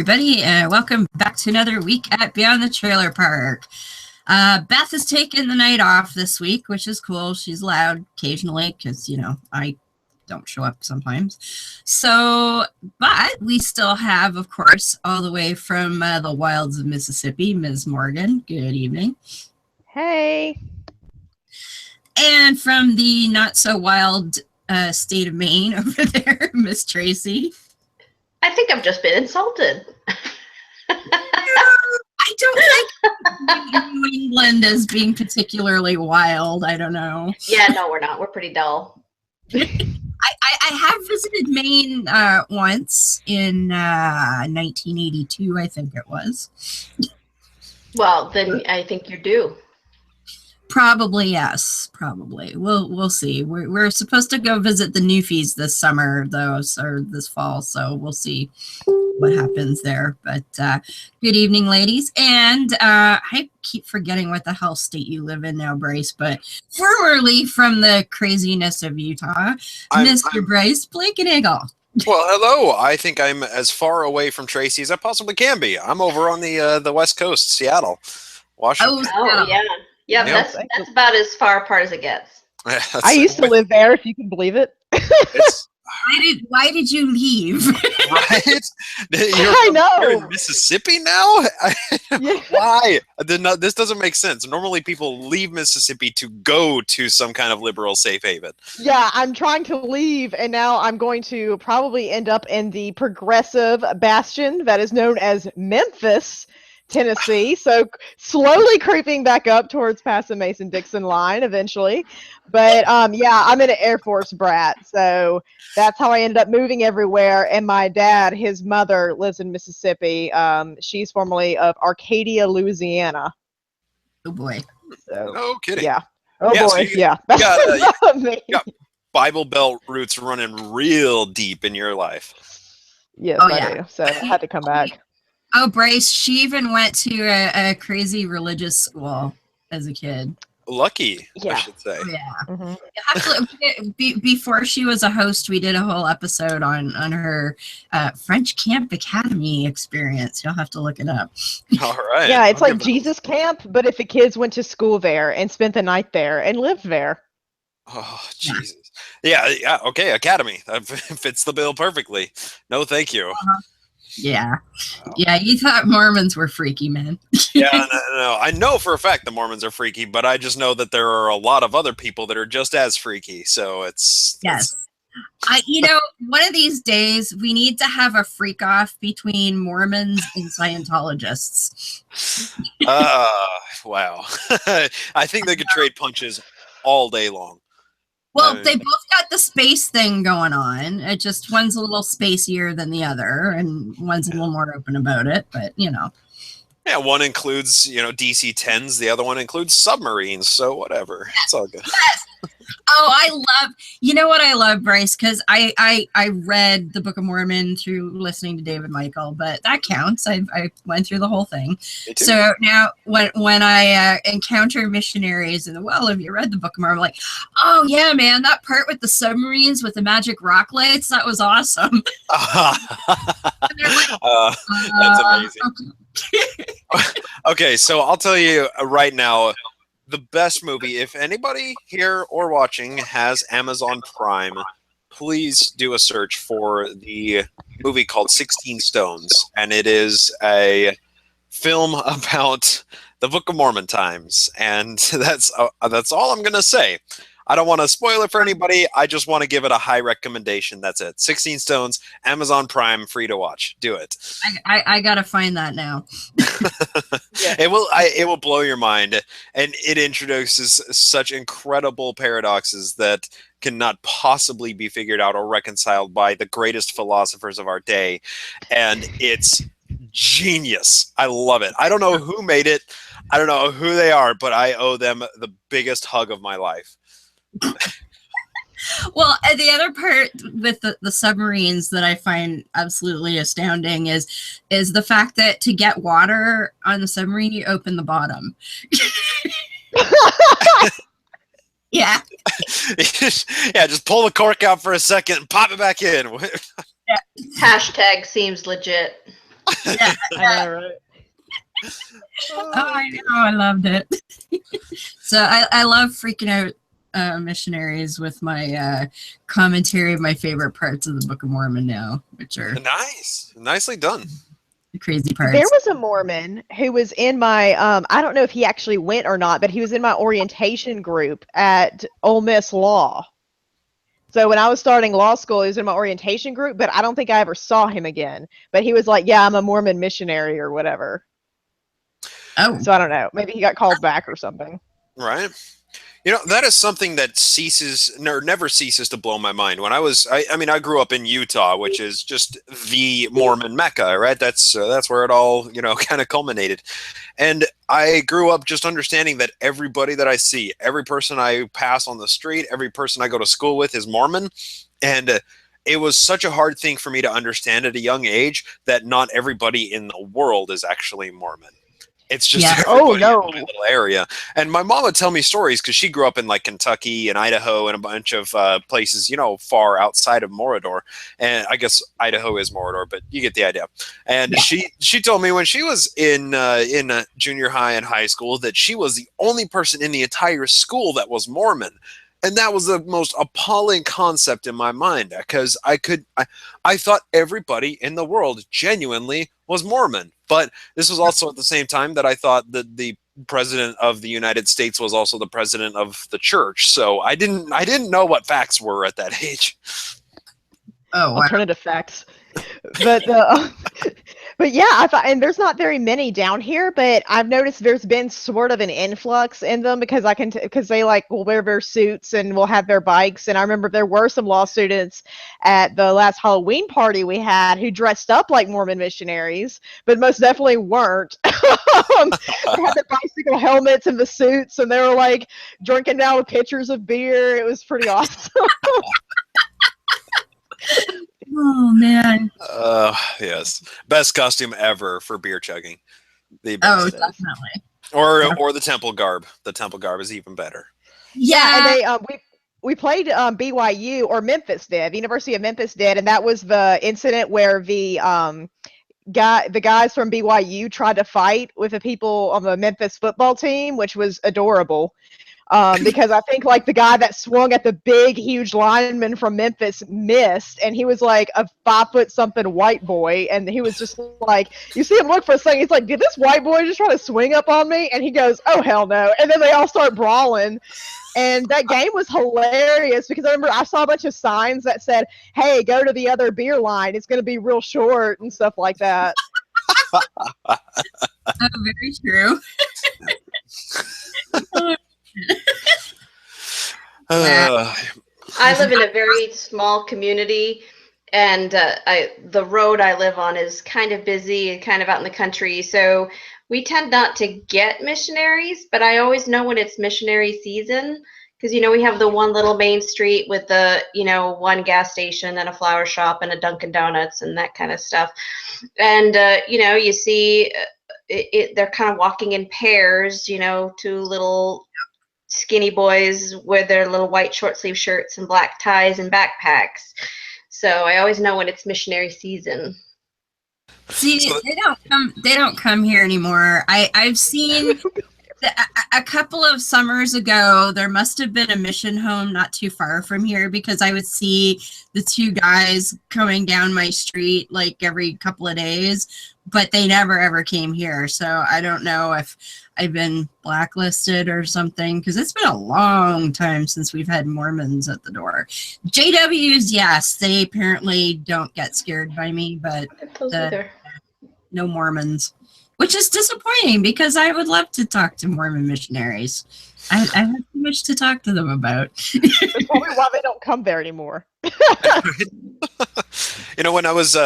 everybody, and welcome back to another week at Beyond the Trailer Park. Beth has taken the night off this week, which is cool. She's allowed occasionally because, you know, I don't show up sometimes. So, but we still have, of course, all the way from the wilds of Mississippi, Ms. Morgan. Good evening. Hey. And from the not-so-wild state of Maine over there, Miss Tracy. I think I've just been insulted. I don't like New England as being particularly wild. I don't know. Yeah, no, we're not. We're pretty dull. I have visited Maine once in 1982, I think it was. Well, then I think you're due. Probably, yes. Probably. We'll see. We're supposed to go visit the Newfies this summer, though, or this fall, so we'll see what happens there. But good evening, ladies. And I keep forgetting what the hell state you live in now, Bryce, but formerly from the craziness of Utah, Mr. Bryce Blakenagle. Well, hello. I think I'm as far away from Tracy as I possibly can be. I'm over on the West Coast, Seattle, Washington. Oh yeah. Yeah, yep. That's about as far apart as it gets. I used to live there, if you can believe it. Why did you leave? Right? I know. You're in Mississippi now? Yeah. Why? This doesn't make sense. Normally people leave Mississippi to go to some kind of liberal safe haven. Yeah, I'm trying to leave, and now I'm going to probably end up in the progressive bastion that is known as Memphis, Tennessee, so slowly creeping back up towards past the Mason-Dixon line eventually. But yeah, I'm an Air Force brat, so that's how I ended up moving everywhere. And my dad, his mother, lives in Mississippi. She's formerly of Arcadia, Louisiana. Oh boy. So, no kidding. Yeah. Oh yeah, boy. So you got Bible Belt roots running real deep in your life. Yes, I do. So I had to come back. Oh, Bryce, she even went to a crazy religious school as a kid. Lucky, I should say. Oh, yeah. Mm-hmm. Before she was a host, we did a whole episode on her French Camp Academy experience. You'll have to look it up. All right. Yeah, it's like Jesus Camp, but if the kids went to school there and spent the night there and lived there. Oh, Jesus. Yeah, okay, Academy. That fits the bill perfectly. No, thank you. Yeah. Yeah, you thought Mormons were freaky, man. Yeah, no. I know for a fact the Mormons are freaky, but I just know that there are a lot of other people that are just as freaky. So it's... Yes. One of these days, we need to have a freak off between Mormons and Scientologists. Wow. I think they could trade punches all day long. Well, they both got the space thing going on. It just one's a little spacier than the other, and one's a little more open about it. But Yeah, one includes DC-10s. The other one includes submarines. So whatever, it's all good. Yes. Oh, you know what I love, Bryce? Because I read the Book of Mormon through listening to David Michael, but that counts. I went through the whole thing. So now when I encounter missionaries and have you read the Book of Mormon? I'm like, oh yeah, man, that part with the submarines with the magic rock lights, that was awesome. That's amazing. Okay, so I'll tell you right now, the best movie, if anybody here or watching has Amazon Prime, please do a search for the movie called 16 Stones. And it is a film about the Book of Mormon times. And that's all I'm going to say. I don't want to spoil it for anybody. I just want to give it a high recommendation. That's it. 16 Stones, Amazon Prime, free to watch. Do it. I gotta find that now. It will blow your mind, and it introduces such incredible paradoxes that cannot possibly be figured out or reconciled by the greatest philosophers of our day, and it's genius. I love it. I don't know who made it. I don't know who they are, but I owe them the biggest hug of my life. Well, and the other part with the submarines that I find absolutely astounding is the fact that to get water on the submarine, you open the bottom. Yeah. Yeah, just pull the cork out for a second and pop it back in. Yeah. Hashtag seems legit. Yeah. I know, right? Oh, I know. I loved it. So I love freaking out missionaries with my commentary of my favorite parts of the Book of Mormon now, which are Nicely done. the crazy parts. There was a Mormon who was in my I don't know if he actually went or not, but he was in my orientation group at Ole Miss Law. So when I was starting law school, he was in my orientation group, but I don't think I ever saw him again. But he was like, "Yeah, I'm a Mormon missionary or whatever." Oh, So I don't know. Maybe he got called back or something. Right. That is something that never ceases to blow my mind. When I grew up in Utah, which is just the Mormon Mecca, right? That's where it all, kind of culminated. And I grew up just understanding that everybody that I see, every person I pass on the street, every person I go to school with is Mormon. And it was such a hard thing for me to understand at a young age that not everybody in the world is actually Mormon. It's just everybody in my little area. And my mom would tell me stories because she grew up in like Kentucky and Idaho and a bunch of places, far outside of Morador. And I guess Idaho is Morador, but you get the idea. And she told me when she was in junior high and high school that she was the only person in the entire school that was Mormon. And that was the most appalling concept in my mind because I thought everybody in the world genuinely was Mormon. But this was also at the same time that I thought that the president of the United States was also the president of the church. So I didn't know what facts were at that age. Oh, wow. Alternative facts. But but yeah, and there's not very many down here, but I've noticed there's been sort of an influx in them because because they will wear their suits and will have their bikes. And I remember there were some law students at the last Halloween party we had who dressed up like Mormon missionaries, but most definitely weren't. They had the bicycle helmets and the suits, and they were like drinking down with pitchers of beer. It was pretty awesome. Oh man. Yes. Best costume ever for beer chugging. The Oh, best. definitely. Or the temple garb. The temple garb is even better. Yeah, and we played BYU, or Memphis did. The University of Memphis did, and that was the incident where the guys from BYU tried to fight with the people on the Memphis football team, which was adorable. Because I think the guy that swung at the big, huge lineman from Memphis missed, and he was like a 5-foot-something white boy, and he was just like, you see him look for a second, he's like, did this white boy just try to swing up on me? And he goes, oh, hell no. And then they all start brawling. And that game was hilarious because I remember I saw a bunch of signs that said, hey, go to the other beer line. It's going to be real short and stuff like that. Oh, very true. I live in a very small community, and the road I live on is kind of busy and kind of out in the country, so we tend not to get missionaries, but I always know when it's missionary season because, we have the one little main street with the, one gas station and a flower shop and a Dunkin' Donuts and that kind of stuff. And, you see they're kind of walking in pairs, two little skinny boys with their little white short sleeve shirts and black ties and backpacks. So I always know when it's missionary season. See, they don't come here anymore. I've seen a couple of summers ago, there must have been a mission home not too far from here because I would see the two guys going down my street every couple of days, but they never ever came here. So I don't know if I've been blacklisted or something because it's been a long time since we've had Mormons at the door. JWs, yes, they apparently don't get scared by me, but no Mormons. Which is disappointing because I would love to talk to Mormon missionaries. I have too much to talk to them about. That's probably why they don't come there anymore. When I was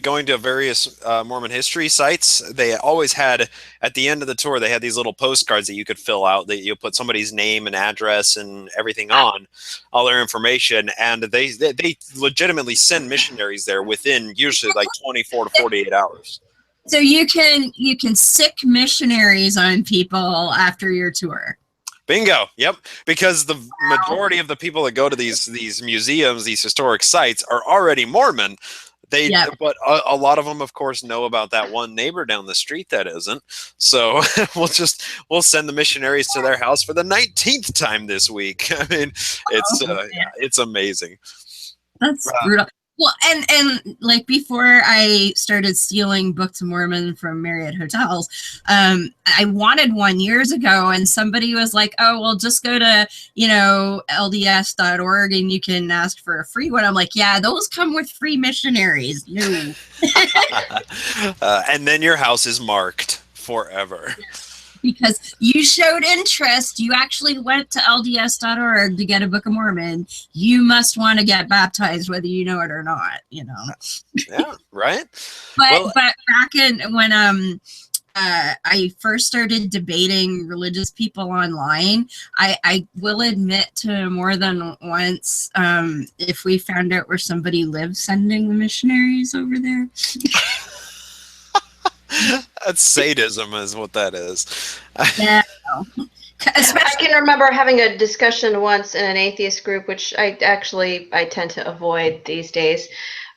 going to various Mormon history sites, they always had, at the end of the tour, they had these little postcards that you could fill out that you put somebody's name and address and everything on, all their information, and they legitimately send missionaries there within usually 24 to 48 hours. So you can sick missionaries on people after your tour. Bingo. Yep. Because the majority of the people that go to these museums, these historic sites, are already Mormon. But a lot of them, of course, know about that one neighbor down the street that isn't. So we'll send the missionaries to their house for the 19th time this week. I mean, it's amazing. That's brutal. Well, and like before I started stealing Books of Mormon from Marriott hotels, I wanted one years ago, and somebody was like, "Oh, well, just go to LDS.org and you can ask for a free one." I'm like, "Yeah, those come with free missionaries." No. And then your house is marked forever. Because you showed interest, you actually went to LDS.org to get a Book of Mormon. You must want to get baptized, whether you know it or not. Yeah, right. But back when I first started debating religious people online, I will admit to more than once, if we found out where somebody lived, sending the missionaries over there. That's sadism, is what that is. Yeah. I can remember having a discussion once in an atheist group, which I tend to avoid these days,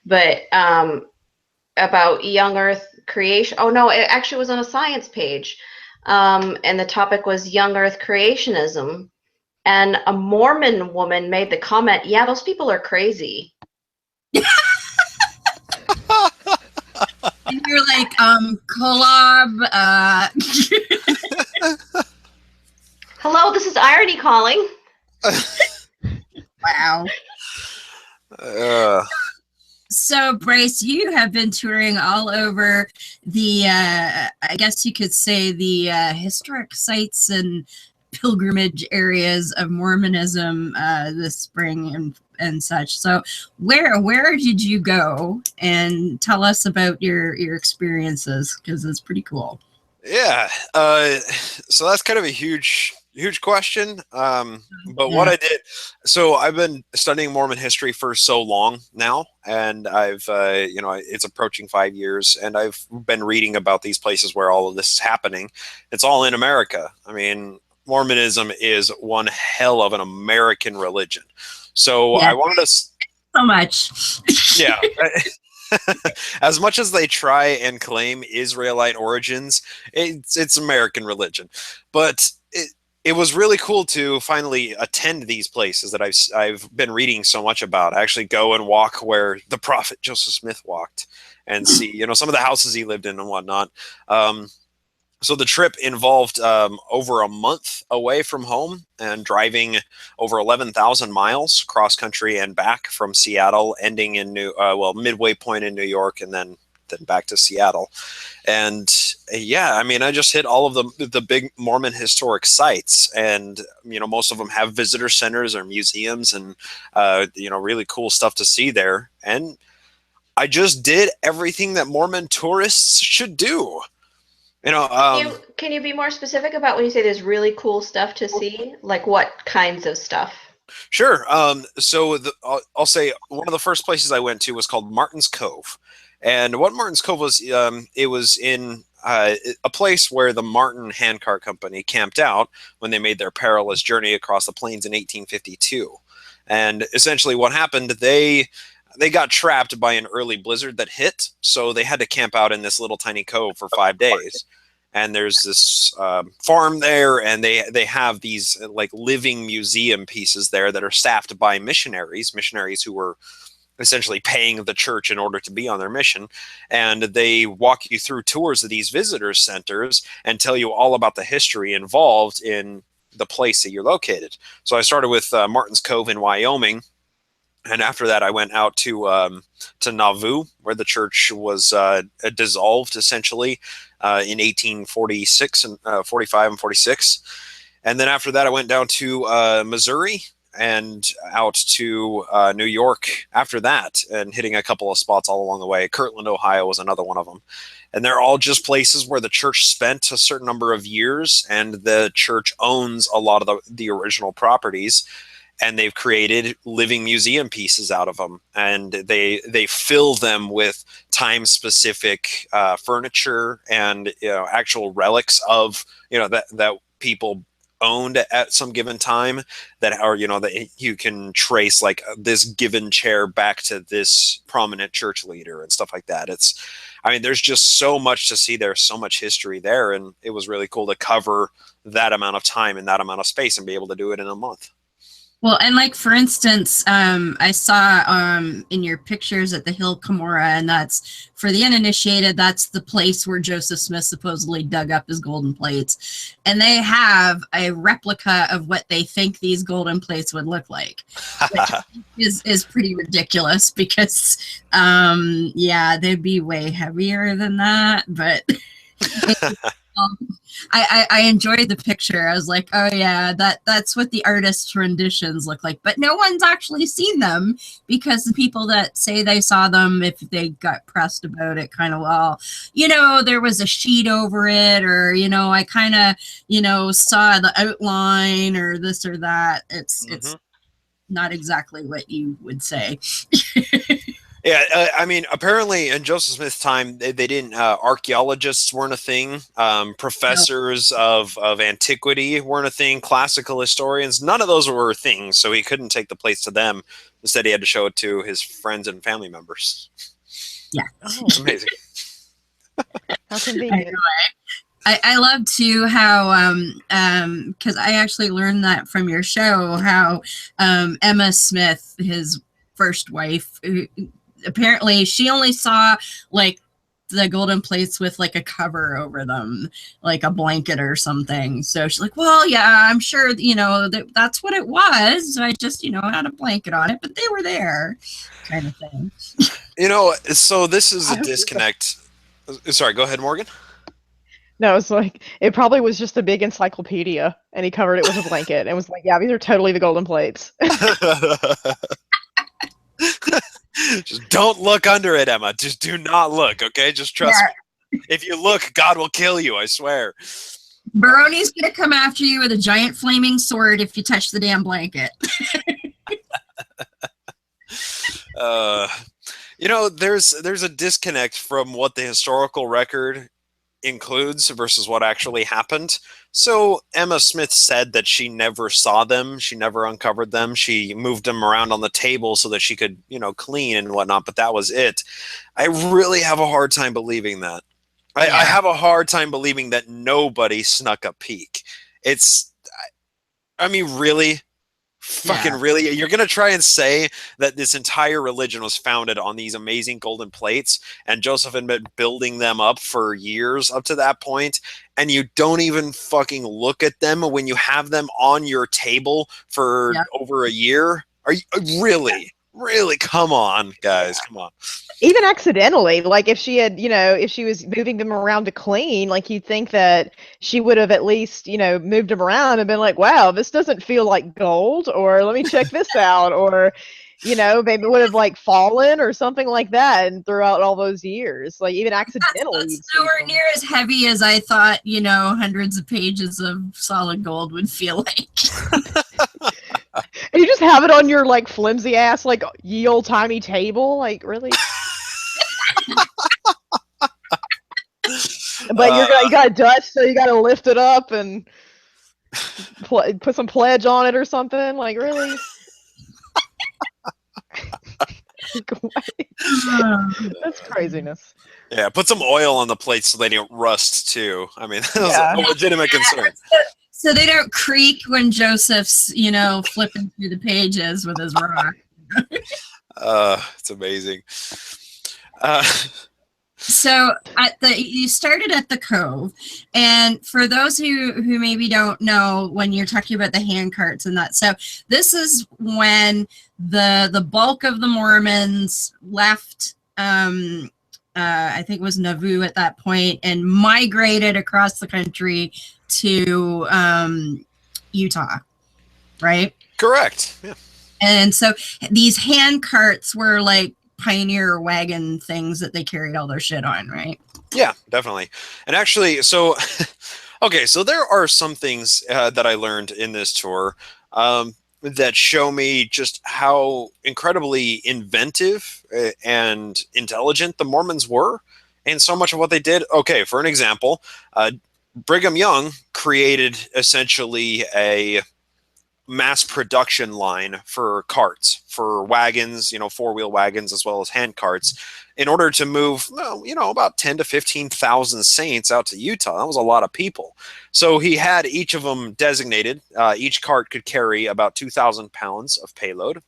but about young Earth creation. Oh no, it actually was on a science page, and the topic was young Earth creationism, and a Mormon woman made the comment, "Yeah, those people are crazy." And you're like, collab. Hello, this is Irony calling. Wow. So, Bryce, you have been touring all over the, I guess you could say, the historic sites and pilgrimage areas of Mormonism this spring and such. So where did you go? And tell us about your experiences, because it's pretty cool. Yeah. So that's kind of a huge question. But what I did, so I've been studying Mormon history for so long now, and I've, it's approaching 5 years, and I've been reading about these places where all of this is happening. It's all in America. I mean, Mormonism is one hell of an American religion. So I wanted to so much. Yeah. As much as they try and claim Israelite origins, it's American religion. But it was really cool to finally attend these places that I've been reading so much about. I actually go and walk where the prophet Joseph Smith walked and see, some of the houses he lived in and whatnot. So the trip involved over a month away from home and driving over 11,000 miles cross country and back from Seattle, ending in midway point in New York, and then back to Seattle. And I just hit all of the big Mormon historic sites, and most of them have visitor centers or museums, and really cool stuff to see there. And I just did everything that Mormon tourists should do. Can you be more specific about when you say there's really cool stuff to see? Like what kinds of stuff? Sure. So I'll say one of the first places I went to was called Martin's Cove. And what Martin's Cove was, it was in a place where the Martin Handcart Company camped out when they made their perilous journey across the plains in 1852. And essentially what happened, they got trapped by an early blizzard that hit, so they had to camp out in this little tiny cove for 5 days. And there's this farm there, and they have these like living museum pieces there that are staffed by missionaries who were essentially paying the church in order to be on their mission. And they walk you through tours of these visitor centers and tell you all about the history involved in the place that you're located. So I started with Martin's Cove in Wyoming. And after that, I went out to Nauvoo, where the church was dissolved, essentially, in 1846 and 45 and 46. And then after that, I went down to Missouri and out to New York after that, and hitting a couple of spots all along the way. Kirtland, Ohio was another one of them. And they're all just places where the church spent a certain number of years, and the church owns a lot of the original properties. And they've created living museum pieces out of them, and they fill them with time-specific furniture and actual relics of that people owned at some given time that are, that you can trace like this given chair back to this prominent church leader and stuff like that. There's just so much to see there, so much history there, and it was really cool to cover that amount of time and that amount of space and be able to do it in a month. Well, and like, for instance, I saw in your pictures at the Hill Cumorah, and that's, for the uninitiated, that's the place where Joseph Smith supposedly dug up his golden plates. And they have a replica of what they think these golden plates would look like, which is pretty ridiculous because, yeah, they'd be way heavier than that, but... I enjoyed the picture. I was like, oh yeah, that's what the artist's renditions look like. But no one's actually seen them because the people that say they saw them, if they got pressed about it, kind of, well, there was a sheet over it, or, I kind of, saw the outline or this or that. It's not exactly what you would say. Yeah, apparently in Joseph Smith's time, they didn't. Archaeologists weren't a thing. Professors of antiquity weren't a thing. Classical historians, none of those were things. So he couldn't take the place to them. Instead, he had to show it to his friends and family members. Yeah, it's amazing. How convenient. I love too how because I actually learned that from your show, how Emma Smith, his first wife, apparently she only saw like the golden plates with like a cover over them, like a blanket or something. So she's like, well, yeah, I'm sure, that's what it was. I just, had a blanket on it, but they were there, kind of thing. So this is a disconnect. Sorry, go ahead, Morgan. No, it's like, it probably was just a big encyclopedia, and he covered it with a blanket and was like, yeah, these are totally the golden plates. Just don't look under it, Emma. Just do not look, okay? Just trust me. If you look, God will kill you, I swear. Baroni's gonna come after you with a giant flaming sword if you touch the damn blanket. There's a disconnect from what the historical record includes versus what actually happened. So Emma Smith said that she never saw them. She never uncovered them. She moved them around on the table so that she could, clean and whatnot, but that was it. I really have a hard time believing that. I have a hard time believing that nobody snuck a peek. Really? Fucking really? You're going to try and say that this entire religion was founded on these amazing golden plates and Joseph had been building them up for years up to that point, and you don't even fucking look at them when you have them on your table for over a year? Are you really? Really? Come on, guys. Come on. Even accidentally, like if she had, if she was moving them around to clean, like you'd think that she would have at least, moved them around and been like, wow, this doesn't feel like gold, or let me check this out, or, maybe it would have like fallen or something like that. And throughout all those years, like even accidentally. That's nowhere near as heavy as I thought, hundreds of pages of solid gold would feel like. And you just have it on your like flimsy ass, like ye old timey table, like really. But you got dust, so you got to lift it up and put some pledge on it or something. Like really. That's craziness. Yeah, put some oil on the plates so they don't rust too. That's a legitimate concern. So they don't creak when Joseph's, flipping through the pages with his rock. It's amazing. So you started at the Cove, and for those who maybe don't know, when you're talking about the hand carts and that, so this is when the bulk of the Mormons left. I think it was Nauvoo at that point, and migrated across the country to Utah, right? Correct. Yeah. And so these hand carts were like pioneer wagon things that they carried all their shit on, right? Yeah, definitely. And actually, so okay, so there are some things that I learned in this tour that show me just how incredibly inventive and intelligent the Mormons were, and so much of what they did. Okay, for an example, Brigham Young created essentially a mass production line for carts, for wagons, four-wheel wagons as well as hand carts, in order to move, about 10 to 15,000 saints out to Utah. That was a lot of people. So he had each of them designated. Each cart could carry about 2,000 pounds of payload.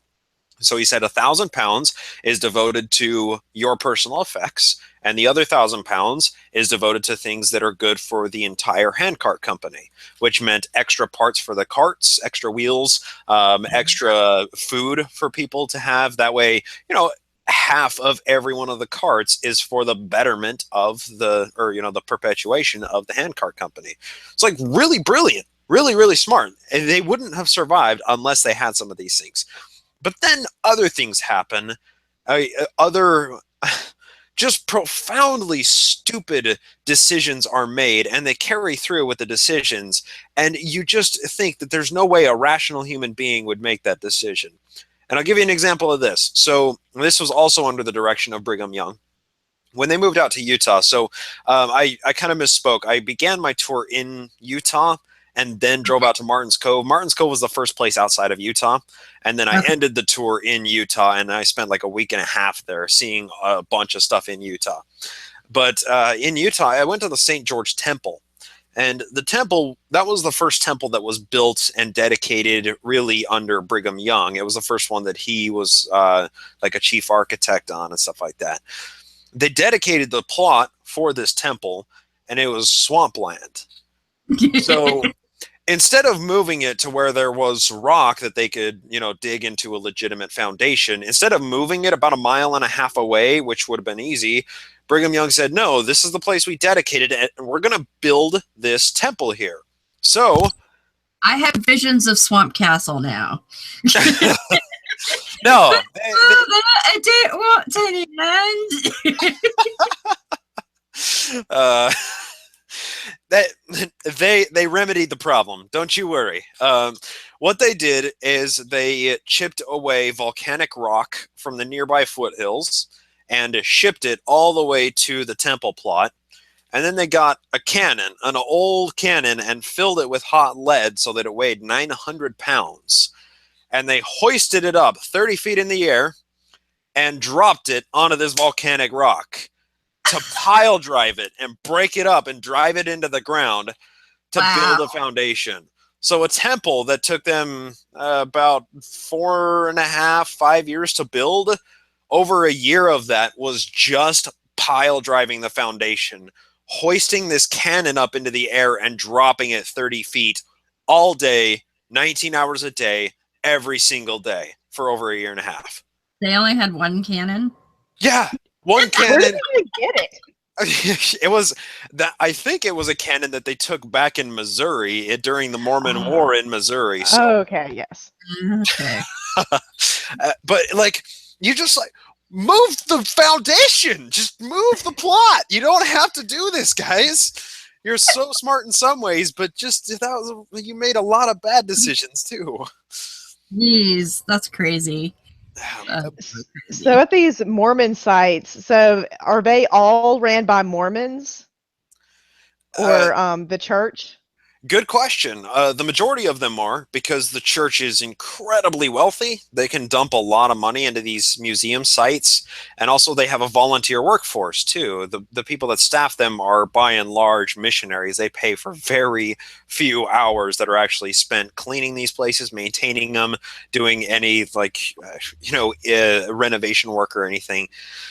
So he said 1,000 pounds is devoted to your personal effects, and the other 1,000 pounds is devoted to things that are good for the entire handcart company, which meant extra parts for the carts, extra wheels, extra food for people to have. That way, half of every one of the carts is for the betterment of the perpetuation of the handcart company. It's like really brilliant, really, really smart. And they wouldn't have survived unless they had some of these things. But then other things happen, other just profoundly stupid decisions are made, and they carry through with the decisions, and you just think that there's no way a rational human being would make that decision. And I'll give you an example of this. So this was also under the direction of Brigham Young. When they moved out to Utah, so I kind of misspoke. I began my tour in Utah, and then drove out to Martin's Cove. Martin's Cove was the first place outside of Utah. And then I ended the tour in Utah, and I spent like a week and a half there seeing a bunch of stuff in Utah. But in Utah, I went to the St. George Temple. And the temple, that was the first temple that was built and dedicated really under Brigham Young. It was the first one that he was like a chief architect on and stuff like that. They dedicated the plot for this temple, and it was swampland. So instead of moving it to where there was rock that they could, dig into a legitimate foundation, instead of moving it about 1.5 miles away, which would have been easy, Brigham Young said, no, this is the place we dedicated it, and we're going to build this temple here. So I have visions of Swamp Castle now. No. I didn't want to they remedied the problem. Don't you worry. What they did is they chipped away volcanic rock from the nearby foothills and shipped it all the way to the temple plot. And then they got a cannon, an old cannon, and filled it with hot lead so that it weighed 900 pounds. And they hoisted it up 30 feet in the air and dropped it onto this volcanic rock to pile drive it and break it up and drive it into the ground to build a foundation. So a temple that took them about 4.5, 5 years to build, over a year of that was just pile driving the foundation, hoisting this cannon up into the air and dropping it 30 feet all day, 19 hours a day, every single day for over a year and a half. They only had one cannon? Yeah, one cannon. Where did they get it? It was that, I think it was a cannon that they took back in Missouri during the Mormon War in Missouri. So. Okay, yes. Okay. But like, you just like move the foundation, just move the plot. You don't have to do this, guys. You're so smart in some ways, but just you made a lot of bad decisions too. Jeez, that's crazy. So at these Mormon sites, so are they all ran by Mormons or the church? Good question. The majority of them are, because the church is incredibly wealthy. They can dump a lot of money into these museum sites, and also they have a volunteer workforce too. The people that staff them are by and large missionaries. They pay for very few hours that are actually spent cleaning these places, maintaining them, doing any renovation work or anything.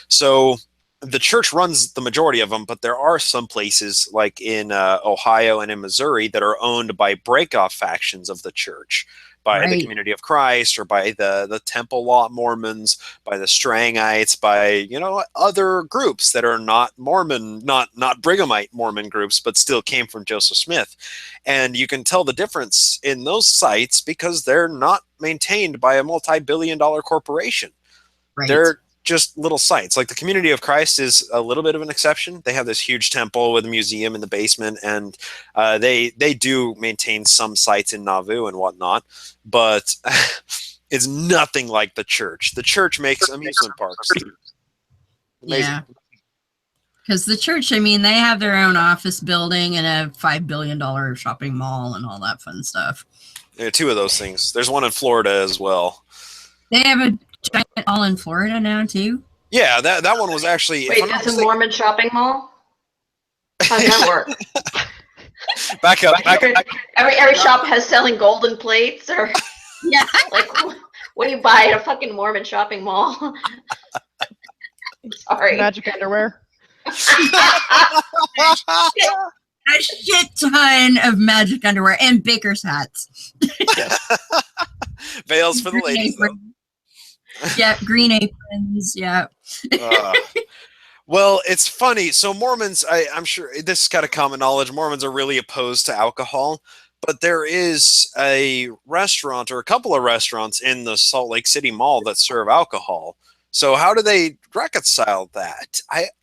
So the church runs the majority of them, but there are some places like in Ohio and in Missouri that are owned by breakoff factions of the church, by the Community of Christ, or by the Temple Law Mormons, by the Strangites, by other groups that are not Mormon, not Brighamite Mormon groups, but still came from Joseph Smith. And you can tell the difference in those sites because they're not maintained by a multi-billion-dollar corporation. Right. They're just little sites. Like the Community of Christ is a little bit of an exception. They have this huge temple with a museum in the basement, and they do maintain some sites in Nauvoo and whatnot, but it's nothing like the church. The church makes amusement parks. Amazing. Yeah. Because the church, I mean, they have their own office building and a $5 billion shopping mall and all that fun stuff. There are 2 of those things. There's one in Florida as well. They have a giant mall in Florida now, too. Yeah, that one was actually... Wait, that's a Mormon shopping mall? How does that work? Back up. Every shop has selling golden plates, or Yeah. like, what do you buy at a fucking Mormon shopping mall? Sorry. Magic underwear. A shit ton of magic underwear and baker's hats. Veils for the ladies, though. Yeah, green aprons, yeah. Well, it's funny. So Mormons, I'm sure this is kind of common knowledge. Mormons are really opposed to alcohol, but there is a restaurant or a couple of restaurants in the Salt Lake City Mall that serve alcohol. So how do they reconcile that?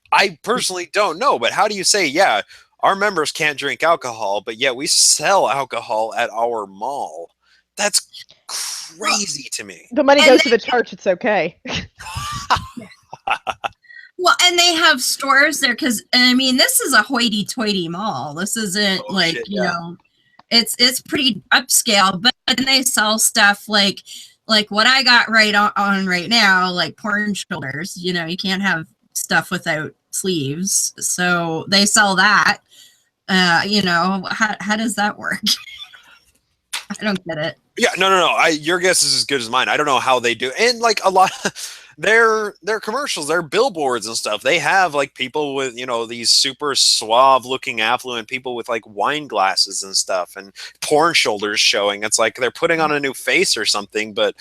I personally don't know, but how do you say, yeah, our members can't drink alcohol, but yet we sell alcohol at our mall? That's crazy to me. The money goes to the church. It's okay. Well, and they have stores there because, I mean, this is a hoity-toity mall. This isn't you know, it's pretty upscale, but they sell stuff like what I got on right now, like porn shoulders. You know, you can't have stuff without sleeves, so they sell that. You know, how does that work? I don't get it. Yeah, no. Your guess is as good as mine. I don't know how they do, and like a lot. Their commercials, their billboards and stuff, they have like people with, you know, these super suave looking affluent people with like wine glasses and stuff and porn shoulders showing. It's like they're putting on a new face or something, but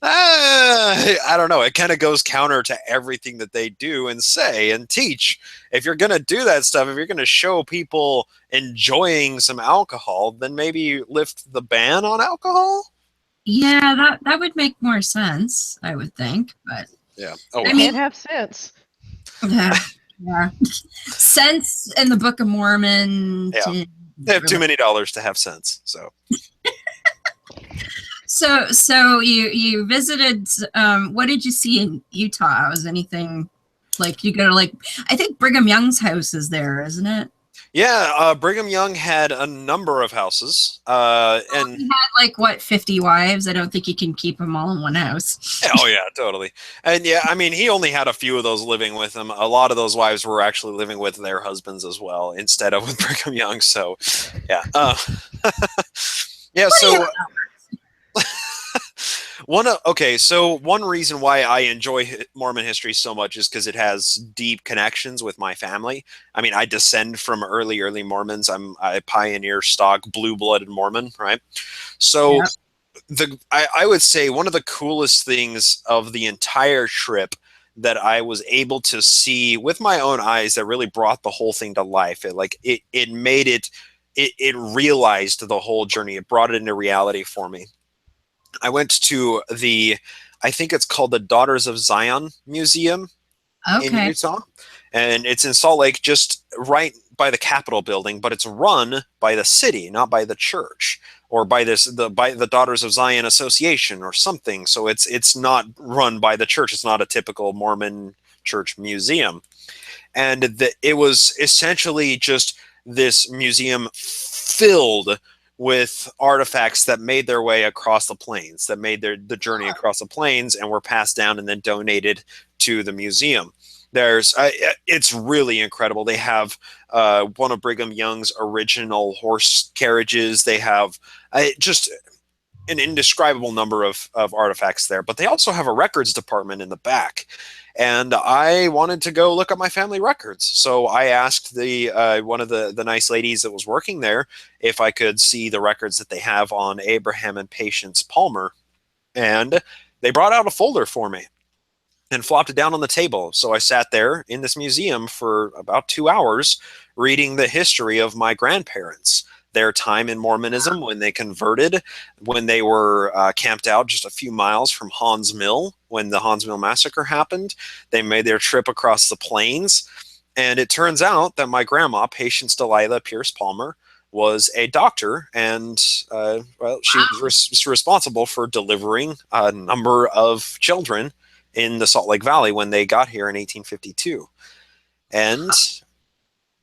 I don't know. It kind of goes counter to everything that they do and say and teach. If you're going to do that stuff, if you're going to show people enjoying some alcohol, then maybe lift the ban on alcohol. Yeah, that would make more sense, I would think, but yeah. I mean, have sense. Yeah. Sense in the Book of Mormon. Yeah. They have too many dollars to have sense, so. So you visited, what did you see in Utah? Was anything like you go to, like, I think Brigham Young's house is there, isn't it? Yeah, Brigham Young had a number of houses, and he had like what 50 wives. I don't think you can keep them all in one house. Oh yeah, totally. And yeah, I mean, he only had a few of those living with him. A lot of those wives were actually living with their husbands as well, instead of with Brigham Young. So, yeah, yeah. So. One reason why I enjoy Mormon history so much is because it has deep connections with my family. I mean, I descend from early Mormons. I pioneer stock blue-blooded Mormon, right? So I would say one of the coolest things of the entire trip that I was able to see with my own eyes that really brought the whole thing to life. It made it realized the whole journey. It brought it into reality for me. I went to I think it's called the Daughters of Zion Museum in Utah. And it's in Salt Lake, just right by the Capitol building, but it's run by the city, not by the church, or by the Daughters of Zion Association or something. So it's not run by the church. It's not a typical Mormon church museum. And it was essentially just this museum filled with artifacts that made their way across the plains, that made the journey across the plains and were passed down and then donated to the museum. It's really incredible. They have one of Brigham Young's original horse carriages. They have just an indescribable number of artifacts there, but they also have a records department in the back. And I wanted to go look at my family records. So I asked one of the nice ladies that was working there if I could see the records that they have on Abraham and Patience Palmer. And they brought out a folder for me and flopped it down on the table. So I sat there in this museum for about 2 hours reading the history of my grandparents, their time in Mormonism, when they converted, when they were camped out just a few miles from Hans Mill, when the Hans Mill massacre happened. They made their trip across the plains. And it turns out that my grandma, Patience Delilah Pierce Palmer, was a doctor, and she was responsible for delivering a number of children in the Salt Lake Valley when they got here in 1852. And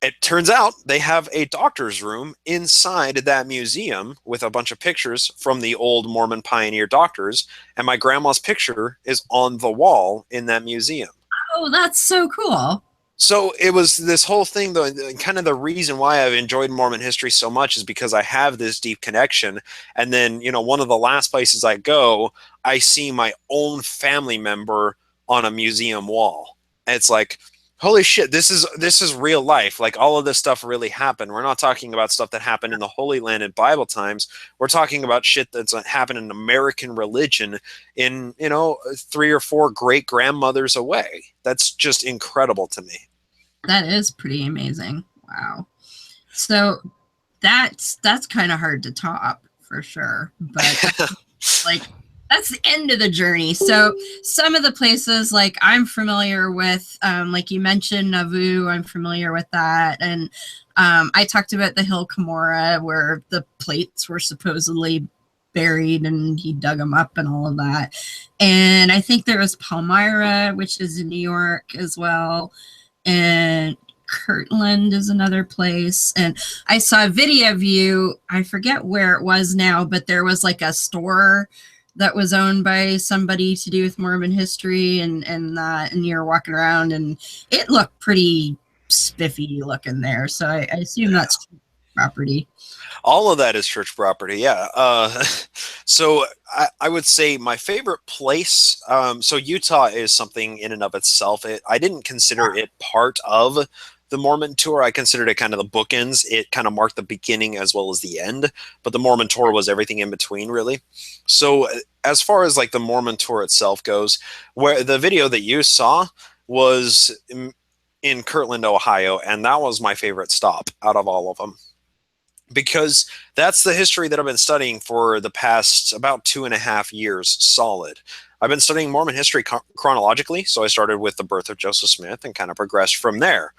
It turns out they have a doctor's room inside that museum with a bunch of pictures from the old Mormon pioneer doctors, and my grandma's picture is on the wall in that museum. Oh, that's so cool. So it was this whole thing, though, kind of the reason why I've enjoyed Mormon history so much is because I have this deep connection. And then, one of the last places I go, I see my own family member on a museum wall. And it's like, holy shit, this is real life. Like, all of this stuff really happened. We're not talking about stuff that happened in the Holy Land in Bible times. We're talking about shit that's happened in American religion in, 3 or 4 great grandmothers away. That's just incredible to me. That is pretty amazing. Wow. So that's kind of hard to top for sure. But like, that's the end of the journey. So some of the places like I'm familiar with, like you mentioned Nauvoo, I'm familiar with that. And I talked about the Hill Cumorah where the plates were supposedly buried and he dug them up and all of that. And I think there was Palmyra, which is in New York as well. And Kirtland is another place. And I saw a video of you, I forget where it was now, but there was like a store that was owned by somebody to do with Mormon history and you're walking around and it looked pretty spiffy looking there. So I assume that's property. All of that is church property, yeah. So I would say my favorite place, so Utah is something in and of itself. I didn't consider it part of the Mormon tour. I considered it kind of the bookends. It kind of marked the beginning as well as the end, but the Mormon tour was everything in between, really. So as far as like the Mormon tour itself goes, where the video that you saw was in Kirtland, Ohio, and that was my favorite stop out of all of them, because that's the history that I've been studying for the past about 2.5 years solid. I've been studying Mormon history chronologically, so I started with the birth of Joseph Smith and kind of progressed from there,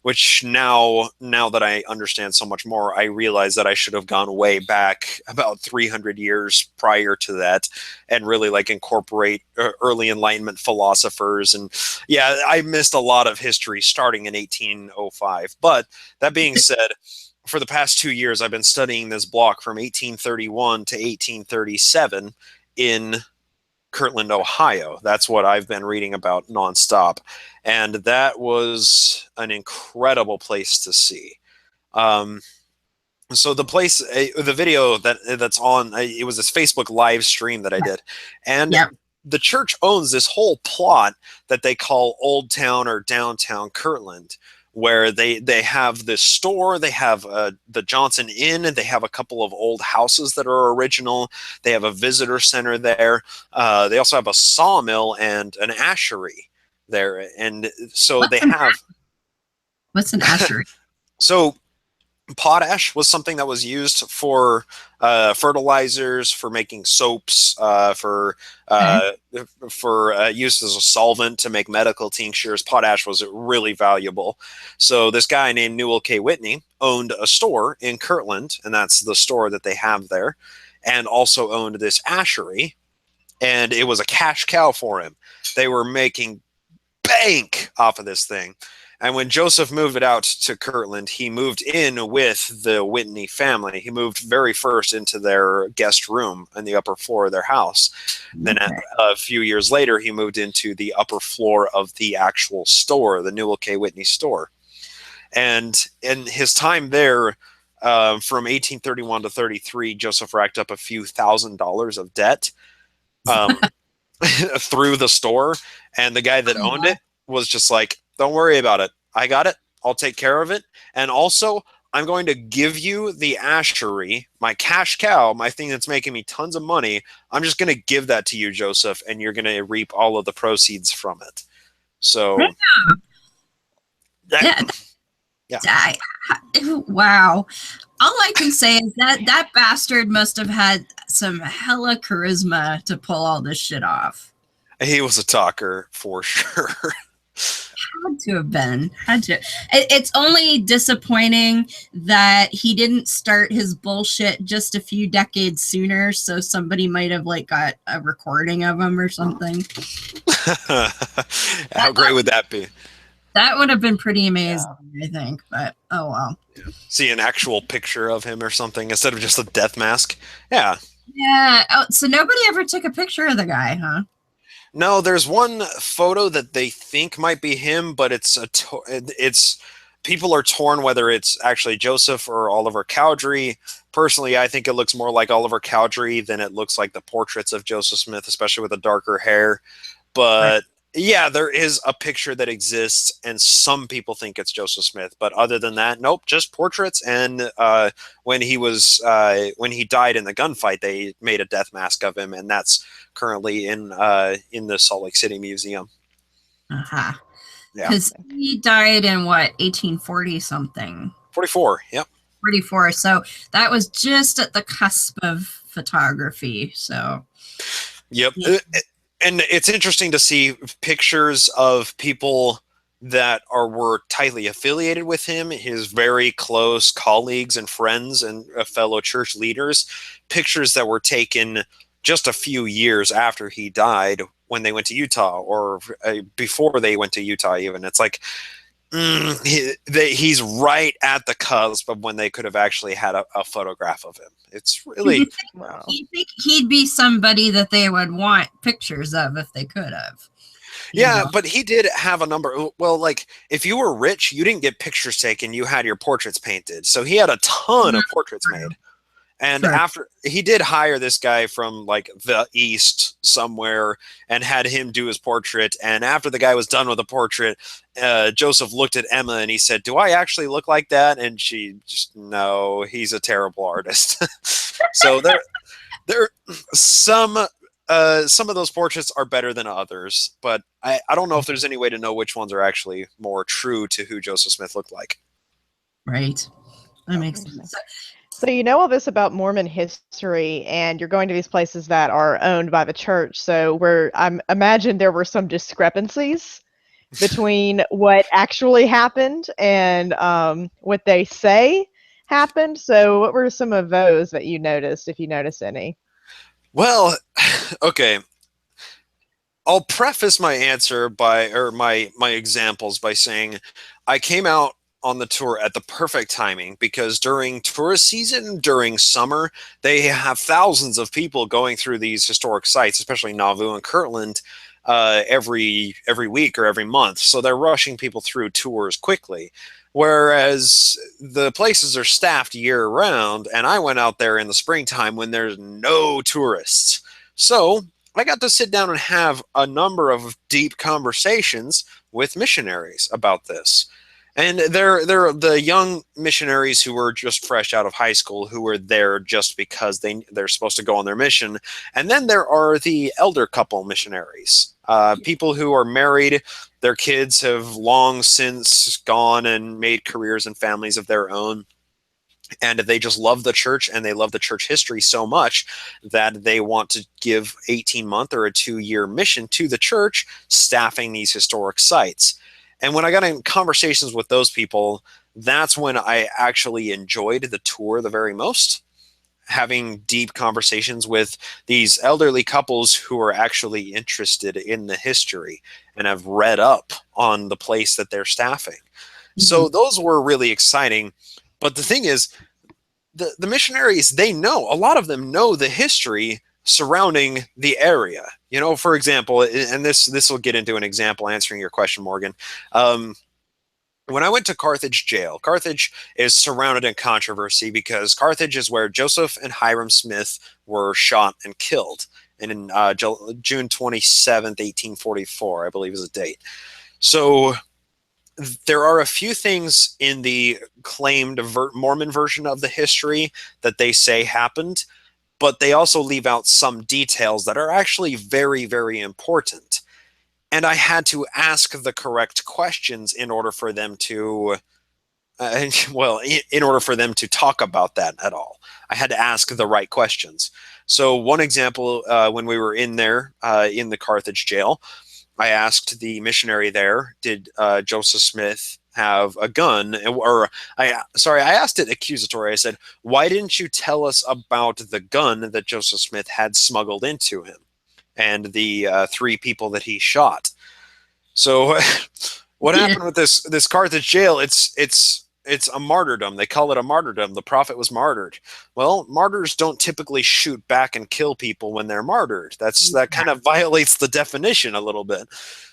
which now that I understand so much more, I realize that I should have gone way back about 300 years prior to that and really like incorporate early Enlightenment philosophers. And yeah, I missed a lot of history starting in 1805. But that being said, for the past 2 years, I've been studying this block from 1831 to 1837 in Kirtland, Ohio. That's what I've been reading about nonstop. And that was an incredible place to see. So the place, the video that's on, it was this Facebook live stream that I did. And the church owns this whole plot that they call Old Town or Downtown Kirtland, where they have this store, they have the Johnson Inn, and they have a couple of old houses that are original. They have a visitor center there. They also have a sawmill and an ashery there. And so What's an ashery? So potash was something that was used for fertilizers, for making soaps, for use as a solvent to make medical tinctures. Potash was really valuable. So this guy named Newell K. Whitney owned a store in Kirtland, and that's the store that they have there, and also owned this ashery, and it was a cash cow for him. They were making bank off of this thing. And when Joseph moved it out to Kirtland, he moved in with the Whitney family. He moved very first into their guest room on the upper floor of their house. Okay. Then a few years later, he moved into the upper floor of the actual store, the Newell K. Whitney store. And in his time there, from 1831 to 33, Joseph racked up a few $1,000s of debt through the store. And the guy that owned it was just like, don't worry about it. I got it. I'll take care of it. And also, I'm going to give you the ashery, my cash cow, my thing that's making me tons of money. I'm just going to give that to you, Joseph, and you're going to reap all of the proceeds from it. So, wow. All I can say is that bastard must have had some hella charisma to pull all this shit off. He was a talker for sure. Had to have been. It's only disappointing that he didn't start his bullshit just a few decades sooner, so somebody might have like got a recording of him or something. How great would that be? That would have been pretty amazing, I think. But oh well. See an actual picture of him or something instead of just a death mask. Yeah. Yeah. Oh, so nobody ever took a picture of the guy, huh? No, there's one photo that they think might be him, but it's people are torn whether it's actually Joseph or Oliver Cowdery. Personally, I think it looks more like Oliver Cowdery than it looks like the portraits of Joseph Smith, especially with the darker hair. But yeah, there is a picture that exists, and some people think it's Joseph Smith. But other than that, nope, just portraits. And when he died in the gunfight, they made a death mask of him, and that's currently in the Salt Lake City Museum. Uh-huh. Yeah, Because he died in what, 1840 something? 44. Yep. 44. So that was just at the cusp of photography. So. Yep. Yeah. And it's interesting to see pictures of people that were tightly affiliated with him, his very close colleagues and friends and fellow church leaders, pictures that were taken just a few years after he died when they went to Utah, or before they went to Utah even. It's like he's right at the cusp of when they could have actually had a photograph of him. It's really... Wow. You think he'd be somebody that they would want pictures of if they could have? Yeah, but he did have a number. Well, like, if you were rich, you didn't get pictures taken. You had your portraits painted. So he had a ton of portraits made. And after he did hire this guy from like the East somewhere and had him do his portrait. And after the guy was done with the portrait, Joseph looked at Emma and he said, "Do I actually look like that?" And she just, "No, he's a terrible artist." So there some of those portraits are better than others, but I don't know if there's any way to know which ones are actually more true to who Joseph Smith looked like. Right. That makes sense. So you know all this about Mormon history, and you're going to these places that are owned by the church. So I imagine there were some discrepancies between what actually happened and what they say happened. So what were some of those that you noticed, if you noticed any? Well, okay. I'll preface my answer my examples by saying I came out on the tour at the perfect timing, because during tourist season, during summer, they have thousands of people going through these historic sites, especially Nauvoo and Kirtland, every week or every month. So they're rushing people through tours quickly. Whereas the places are staffed year round, and I went out there in the springtime when there's no tourists. So I got to sit down and have a number of deep conversations with missionaries about this. And they're the young missionaries who were just fresh out of high school, who were there just because they're supposed to go on their mission. And then there are the elder couple missionaries, people who are married. Their kids have long since gone and made careers and families of their own. And they just love the church, and they love the church history so much that they want to give 18-month or a 2-year mission to the church, staffing these historic sites. And when I got in conversations with those people, that's when I actually enjoyed the tour the very most. Having deep conversations with these elderly couples who are actually interested in the history and have read up on the place that they're staffing. Mm-hmm. So those were really exciting. But the thing is, the missionaries, a lot of them know the history surrounding the area. You know, for example, and this will get into an example answering your question, Morgan. When I went to Carthage jail, Carthage is surrounded in controversy because Carthage is where Joseph and Hyrum Smith were shot and killed. And in June 27th, 1844, I believe is the date. So there are a few things in the claimed Mormon version of the history that they say happened, but they also leave out some details that are actually very, very important. And I had to ask the correct questions in order for them to, in order for them to talk about that at all. I had to ask the right questions. So one example, when we were in there, in the Carthage jail, I asked the missionary there, did Joseph Smith have a gun? Or I asked it accusatory. I said, why didn't you tell us about the gun that Joseph Smith had smuggled into him and the 3 people that he shot? So What happened with this Carthage jail? It's a martyrdom. They call it a martyrdom. The prophet was martyred. Well, martyrs don't typically shoot back and kill people when they're martyred. That kind of violates the definition a little bit.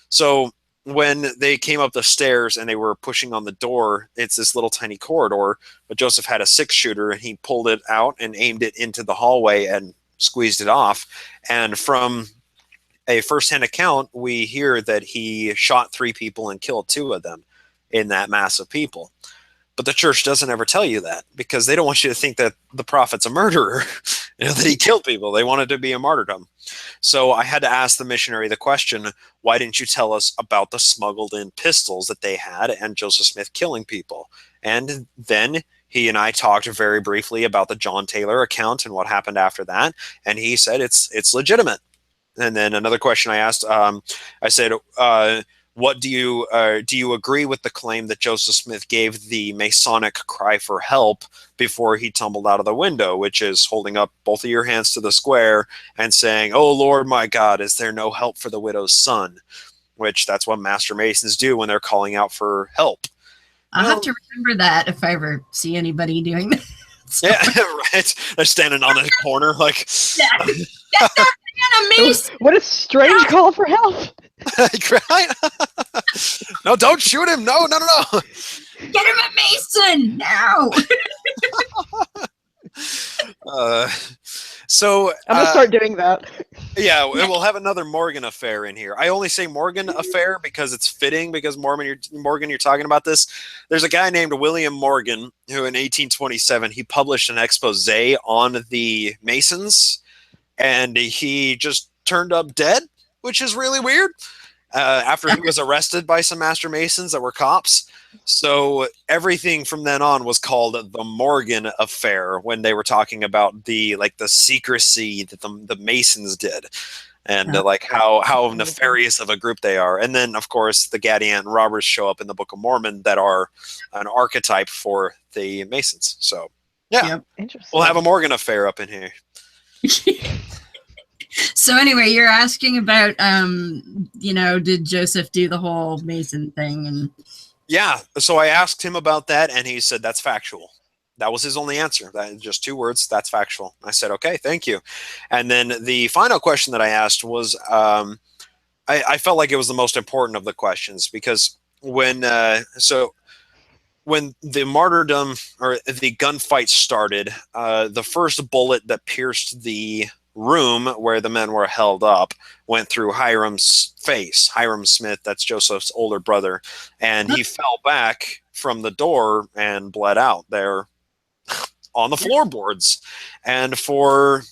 So when they came up the stairs and they were pushing on the door, it's this little tiny corridor, but Joseph had a 6-shooter and he pulled it out and aimed it into the hallway and squeezed it off. And from a first-hand account, we hear that he shot 3 people and killed 2 of them in that mass of people. But the church doesn't ever tell you that because they don't want you to think that the prophet's a murderer, that he killed people. They want it to be a martyrdom. So I had to ask the missionary the question, why didn't you tell us about the smuggled in pistols that they had and Joseph Smith killing people? And then he and I talked very briefly about the John Taylor account and what happened after that. And he said it's legitimate. And then another question I asked, I said, what do you agree with the claim that Joseph Smith gave the Masonic cry for help before he tumbled out of the window, which is holding up both of your hands to the square and saying, "Oh Lord, my God, is there no help for the widow's son?" Which that's what Master Masons do when they're calling out for help. I'll have to remember that if I ever see anybody doing that. So. Yeah, right. They're standing on a corner like. That's not a Mason. What a strange call for help. No, don't shoot him. No. Get him a Mason now. So I'm gonna start doing that. Yeah, we'll have another Morgan affair in here. I only say Morgan affair because it's fitting because Morgan, you're talking about this. There's a guy named William Morgan who in 1827 he published an expose on the Masons, and he just turned up dead, which is really weird. After he was arrested by some Master Masons that were cops. So everything from then on was called the Morgan affair when they were talking about the secrecy that the Masons did and how nefarious of a group they are. And then of course the Gadianton robbers show up in the Book of Mormon that are an archetype for the Masons. So yeah, Interesting. We'll have a Morgan affair up in here. So anyway, you're asking about, did Joseph do the whole Mason thing? And yeah, so I asked him about that, and he said that's factual. That was his only answer. That just 2 words. That's factual. I said, okay, thank you. And then the final question that I asked was, I felt like it was the most important of the questions because when the martyrdom or the gunfight started, the first bullet that pierced the room where the men were held up went through Hiram's face. Hiram Smith, that's Joseph's older brother, and he fell back from the door and bled out there on the floorboards. And for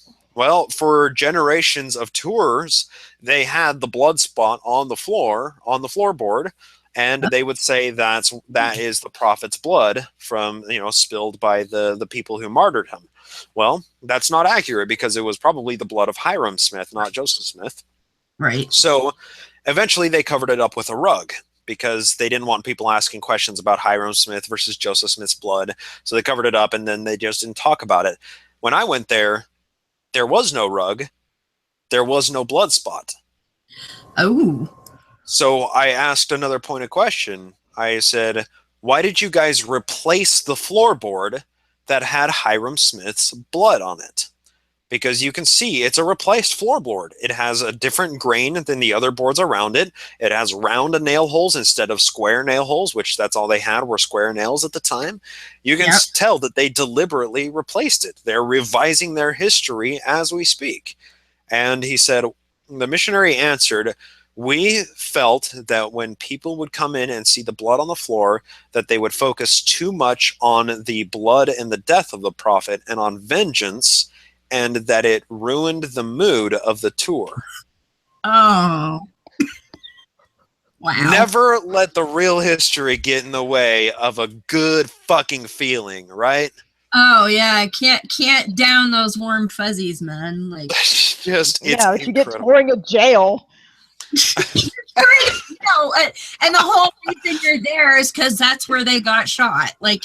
generations of tours, they had the blood spot on the floorboard, and they would say that is the prophet's blood from spilled by the people who martyred him. Well, that's not accurate because it was probably the blood of Hiram Smith, not Joseph Smith. right. So eventually they covered it up with a rug because they didn't want people asking questions about Hiram Smith versus Joseph Smith's blood. So they covered it up and then they just didn't talk about it. When I went there, there was no rug. There was no blood spot. Oh. So I asked another pointed question. I said, why did you guys replace the floorboard that had Hiram Smith's blood on it? Because you can see it's a replaced floorboard. It has a different grain than the other boards around it. It has round nail holes instead of square nail holes, which that's all they had were square nails at the time. You can tell that they deliberately replaced it. They're revising their history as we speak. And he said, the missionary answered, we felt that when people would come in and see the blood on the floor, that they would focus too much on the blood and the death of the prophet and on vengeance, and that it ruined the mood of the tour. Oh. Wow. Never let the real history get in the way of a good fucking feeling, right? Oh yeah, can't down those warm fuzzies, man. Like But you incredible. get touring a jail. and the whole reason you're there is because that's where they got shot. Like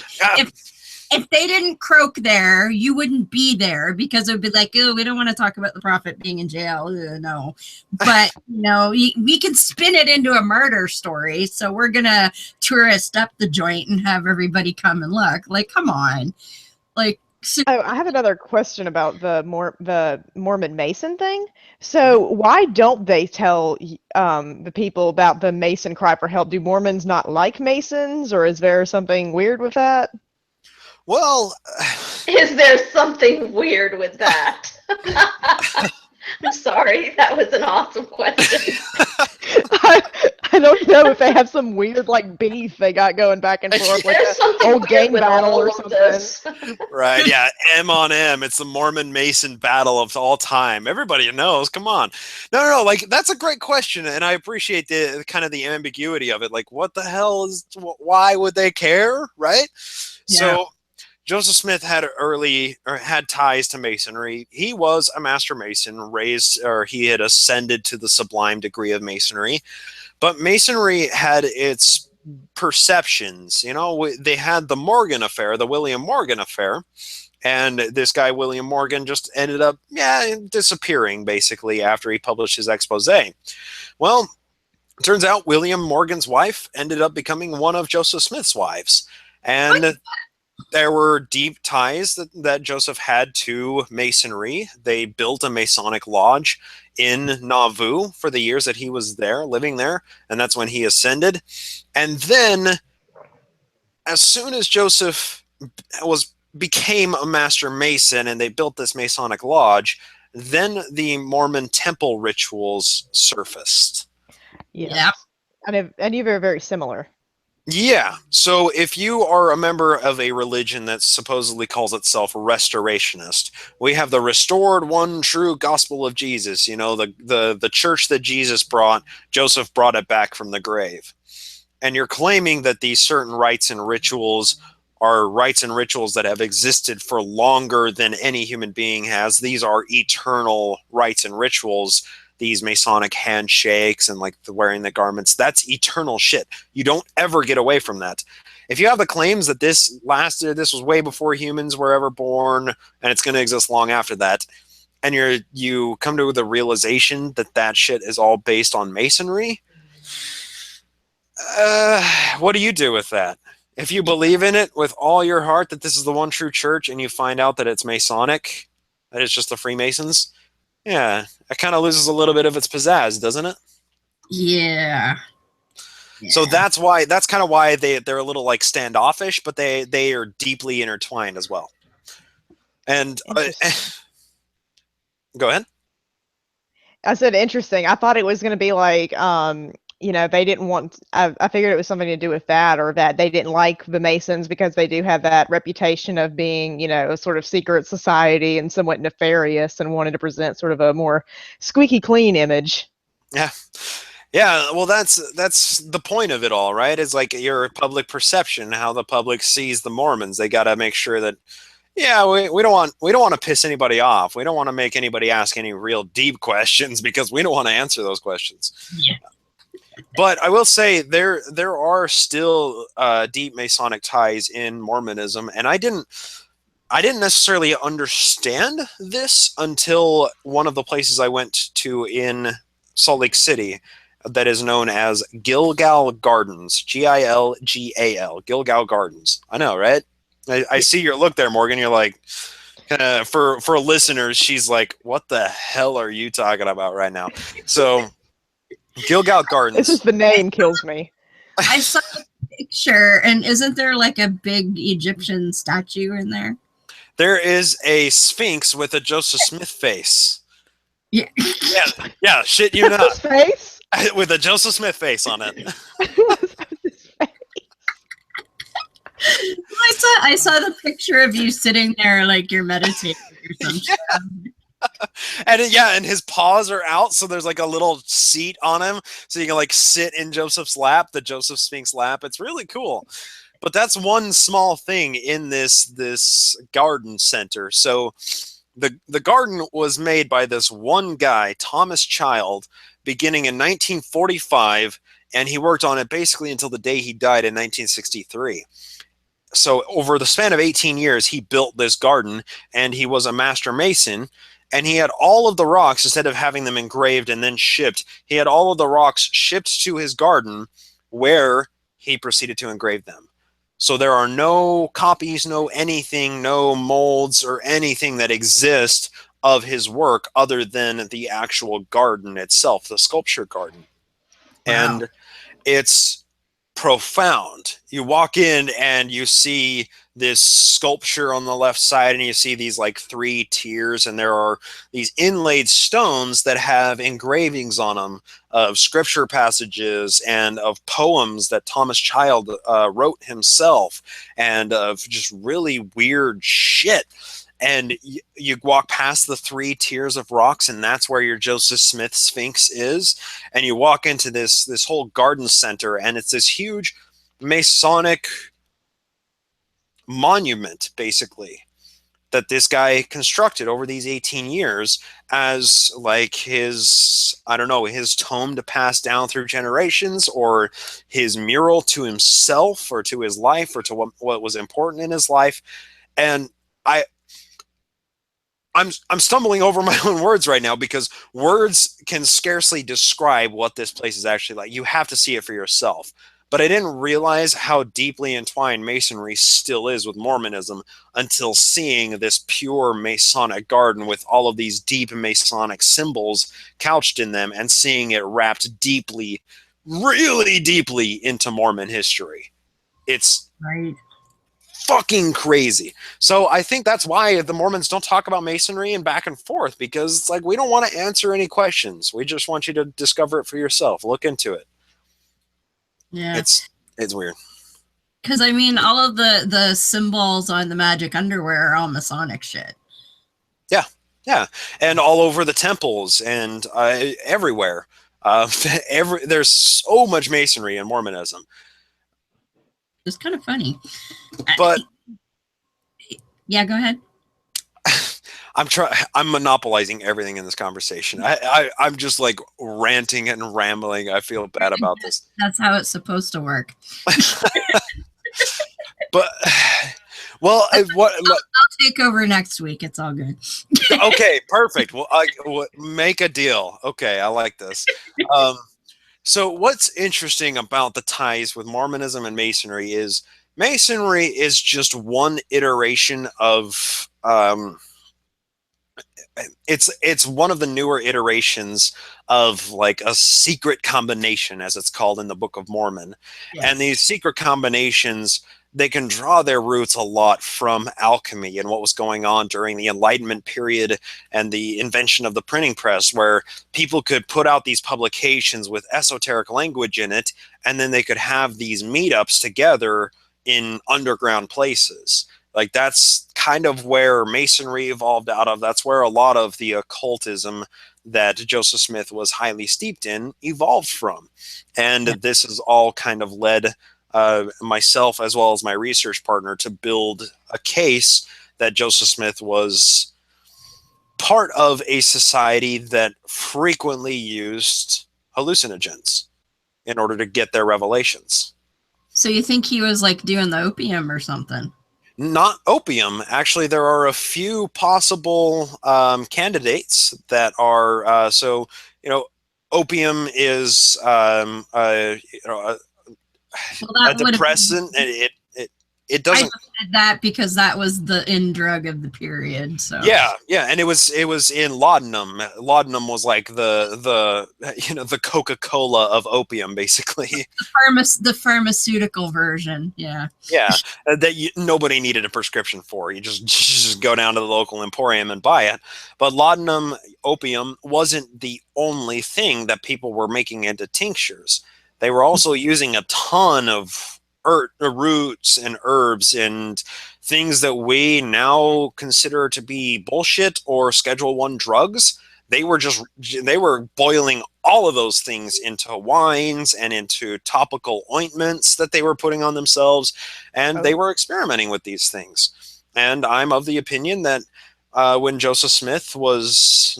if they didn't croak there, you wouldn't be there because it would be like, oh, we don't want to talk about the prophet being in jail. No. But, we could spin it into a murder story. So we're going to tourist up the joint and have everybody come and look. Like, come on. Like, Oh, I have another question about the Mormon Mason thing. So why don't they tell the people about the Mason cry for help? Do Mormons not like Masons, or is there something weird with that? Well, Is there something weird with that? I'm sorry, that was an awesome question. I don't know if they have some weird beef they got going back and forth, like There's an something old weird gang with battle all or of something. this. right, yeah, M on M. It's the Mormon Mason battle of all time. Everybody knows. Come on. No. Like, that's a great question, and I appreciate the kind of the ambiguity of it. Like, what the hell is? Why would they care? Right? Yeah. So Joseph Smith had ties to Masonry. He was a master Mason, he had ascended to the sublime degree of Masonry. But Masonry had its perceptions. They had the Morgan affair, the William Morgan affair, and this guy William Morgan just ended up disappearing basically after he published his expose. Well, it turns out William Morgan's wife ended up becoming one of Joseph Smith's wives, and there were deep ties that Joseph had to Masonry. They built a Masonic lodge in Nauvoo for the years that he was there, living there, and that's when he ascended. And then, as soon as Joseph became a master Mason and they built this Masonic lodge, then the Mormon temple rituals surfaced. Yeah. And they're very similar. Yeah. So if you are a member of a religion that supposedly calls itself restorationist, we have the restored one true gospel of Jesus. The church that Jesus brought, Joseph brought it back from the grave. And you're claiming that these certain rites and rituals are rites and rituals that have existed for longer than any human being has. These are eternal rites and rituals. These Masonic handshakes and the wearing the garments, that's eternal shit. You don't ever get away from that. If you have the claims that this was way before humans were ever born and it's going to exist long after that, and you come to the realization that shit is all based on Masonry, what do you do with that? If you believe in it with all your heart that this is the one true church and you find out that it's Masonic, that it's just the Freemasons, yeah, it kind of loses a little bit of its pizzazz, doesn't it? Yeah. So that's kind of why they're a little standoffish, but they are deeply intertwined as well. And go ahead. I said interesting. I thought it was going to be they didn't want. I figured it was something to do with that, or that they didn't like the Masons because they do have that reputation of being, a sort of secret society and somewhat nefarious, and wanted to present sort of a more squeaky clean image. Yeah. Yeah, well, that's the point of it all, right? It's your public perception, how the public sees the Mormons. They got to make sure that, we don't want to piss anybody off. We don't want to make anybody ask any real deep questions because we don't want to answer those questions. Yeah. But I will say there are still deep Masonic ties in Mormonism, and I didn't necessarily understand this until one of the places I went to in Salt Lake City that is known as Gilgal Gardens, Gilgal, Gilgal Gardens. I know, right? I see your look there, Morgan. You're like, for listeners, she's like, what the hell are you talking about right now? So Gilgal Gardens. It's just the name kills me. I saw a picture, and isn't there a big Egyptian statue in there? There is a Sphinx with a Joseph Smith face. Yeah. Yeah, shit you not. Face? With a Joseph Smith face on it. I saw the picture of you sitting there you're meditating or something. Yeah. And his paws are out, so there's a little seat on him, so you can sit in Joseph's lap, the Joseph Sphinx lap. It's really cool. But that's one small thing in this garden center. So the garden was made by this one guy, Thomas Child, beginning in 1945, and he worked on it basically until the day he died in 1963. so over the span of 18 years, he built this garden, and he was a master mason, and he had all of the rocks, instead of having them engraved and then shipped, he had all of the rocks shipped to his garden, where he proceeded to engrave them. So there are no copies, no anything, no molds or anything that exist of his work other than the actual garden itself, the sculpture garden. Wow. And it's profound. You walk in and you see this sculpture on the left side, and you see these like 3 tiers, and there are these inlaid stones that have engravings on them of scripture passages and of poems that Thomas Child wrote himself, and of just really weird shit. And you walk past the 3 tiers of rocks, and that's where your Joseph Smith Sphinx is. And you walk into this whole garden center, and it's this huge Masonic monument, basically, that this guy constructed over these 18 years as like his, I don't know, his tome to pass down through generations, or his mural to himself, or to his life, or to what was important in his life. And I'm stumbling over my own words right now, because words can scarcely describe what this place is actually like. You have to see it for yourself. But I didn't realize how deeply entwined Masonry still is with Mormonism until seeing this pure Masonic garden with all of these deep Masonic symbols couched in them, and seeing it wrapped deeply, really deeply into Mormon history. It's Right. fucking crazy. So I think that's why the Mormons don't talk about Masonry and back and forth, because it's like, we don't want to answer any questions. We just want you to discover it for yourself. Look into it. Yeah. It's weird. Because I mean, all of the symbols on the magic underwear are all Masonic shit. Yeah, and all over the temples and everywhere. There's so much Masonry in Mormonism. It's kind of funny. But yeah, go ahead. I'm monopolizing everything in this conversation. I'm just like ranting and rambling. I feel bad about this. That's how it's supposed to work. But well, I'll take over next week. It's all good. Okay, perfect. Well, make a deal. Okay, I like this. So what's interesting about the ties with Mormonism and Masonry is Masonry is just one iteration of it's one of the newer iterations of like a secret combination, as it's called in the Book of Mormon. Yes. And these secret combinations, they can draw their roots a lot from alchemy and what was going on during the Enlightenment period and the invention of the printing press, where people could put out these publications with esoteric language in it, and then they could have these meetups together in underground places. Like, that's kind of where Masonry evolved out of. That's where a lot of the occultism that Joseph Smith was highly steeped in evolved from. And this has all kind of led myself, as well as my research partner, to build a case that Joseph Smith was part of a society that frequently used hallucinogens in order to get their revelations. So you think he was like doing the opium or something? Not opium. Actually, there are a few possible candidates that are opium is a depressant, and it doesn't. I said that because that was the in drug of the period. So yeah, and it was in laudanum. Laudanum was like the Coca-Cola of opium, basically. The pharmaceutical version. Yeah. Yeah, that nobody needed a prescription for. You just go down to the local emporium and buy it. But laudanum, opium, wasn't the only thing that people were making into tinctures. They were also using a ton of roots and herbs and things that we now consider to be bullshit or Schedule I drugs. They were boiling all of those things into wines and into topical ointments that they were putting on themselves, and they were experimenting with these things. And I'm of the opinion that when Joseph Smith was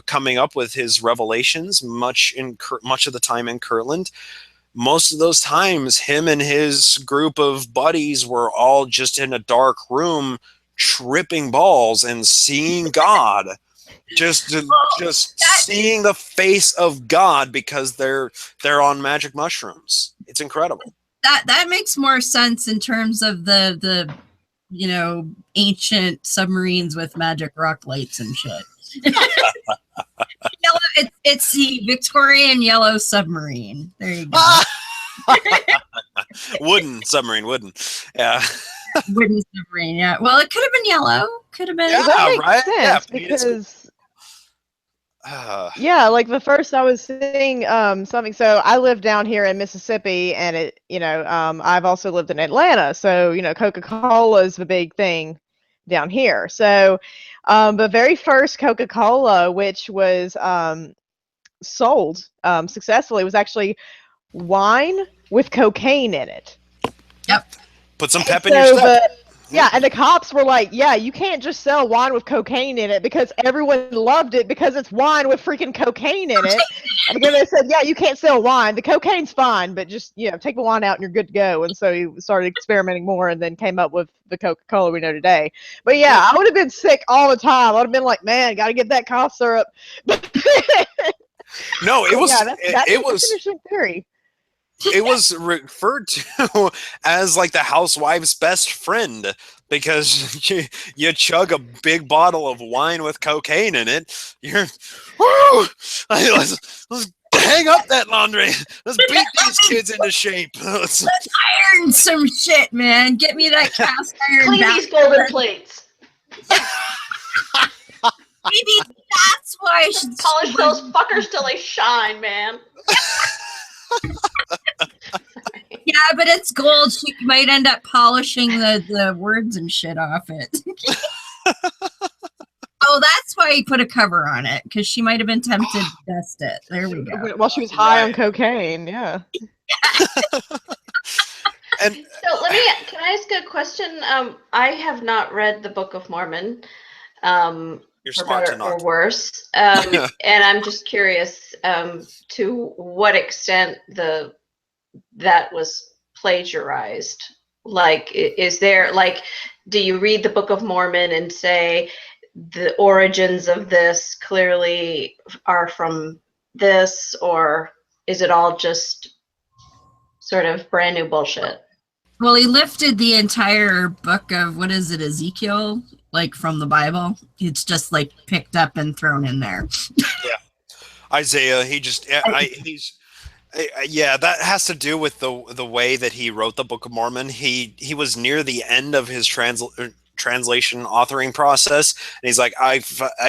coming up with his revelations, much of the time in Kirtland, most of those times, him and his group of buddies were all just in a dark room, tripping balls and seeing God, just seeing the face of God because they're on magic mushrooms. It's incredible. That makes more sense in terms of the ancient submarines with magic rock lights and shit. It's the Victorian yellow submarine. There you go. Wooden submarine, yeah. Wooden submarine, yeah. Well, it could have been yellow. Could have been. Yeah, that makes right? sense Yeah, because like the first I was seeing something. So I live down here in Mississippi, and I've also lived in Atlanta. So Coca-Cola is the big thing down here. So the very first Coca-Cola, which was sold successfully, was actually wine with cocaine in it. Yep. Put some pep in your step. And the cops were like, yeah, you can't just sell wine with cocaine in it, because everyone loved it because it's wine with freaking cocaine in it. And then they said, yeah, you can't sell wine. The cocaine's fine, but just, take the wine out and you're good to go. And so he started experimenting more and then came up with the Coca-Cola we know today. But yeah, I would have been sick all the time. I would have been like, man, got to get that cough syrup. No, it was, that's it was an interesting theory. It was referred to as like the housewife's best friend, because you chug a big bottle of wine with cocaine in it. You're, woo! Let's hang up that laundry. Let's beat these kids into shape. Let's iron some shit, man. Get me that cast iron. Clean these golden plates. Maybe that's why I should polish those fuckers till they shine, man. Yeah, but it's gold. She might end up polishing the words and shit off it. Oh, that's why he put a cover on it, because she might have been tempted to dust it. There we go. While she was high on cocaine, yeah. And so can I ask a question? I have not read the Book of Mormon. You're smart to not. Or worse. And I'm just curious to what extent that was plagiarized. Like, is there, like, do you read the Book of Mormon and say the origins of this clearly are from this, or is it all just sort of brand new bullshit? Well, he lifted the entire book of, what is it, Ezekiel, like from the Bible. It's just like picked up and thrown in there. Yeah. Isaiah, that has to do with the way that he wrote the Book of Mormon. He was near the end of his translation authoring process, and he's like, I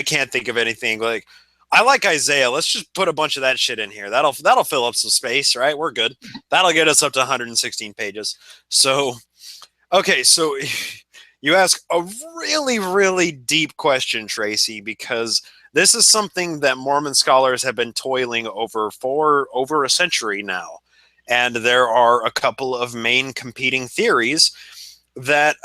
can't think of anything. Like, I like Isaiah. Let's just put a bunch of that shit in here. That'll fill up some space, right? We're good. That'll get us up to 116 pages. So, okay, so you ask a really, really deep question, Tracy, because this is something that Mormon scholars have been toiling over for over a century now. And there are a couple of main competing theories that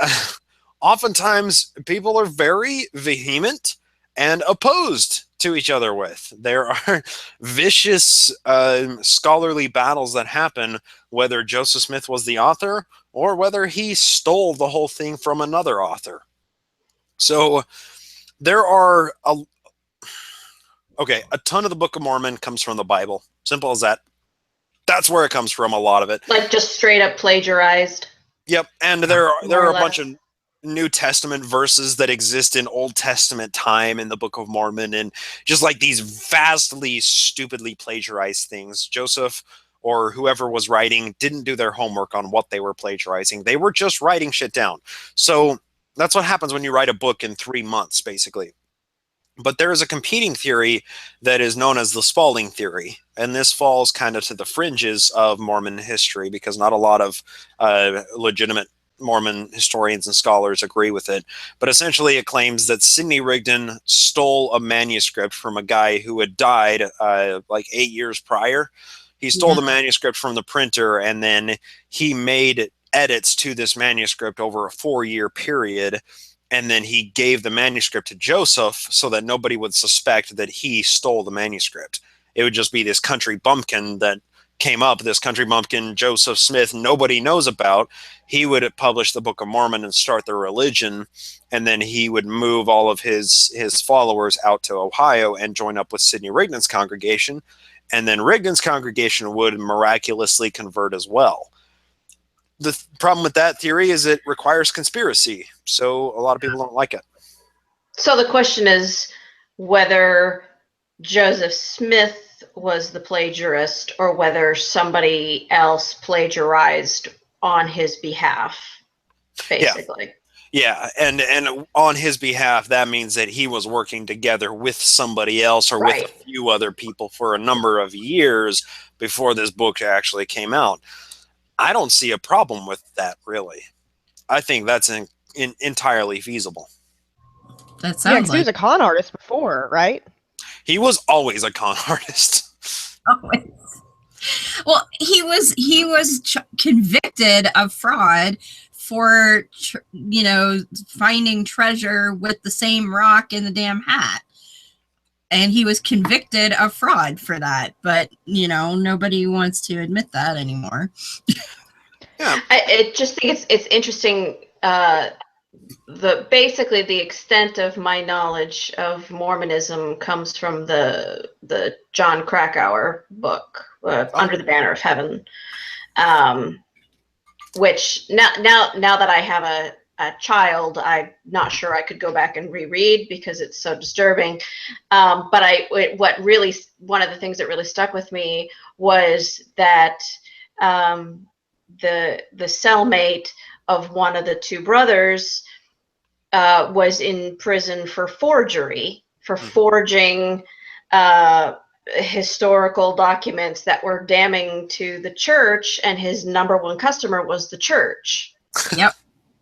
oftentimes people are very vehement and opposed to each other with. There are vicious scholarly battles that happen, whether Joseph Smith was the author or whether he stole the whole thing from another author. So there are a ton of the Book of Mormon comes from the Bible. Simple as that. That's where it comes from, a lot of it. Like just straight up plagiarized. Yep, and there are a bunch of New Testament verses that exist in Old Testament time in the Book of Mormon, and just like these vastly, stupidly plagiarized things. Joseph or whoever was writing didn't do their homework on what they were plagiarizing. They were just writing shit down. So that's what happens when you write a book in 3 months, basically. But there is a competing theory that is known as the Spalding Theory, and this falls kind of to the fringes of Mormon history because not a lot of legitimate Mormon historians and scholars agree with it. But essentially it claims that Sidney Rigdon stole a manuscript from a guy who had died like 8 years prior. He stole the manuscript from the printer, and then he made edits to this manuscript over a 4-year period. And then he gave the manuscript to Joseph so that nobody would suspect that he stole the manuscript. It would just be this country bumpkin that came up, this country bumpkin Joseph Smith, nobody knows about, he would publish the Book of Mormon and start their religion, and then he would move all of his followers out to Ohio and join up with Sidney Rignon's congregation, and then Rignon's congregation would miraculously convert as well. The problem with that theory is it requires conspiracy, so a lot of people don't like it. So the question is whether Joseph Smith was the plagiarist or whether somebody else plagiarized on his behalf, basically. Yeah, and on his behalf, that means that he was working together with somebody else or with a few other people for a number of years before this book actually came out. I don't see a problem with that, really. I think that's entirely feasible. That sounds he was a con artist before, right? He was always a con artist. Always. Well, he was convicted of fraud for, finding treasure with the same rock in the damn hat. And he was convicted of fraud for that. But, nobody wants to admit that anymore. Yeah. I just think it's interesting. Basically the extent of my knowledge of Mormonism comes from the John Krakauer book, Under the Banner of Heaven, which now that I have a child, I'm not sure I could go back and reread because it's so disturbing. But one of the things that really stuck with me was that the cellmate of one of the two brothers was in prison for forgery, for forging historical documents that were damning to the church, and his number one customer was the church. Yep.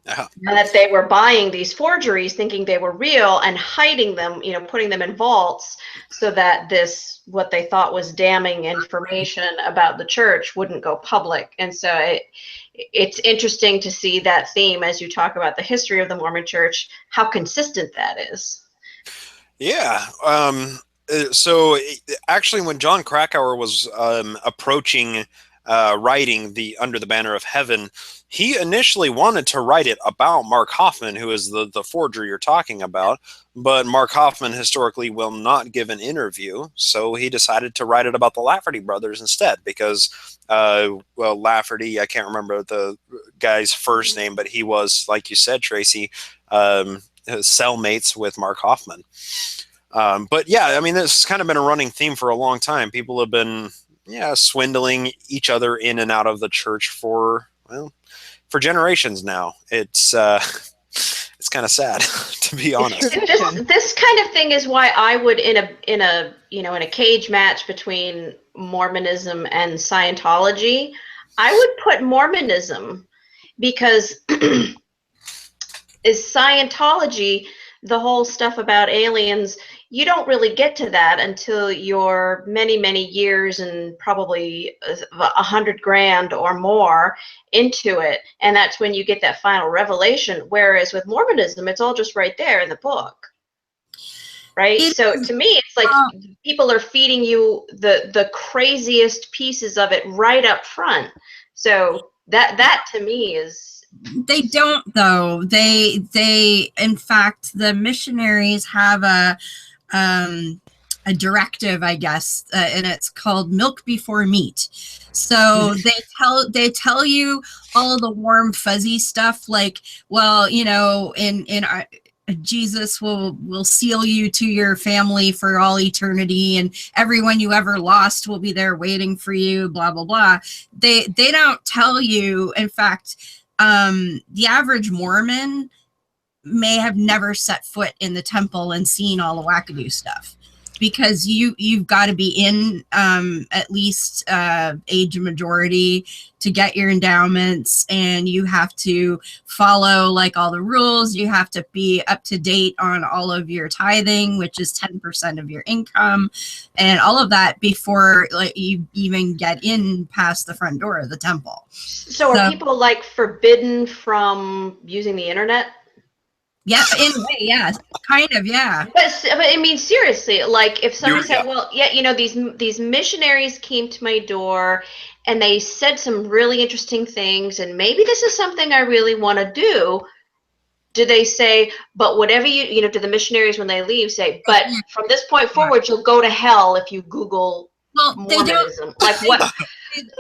And that they were buying these forgeries thinking they were real and hiding them, putting them in vaults so that this, what they thought was damning information about the church, wouldn't go public. And so it's interesting to see that theme as you talk about the history of the Mormon Church, how consistent that is. Yeah. So actually, when John Krakauer was approaching writing the Under the Banner of Heaven, he initially wanted to write it about Mark Hoffman, who is the forger you're talking about, but Mark Hoffman historically will not give an interview, so he decided to write it about the Lafferty brothers instead, because, Lafferty, I can't remember the guy's first name, but he was, like you said, Tracy, cellmates with Mark Hoffman. But yeah, I mean, this has kind of been a running theme for a long time. People have been swindling each other in and out of the church for generations now. It's kind of sad, to be honest. This kind of thing is why I would, in a cage match between Mormonism and Scientology, I would put Mormonism, because is Scientology, the whole stuff about aliens, you don't really get to that until you're many, many years and probably $100,000 or more into it. And that's when you get that final revelation. Whereas with Mormonism, it's all just right there in the book. Right? So to me, it's like people are feeding you the craziest pieces of it right up front. So that to me is... They don't, though. They in fact, the missionaries have a directive, I guess, and it's called milk before meat. So they tell you all the warm fuzzy stuff, like, well, in our, Jesus will seal you to your family for all eternity, and everyone you ever lost will be there waiting for you, blah blah blah. They don't tell you, in fact, the average Mormon may have never set foot in the temple and seen all the wackadoo stuff, because you've got to be in at least age of majority to get your endowments, and you have to follow like all the rules. You have to be up to date on all of your tithing, which is 10% of your income, and all of that before like you even get in past the front door of the temple. So are people like forbidden from using the internet? Yeah, in a way, yeah, kind of, yeah. But I mean, seriously, like if somebody said, "Well, yeah, you know, these missionaries came to my door, and they said some really interesting things, and maybe this is something I really want to do." Do they say, "But whatever you know," do the missionaries when they leave say, "But from this point forward, you'll go to hell if you Google Mormonism"? Like what?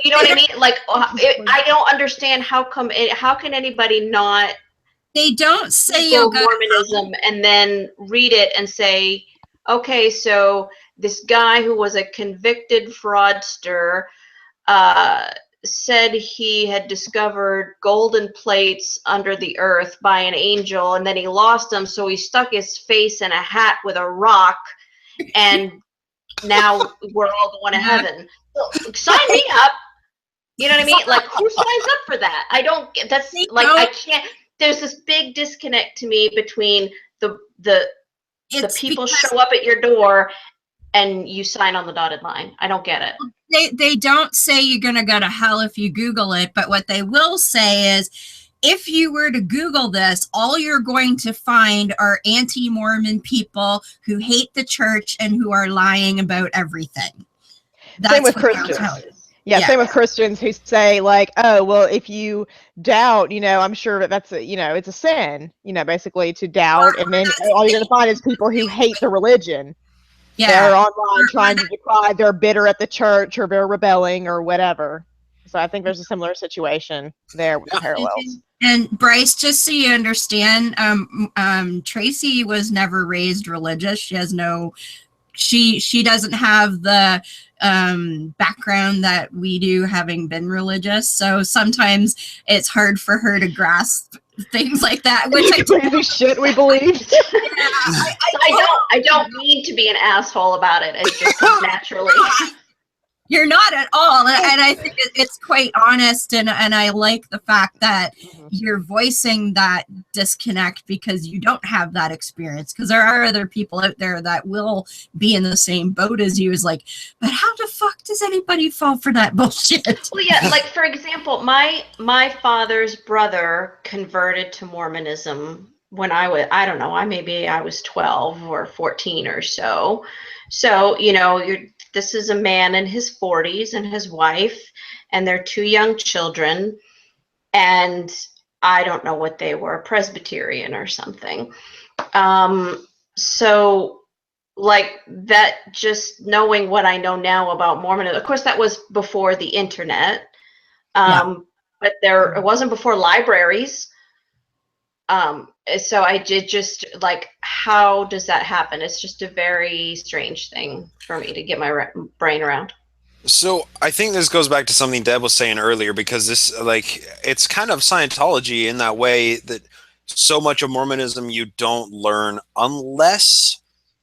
You know what I mean? Like I don't understand how can anybody not They don't say Google Mormonism and then read it and say, okay, so this guy who was a convicted fraudster said he had discovered golden plates under the earth by an angel, and then he lost them, so he stuck his face in a hat with a rock, and now we're all going to heaven. So, sign me up. You know what I mean? Like, who signs up for that? I don't get. That's like I can't. There's this big disconnect to me between the people show up at your door and you sign on the dotted line. I don't get it. They don't say you're going to go to hell if you Google it, but what they will say is, if you were to Google this, all you're going to find are anti-Mormon people who hate the church and who are lying about everything. That's same with Christians. Yeah, same with Christians who say like, oh, well, if you doubt, you know, I'm sure that's a, you know, it's a sin, you know, basically to doubt, and then all you're going to find is people who hate the religion. Yeah, they're online trying to decry, they're bitter at the church, or they're rebelling or whatever. So I think there's a similar situation there with parallels. And Bryce, just so you understand, Tracy was never raised religious. She has no, she doesn't have the background that we do, having been religious. So sometimes it's hard for her to grasp things like that, which crazy shit we believed. I don't mean to be an asshole about it. It's just naturally. You're not at all, and I think it's quite honest, and I like the fact that you're voicing that disconnect because you don't have that experience, because there are other people out there that will be in the same boat as you, is like, but how the fuck does anybody fall for that bullshit? Well, yeah, like for example, my father's brother converted to Mormonism when I was 12 or 14 or so. So, you know, this is a man in his 40s and his wife and their 2 young children, and I don't know what they were, Presbyterian or something. So like that, just knowing what I know now about Mormonism, of course that was before the internet, but it wasn't before libraries. So I did just like, how does that happen? It's just a very strange thing for me to get my brain around. So I think this goes back to something Deb was saying earlier, because this, like, it's kind of Scientology in that way that so much of Mormonism you don't learn unless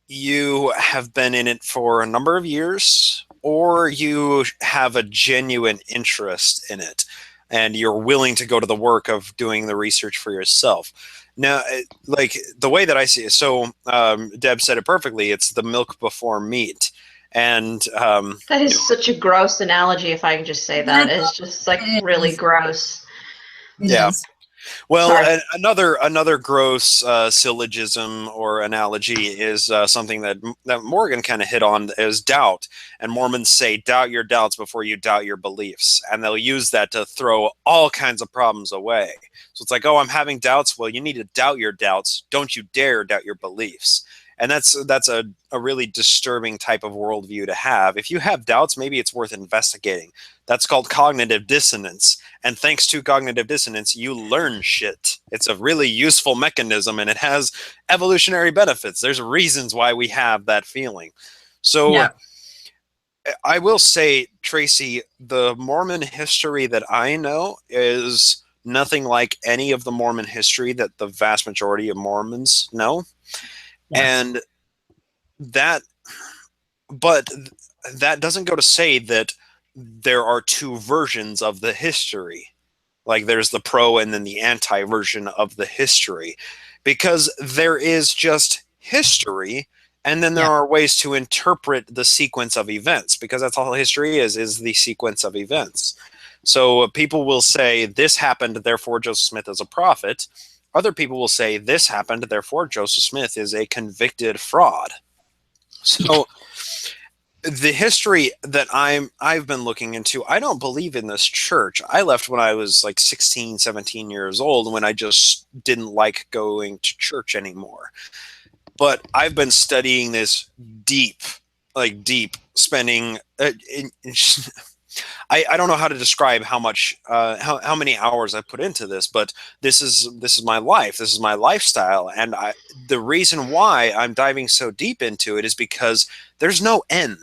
you have been in it for a number of years, or you have a genuine interest in it and you're willing to go to the work of doing the research for yourself. Now, like the way that I see it, so Deb said it perfectly, it's the milk before meat. And that is such a gross analogy, if I can just say that. It's just like really gross. Yeah. Well, another gross syllogism or analogy is something that Morgan kind of hit on, is doubt. And Mormons say, doubt your doubts before you doubt your beliefs. And they'll use that to throw all kinds of problems away. So it's like, oh, I'm having doubts. Well, you need to doubt your doubts. Don't you dare doubt your beliefs. And that's a really disturbing type of worldview to have. If you have doubts, maybe it's worth investigating. That's called cognitive dissonance. And thanks to cognitive dissonance, you learn shit. It's a really useful mechanism, and it has evolutionary benefits. There's reasons why we have that feeling. So I will say, Tracy, the Mormon history that I know is nothing like any of the Mormon history that the vast majority of Mormons know. And that doesn't go to say that there are 2 versions of the history. Like there's the pro and then the anti version of the history, because there is just history. And then there are ways to interpret the sequence of events, because that's all history is the sequence of events. So people will say this happened, therefore Joseph Smith is a prophet. other people will say this happened, therefore Joseph Smith is a convicted fraud. So the history that I've been looking into, I don't believe in this church. I left when I was like 16, 17 years old, when I just didn't like going to church anymore. But I've been studying this deep, spending I don't know how to describe how much how many hours I put into this, but this is my life. This is my lifestyle, and the reason why I'm diving so deep into it is because there's no end.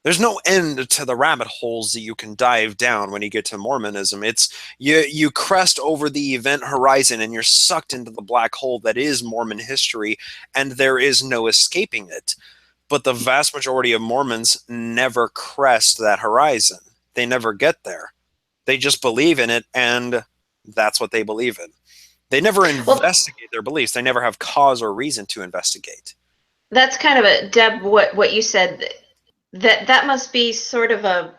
There's no end to the rabbit holes that you can dive down when you get to Mormonism. It's you crest over the event horizon and you're sucked into the black hole that is Mormon history, and there is no escaping it. But the vast majority of Mormons never crest that horizon. They never get there. They just believe in it, and that's what they believe in. They never investigate their beliefs. They never have cause or reason to investigate. That's kind of a, Deb, what you said, that must be sort of a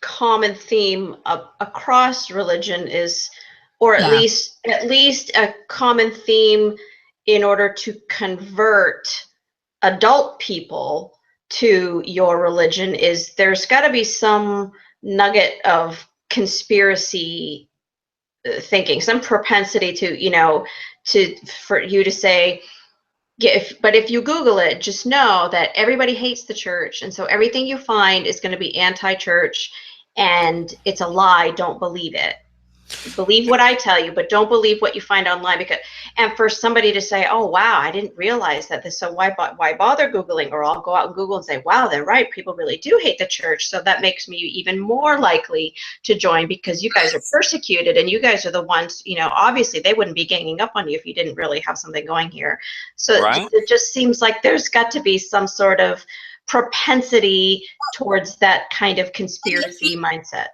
common theme across religion, is, or at least a common theme in order to convert adult people to your religion, is there's got to be some nugget of conspiracy thinking, some propensity to, for you to say, but if you Google it, just know that everybody hates the church, and so everything you find is going to be anti-church, and it's a lie. Don't believe it. Believe what I tell you, but don't believe what you find online. And for somebody to say, "Oh wow, I didn't realize that this," so why bother Googling? Or I'll go out and Google and say, "Wow, they're right. People really do hate the church." So that makes me even more likely to join, because you guys are persecuted, and you guys are the ones. Obviously they wouldn't be ganging up on you if you didn't really have something going here. So right? It just seems like there's got to be some sort of propensity towards that kind of conspiracy mindset.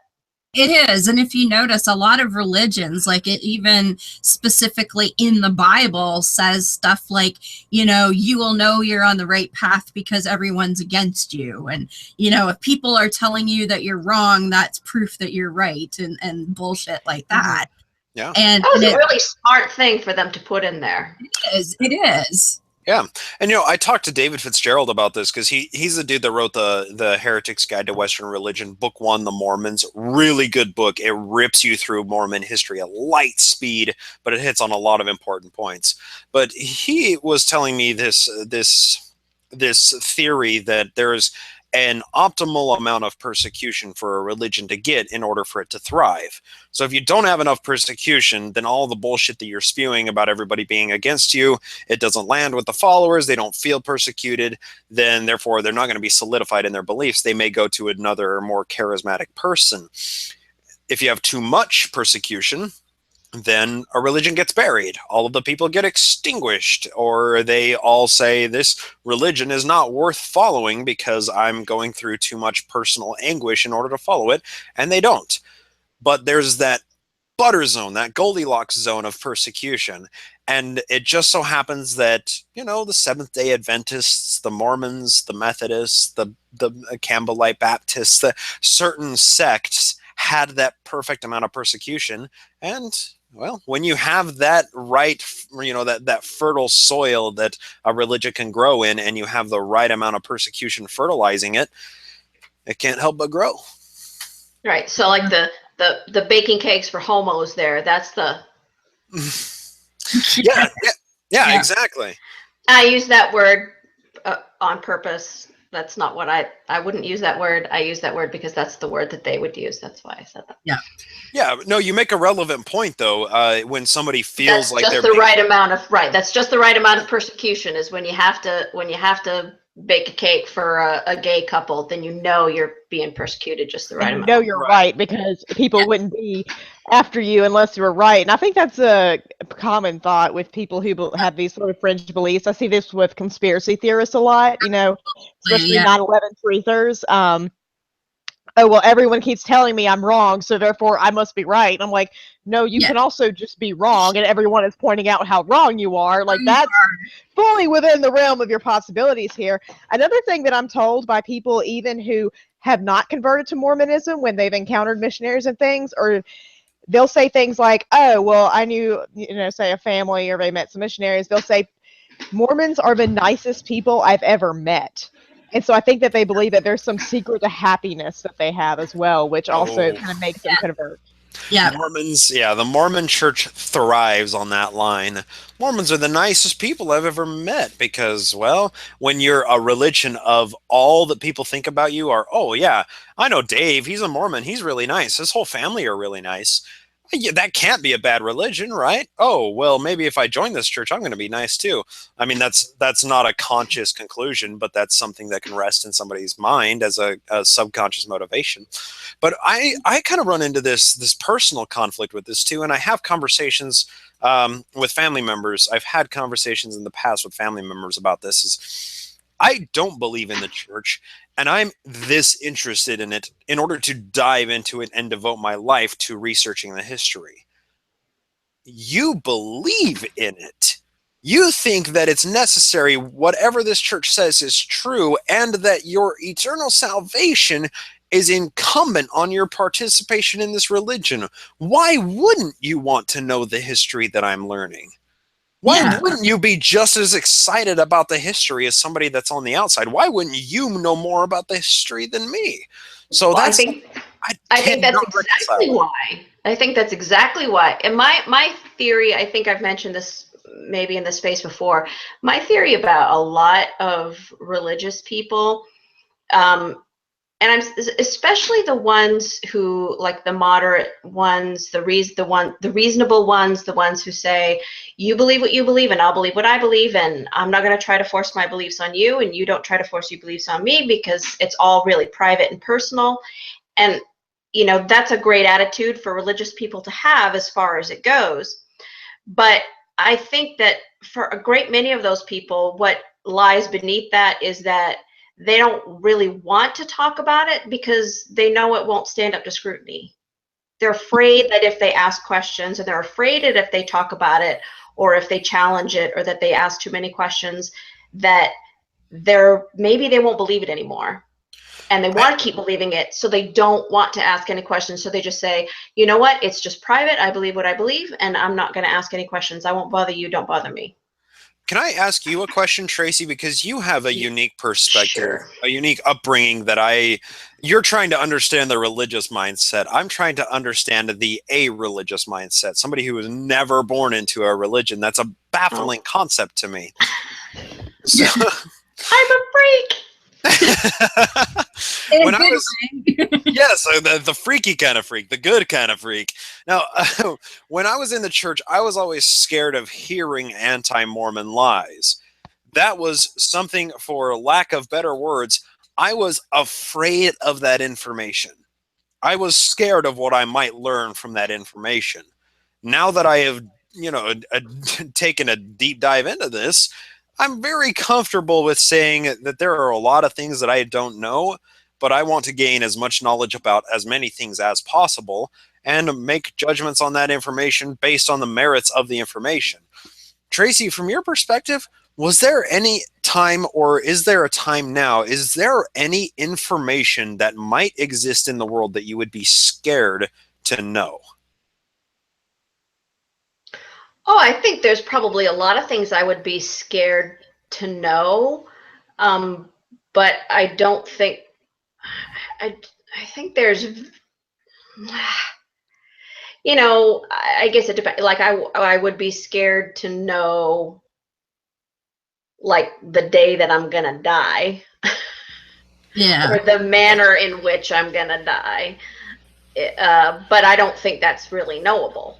It is. And if you notice, a lot of religions, like it even specifically in the Bible says stuff like, you will know you're on the right path because everyone's against you. And, if people are telling you that you're wrong, that's proof that you're right, and bullshit like that. Yeah. And that was a really smart thing for them to put in there. It is. Yeah. And, I talked to David Fitzgerald about this, because he's the dude that wrote the Heretic's Guide to Western Religion, Book 1, The Mormons. Really good book. It rips you through Mormon history at light speed, but it hits on a lot of important points. But he was telling me this theory that there's an optimal amount of persecution for a religion to get in order for it to thrive. So if you don't have enough persecution, then all the bullshit that you're spewing about everybody being against you, it doesn't land with the followers, they don't feel persecuted, then therefore they're not going to be solidified in their beliefs. They may go to another more charismatic person. If you have too much persecution, then a religion gets buried. All of the people get extinguished, or they all say this religion is not worth following because I'm going through too much personal anguish in order to follow it, and they don't. But there's that butter zone, that Goldilocks zone of persecution, and it just so happens that, the Seventh-day Adventists, the Mormons, the Methodists, the Campbellite Baptists, the certain sects had that perfect amount of persecution. And well, when you have that right, that fertile soil that a religion can grow in, and you have the right amount of persecution fertilizing it, it can't help but grow. Right. So like the baking cakes for homos there, that's the... yeah, exactly. I use that word on purpose. That's not what I wouldn't use that word. I use that word because that's the word that they would use. That's why I said that. Yeah. Yeah. No, you make a relevant point though. When somebody feels that's like just they're the right amount of That's just the right amount of persecution, is when you have to bake a cake for a gay couple, then you're being persecuted just the right amount. You're right, because people wouldn't be after you unless you were right. And I think that's a common thought with people who have these sort of fringe beliefs. I see this with conspiracy theorists a lot, especially 9/11 truthers. Oh, well, everyone keeps telling me I'm wrong, so therefore I must be right. And I'm like, no, you can also just be wrong, and everyone is pointing out how wrong you are. Like, that's fully within the realm of your possibilities here. Another thing that I'm told by people even who have not converted to Mormonism when they've encountered missionaries and things, or they'll say things like, oh, well, I knew, say a family, or they met some missionaries. They'll say, Mormons are the nicest people I've ever met. And so I think that they believe that there's some secret to happiness that they have as well, which also kind of makes them convert. Yeah. Mormons, the Mormon church thrives on that line. Mormons are the nicest people I've ever met because, well, when you're a religion of all that people think about you are, oh, yeah, I know Dave, he's a Mormon, he's really nice. His whole family are really nice. Yeah, that can't be a bad religion, right? Oh, well, maybe if I join this church, I'm going to be nice too. I mean, that's not a conscious conclusion, but that's something that can rest in somebody's mind as a subconscious motivation. But I kind of run into this personal conflict with this too, and I have conversations with family members. I've had conversations in the past with family members about this. Is I don't believe in the church, and I'm this interested in it in order to dive into it and devote my life to researching the history. You believe in it. You think that it's necessary, whatever this church says is true, and that your eternal salvation is incumbent on your participation in this religion. Why wouldn't you want to know the history that I'm learning? Why wouldn't you be just as excited about the history as somebody that's on the outside? Why wouldn't you know more about the history than me? So well, that's I think that's exactly why. I think that's exactly why. And my theory, I think I've mentioned this maybe in the space before. My theory about a lot of religious people, and I'm especially the ones who, like the moderate ones, the reasonable ones, the ones who say, you believe what you believe and I'll believe what I believe, and I'm not going to try to force my beliefs on you, and you don't try to force your beliefs on me, because it's all really private and personal. And that's a great attitude for religious people to have as far as it goes. But I think that for a great many of those people, what lies beneath that is that they don't really want to talk about it because they know it won't stand up to scrutiny. They're afraid that if they ask questions, and they're afraid that if they talk about it, or if they challenge it, or that they ask too many questions, that maybe they won't believe it anymore. And they want to keep believing it, so they don't want to ask any questions. So they just say, you know what, it's just private. I believe what I believe, and I'm not going to ask any questions. I won't bother you. Don't bother me. Can I ask you a question, Tracy? Because you have a unique perspective, Sure. a unique upbringing you're trying to understand the religious mindset. I'm trying to understand the a-religious mindset, somebody who was never born into a religion. That's a baffling concept to me. So, I'm a freak. When I was, yes, the freaky kind of freak, the good kind of freak. Now, when I was in the church, I was always scared of hearing anti-Mormon lies. That was something, for lack of better words, I was afraid of that information. I was scared of what I might learn from that information. Now that I have, taken a deep dive into this, I'm very comfortable with saying that there are a lot of things that I don't know, but I want to gain as much knowledge about as many things as possible and make judgments on that information based on the merits of the information. Tracy, from your perspective, was there any time, or is there a time now, is there any information that might exist in the world that you would be scared to know? Oh, I think there's probably a lot of things I would be scared to know, but I don't think. I think there's, I guess it depends. Like I would be scared to know, like, the day that I'm gonna die, Yeah. or the manner in which I'm gonna die. But I don't think that's really knowable.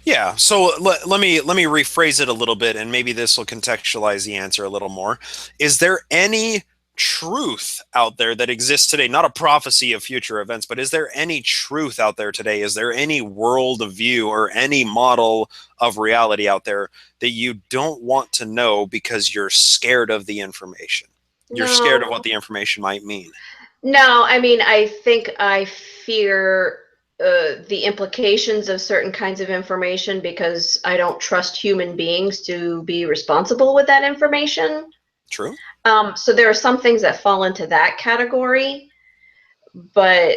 Yeah, so let me rephrase it a little bit, and maybe this will contextualize the answer a little more. Is there any truth out there that exists today? Not a prophecy of future events, but is there any truth out there today? Is there any world view or any model of reality out there that you don't want to know because you're scared of the information? You're scared of what the information might mean. No, I mean, I think I fear the implications of certain kinds of information because I don't trust human beings to be responsible with that information. True. So there are some things that fall into that category, but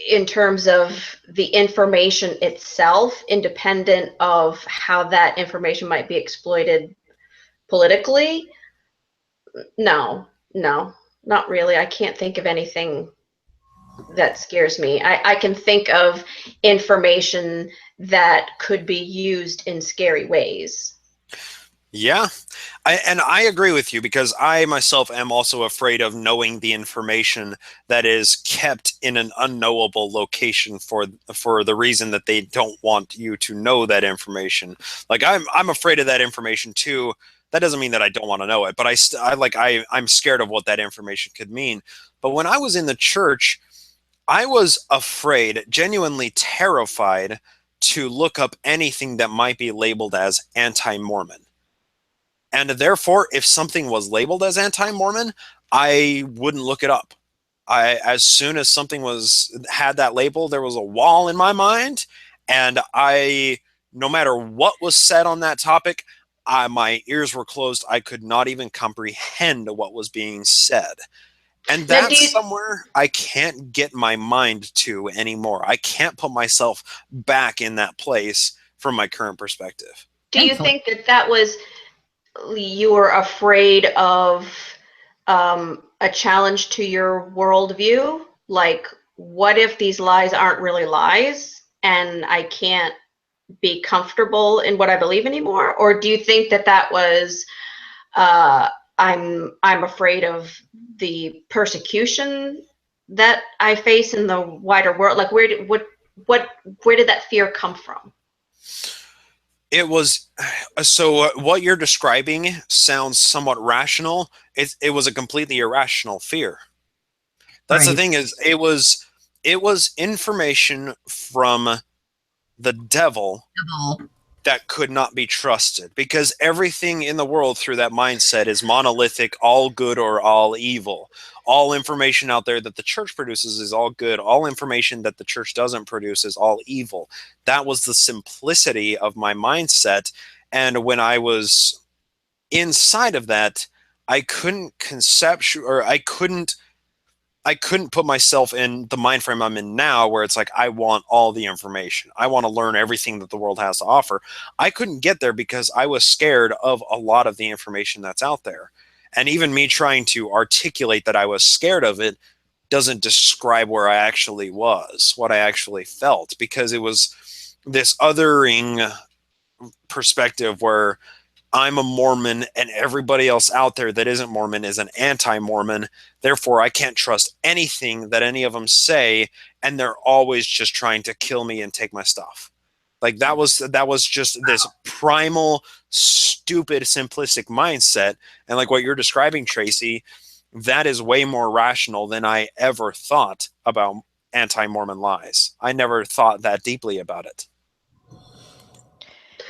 in terms of the information itself, independent of how that information might be exploited politically. No, not really. I can't think of anything that scares me. I can think of information that could be used in scary ways. Yeah, and I agree with you, because I myself am also afraid of knowing the information that is kept in an unknowable location for the reason that they don't want you to know that information. Like I'm afraid of that information too. That doesn't mean that I don't want to know it, but I'm scared of what that information could mean. But when I was in the church, I was afraid, genuinely terrified, to look up anything that might be labeled as anti-Mormon. And therefore, if something was labeled as anti-Mormon, I wouldn't look it up. As soon as something had that label, there was a wall in my mind, and no matter what was said on that topic, my ears were closed. I could not even comprehend what was being said. And that's somewhere I can't get my mind to anymore. I can't put myself back in that place from my current perspective. Do you think that was, you were afraid of a challenge to your worldview? Like, what if these lies aren't really lies and I can't be comfortable in what I believe anymore? Or do you think that was I'm afraid of the persecution that I face in the wider world? Like, where did that fear come from? It was, so what you're describing sounds somewhat rational. It was a completely irrational fear. That's the thing, is it was information from the devil that could not be trusted, because everything in the world through that mindset is monolithic, all good or all evil. All information out there that the church produces is all good. All information that the church doesn't produce is all evil. That was the simplicity of my mindset. And when I was inside of that, I couldn't I couldn't put myself in the mind frame I'm in now, where it's like, I want all the information. I want to learn everything that the world has to offer. I couldn't get there because I was scared of a lot of the information that's out there. And even me trying to articulate that I was scared of it doesn't describe where I actually was, what I actually felt, because it was this othering perspective where I'm a Mormon and everybody else out there that isn't Mormon is an anti-Mormon. Therefore, I can't trust anything that any of them say, and they're always just trying to kill me and take my stuff. Like, that was just this primal, stupid, simplistic mindset. And like what you're describing, Tracy, that is way more rational than I ever thought about anti-Mormon lies. I never thought that deeply about it.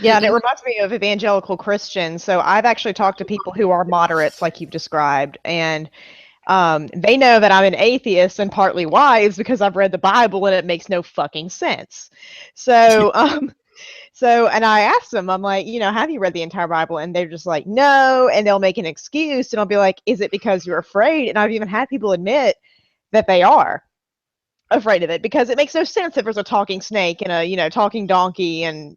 Yeah, and it reminds me of evangelical Christians. So I've actually talked to people who are moderates, like you've described, and they know that I'm an atheist, and partly why is because I've read the Bible and it makes no fucking sense. So, and I asked them, I'm like, have you read the entire Bible? And they're just like, no, and they'll make an excuse, and I'll be like, is it because you're afraid? And I've even had people admit that they are afraid of it, because it makes no sense if there's a talking snake and a talking donkey and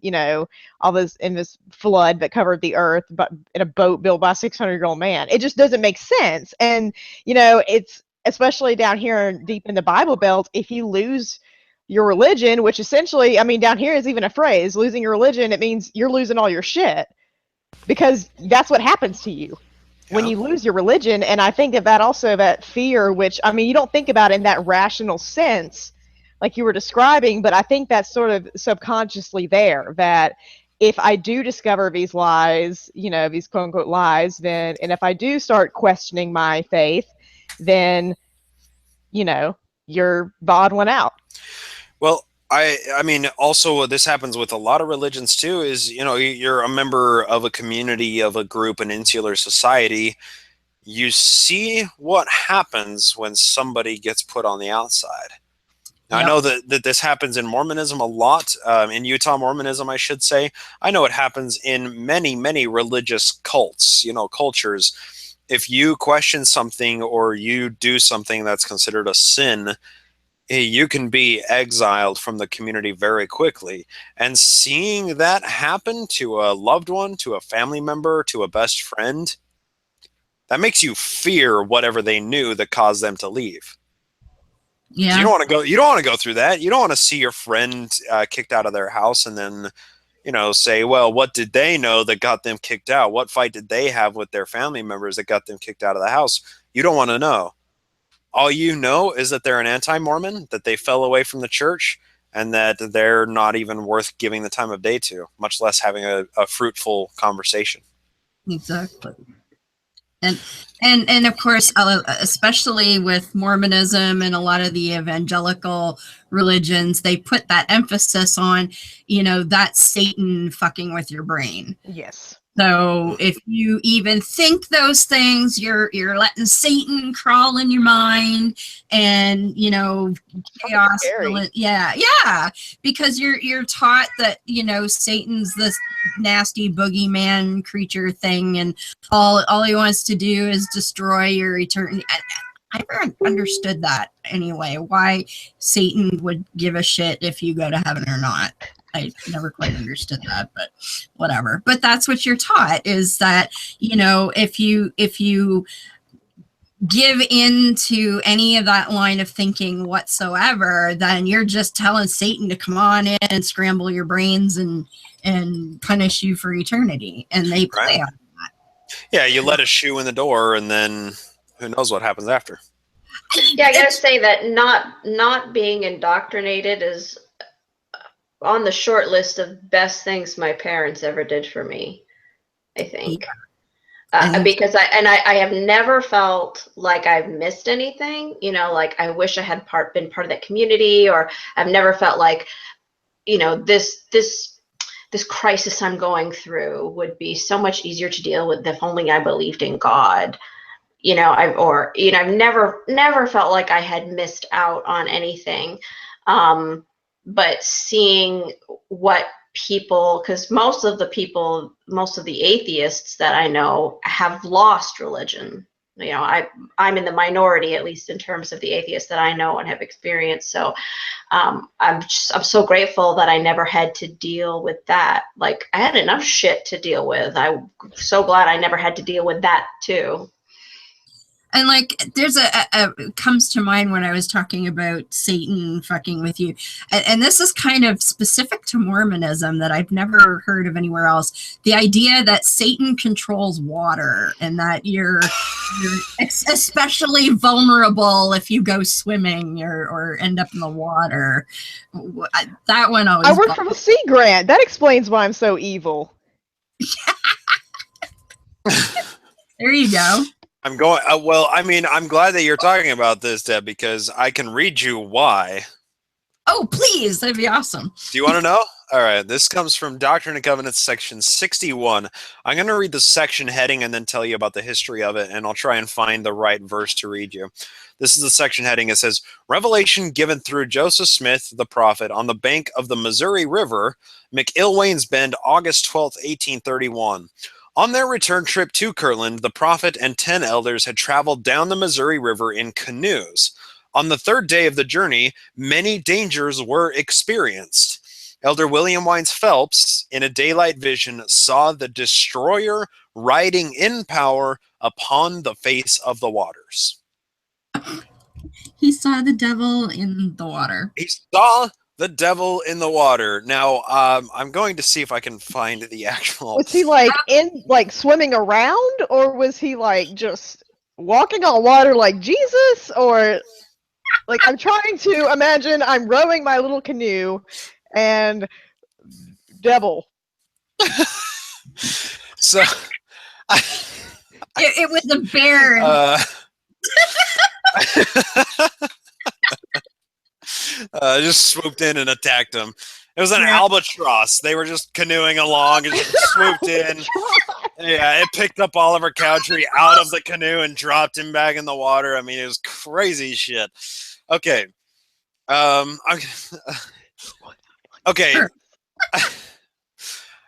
all this in this flood that covered the earth, but in a boat built by a 600-year-old man. It just doesn't make sense. And it's especially down here deep in the Bible Belt, if you lose your religion, which essentially, I mean, down here is even a phrase, losing your religion, it means you're losing all your shit, because that's what happens to you when you lose your religion. And I think that also, that fear, which, I mean, you don't think about in that rational sense like you were describing, but I think that's sort of subconsciously there, that if I do discover these lies, these quote unquote lies, then, and if I do start questioning my faith, then you're the odd one out. Well, I mean, also this happens with a lot of religions too, is, you're a member of a community, of a group, an insular society. You see what happens when somebody gets put on the outside. Now, I know that this happens in Mormonism a lot, in Utah Mormonism, I should say. I know it happens in many, many religious cults, cultures. If you question something or you do something that's considered a sin, you can be exiled from the community very quickly. And seeing that happen to a loved one, to a family member, to a best friend, that makes you fear whatever they knew that caused them to leave. Yeah. You don't want to go. You don't want to go through that. You don't want to see your friend kicked out of their house and then, say, well, what did they know that got them kicked out? What fight did they have with their family members that got them kicked out of the house? You don't want to know. All you know is that they're an anti-Mormon, that they fell away from the church, and that they're not even worth giving the time of day to, much less having a fruitful conversation. Exactly. And of course, especially with Mormonism and a lot of the evangelical religions, they put that emphasis on, that's Satan fucking with your brain. Yes. So if you even think those things, you're letting Satan crawl in your mind, and chaos. Yeah, because you're taught that Satan's this nasty boogeyman creature thing, and all he wants to do is destroy your eternity. I never understood that anyway. Why Satan would give a shit if you go to heaven or not. I never quite understood that, but whatever. But that's what you're taught, is that, if you give into any of that line of thinking whatsoever, then you're just telling Satan to come on in and scramble your brains and punish you for eternity. And they play on that. Yeah, you let a shoe in the door, and then who knows what happens after. Yeah, I gotta say that not being indoctrinated is on the short list of best things my parents ever did for me, I think. Because I have never felt like I've missed anything, like I wish I had been part of that community, or I've never felt like, this crisis I'm going through would be so much easier to deal with if only I believed in God. I've never felt like I had missed out on anything. But seeing what people, because most of the atheists that I know have lost religion. I'm in the minority, at least in terms of the atheists that I know and have experienced. So I'm so grateful that I never had to deal with that. Like, I had enough shit to deal with. I'm so glad I never had to deal with that too. And like, there's comes to mind when I was talking about Satan fucking with you. And this is kind of specific to Mormonism that I've never heard of anywhere else. The idea that Satan controls water, and that you're especially vulnerable if you go swimming or end up in the water. That one always. I work from a sea grant. That explains why I'm so evil. There you go. I'm going. I'm glad that you're talking about this, Deb, because I can read you why. Oh, please, that'd be awesome. Do you want to know? All right, this comes from Doctrine and Covenants, section 61. I'm going to read the section heading and then tell you about the history of it, and I'll try and find the right verse to read you. This is the section heading. It says, "Revelation given through Joseph Smith, the prophet, on the bank of the Missouri River, McIlwain's Bend, August 12th, 1831. On their return trip to Kirtland, the prophet and 10 elders had traveled down the Missouri River in canoes. On the third day of the journey, many dangers were experienced. Elder William Wines Phelps, in a daylight vision, saw the destroyer riding in power upon the face of the waters." He saw the devil in the water. He saw the devil in the water. Now, I'm going to see if I can find the actual. Was he swimming around, or was he just walking on water like Jesus? Or I'm trying to imagine I'm rowing my little canoe and devil. So it was a bear. Just swooped in and attacked him. It was an albatross. They were just canoeing along and just swooped in. Yeah, it picked up Oliver Cowdery out of the canoe and dropped him back in the water. I mean, it was crazy shit. Okay. Okay. Sure.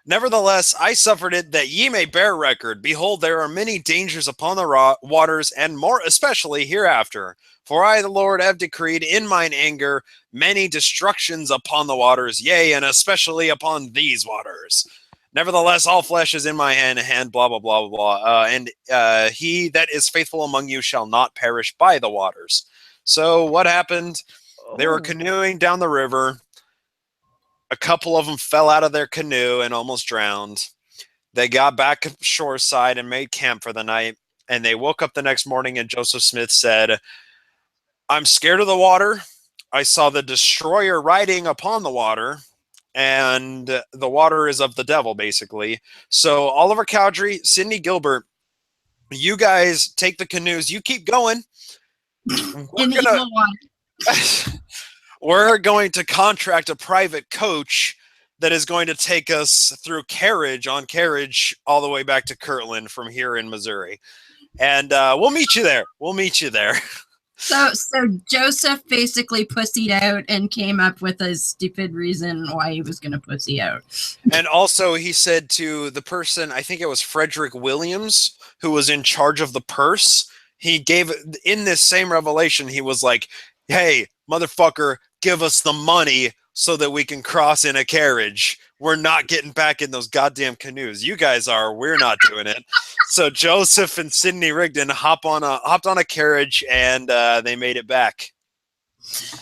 Nevertheless, I suffered it that ye may bear record. Behold, there are many dangers upon the waters, and more especially hereafter. For I, the Lord, have decreed in mine anger many destructions upon the waters, yea, and especially upon these waters. Nevertheless, all flesh is in my hand, blah, blah, blah, blah, blah. And he that is faithful among you shall not perish by the waters. So what happened? They were canoeing down the river. A couple of them fell out of their canoe and almost drowned. They got back shoreside and made camp for the night. And they woke up the next morning and Joseph Smith said, I'm scared of the water. I saw the destroyer riding upon the water. And the water is of the devil, basically. So Oliver Cowdery, Sidney Gilbert, you guys take the canoes. You keep going. We're going to contract a private coach that is going to take us through carriage all the way back to Kirtland from here in Missouri. And we'll meet you there. So Joseph basically pussied out and came up with a stupid reason why he was going to pussy out. And also he said to the person, I think it was Frederick Williams, who was in charge of the purse, he gave, in this same revelation, he was like, hey, motherfucker, give us the money so that we can cross in a carriage. We're not getting back in those goddamn canoes. You guys are. We're not doing it. So Joseph and Sidney Rigdon hopped on a carriage, and they made it back.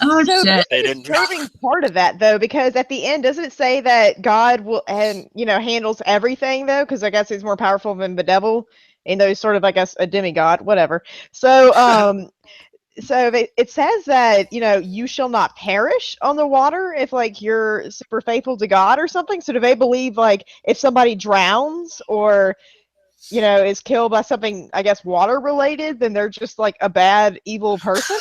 Oh, so shit. They didn't. Disturbing part of that, though, because at the end, doesn't it say that God will and handles everything, though? Because I guess he's more powerful than the devil, and though he's sort of, I guess, a demigod, whatever. So, so it says that, you shall not perish on the water if, like, you're super faithful to God or something. So do they believe, like, if somebody drowns or, is killed by something, I guess, water related, then they're just, like, a bad, evil person?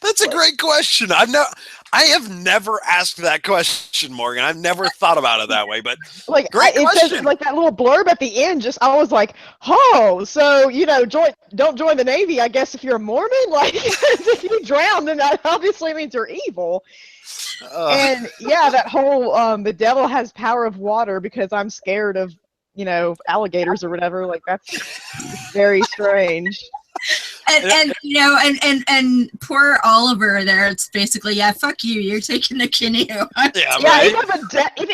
That's a great question. I have never asked that question, Morgan. I've never thought about it that way, but like great question. Says, like, that little blurb at the end, I was like, oh, so don't join the Navy, I guess, if you're a Mormon. Like, if you drown, then that obviously means you're evil. And yeah, that whole the devil has power of water because I'm scared of alligators or whatever. Like, that's very strange. And poor Oliver there, it's basically, yeah, fuck you, you're taking the canoe.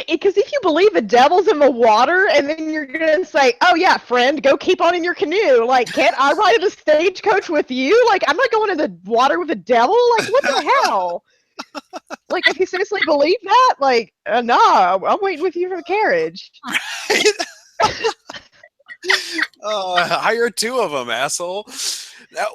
Because if you believe the devil's in the water and then you're gonna say, oh yeah, friend, go keep on in your canoe, like, can't I ride in the stagecoach with you? Like, I'm not going in the water with the devil. Like, what the hell? Like, if you seriously believe that, like, nah, I'm waiting with you for the carriage. Hire two of them, asshole.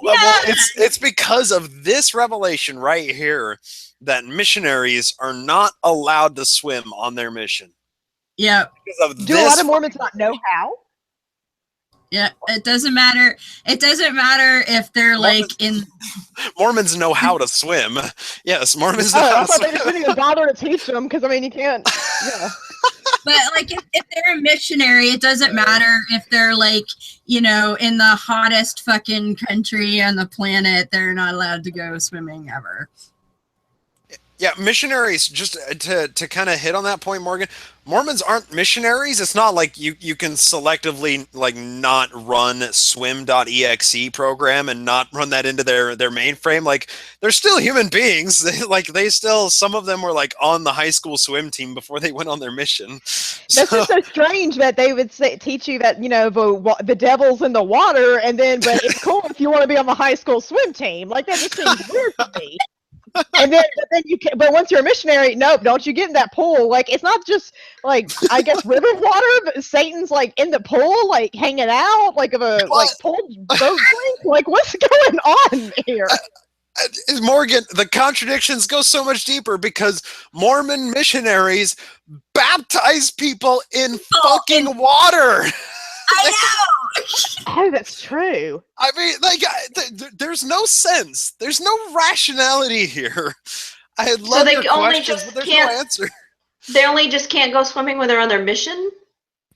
Well, it's because of this revelation right here that missionaries are not allowed to swim on their mission. Yeah. Do a lot of Mormons not know how? Yeah, it doesn't matter. It doesn't matter if they're Mormons know how to swim. Yes, Mormons know how to swim. They just didn't even bother to teach them because, I mean, you can't. Yeah. But, like, if they're a missionary, it doesn't matter if they're, like, in the hottest fucking country on the planet, they're not allowed to go swimming ever. Yeah, missionaries, just to kind of hit on that point, Morgan, Mormons aren't missionaries. It's not like you can selectively, like, not run swim.exe program and not run that into their mainframe. Like, they're still human beings. Some of them were, like, on the high school swim team before they went on their mission. That's just so strange that they would teach you that, the devil's in the water, but it's cool if you want to be on the high school swim team. Like, that just seems weird to me. But once you're a missionary, nope, don't you get in that pool. Like, it's not just, like, I guess, river water, but Satan's, like, in the pool, like, hanging out, like, of a pool boat drink. Like, what's going on here? Morgan, the contradictions go so much deeper because Mormon missionaries baptize people in fucking water. I know. Oh, that's true. I mean, like, there's no sense. There's no rationality here. I love your questions, but there's no answer. They only just can't go swimming when they're on their mission?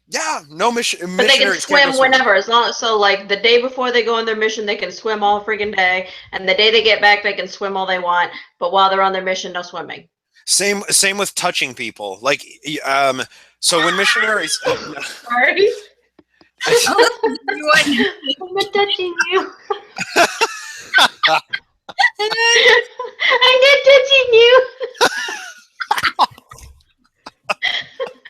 Yeah, no mission. But they can swim whenever, as long so, like, the day before they go on their mission, they can swim all friggin' day, and the day they get back, they can swim all they want. But while they're on their mission, no swimming. Same with touching people. Like, so when missionaries, Sorry. Oh, that's a new one. I'm not touching you. And I'm not touching you.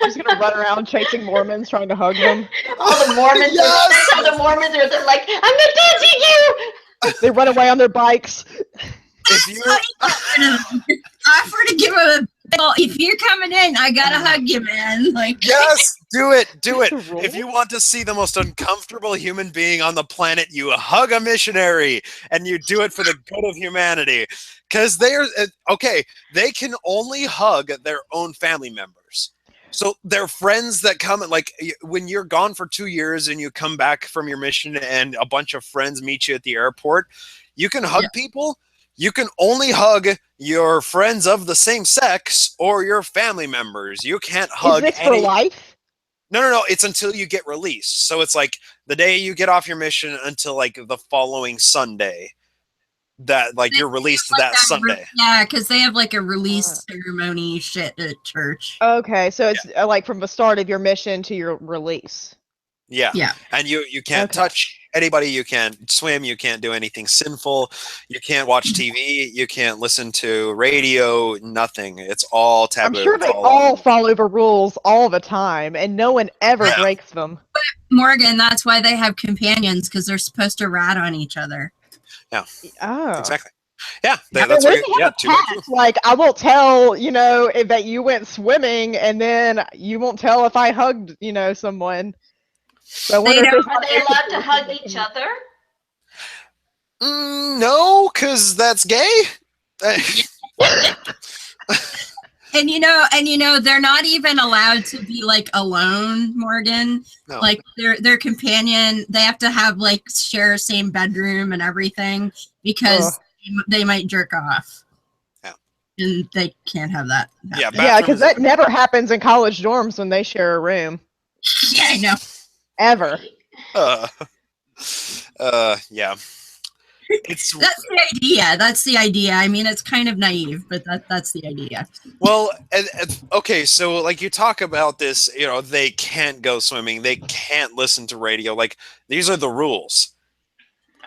She's gonna run around chasing Mormons, trying to hug them. All the Mormons. Yes! That's how the Mormons are. They're like, I'm not touching you. They run away on their bikes. if you offer to give him a bill. If you're coming in, I gotta hug you, man. Like, yes, do it. That's a rule? If you want to see the most uncomfortable human being on the planet, you hug a missionary, and you do it for the good of humanity. Because they're okay. They can only hug their own family members. So their friends that come, like when you're gone for 2 years and you come back from your mission and a bunch of friends meet you at the airport, you can hug people. You can only hug your friends of the same sex or your family members. You can't hug Is this for life? No. It's until you get released. So it's like the day you get off your mission until like the following Sunday. That like you're released like that Sunday. Yeah, because they have like a release ceremony shit at church. Okay, so it's like from the start of your mission to your release. Yeah. Yeah. And you can't touch anybody. You can't swim. You can't do anything sinful. You can't watch TV. You can't listen to radio. Nothing. It's all taboo. I'm sure they all follow the rules all the time, and no one ever breaks them. Morgan, that's why they have companions, because they're supposed to rat on each other. Yeah. Oh. Exactly. Yeah. Yeah, That's what right. Yeah. Like, I won't tell, that you went swimming, and then you won't tell if I hugged, someone. So I wonder if Are they allowed to hug each other? No, because that's gay. And they're not even allowed to be like alone, Morgan. No. Like their companion, they have to have like share same bedroom and everything, because they might jerk off. Yeah. And they can't have that happen. Yeah, because that never happens in college dorms when they share a room. Yeah, I know. Ever. Yeah. That's the idea. That's the idea. I mean, it's kind of naive, but that's the idea. Well, okay, so like you talk about this, they can't go swimming, they can't listen to radio. Like, these are the rules.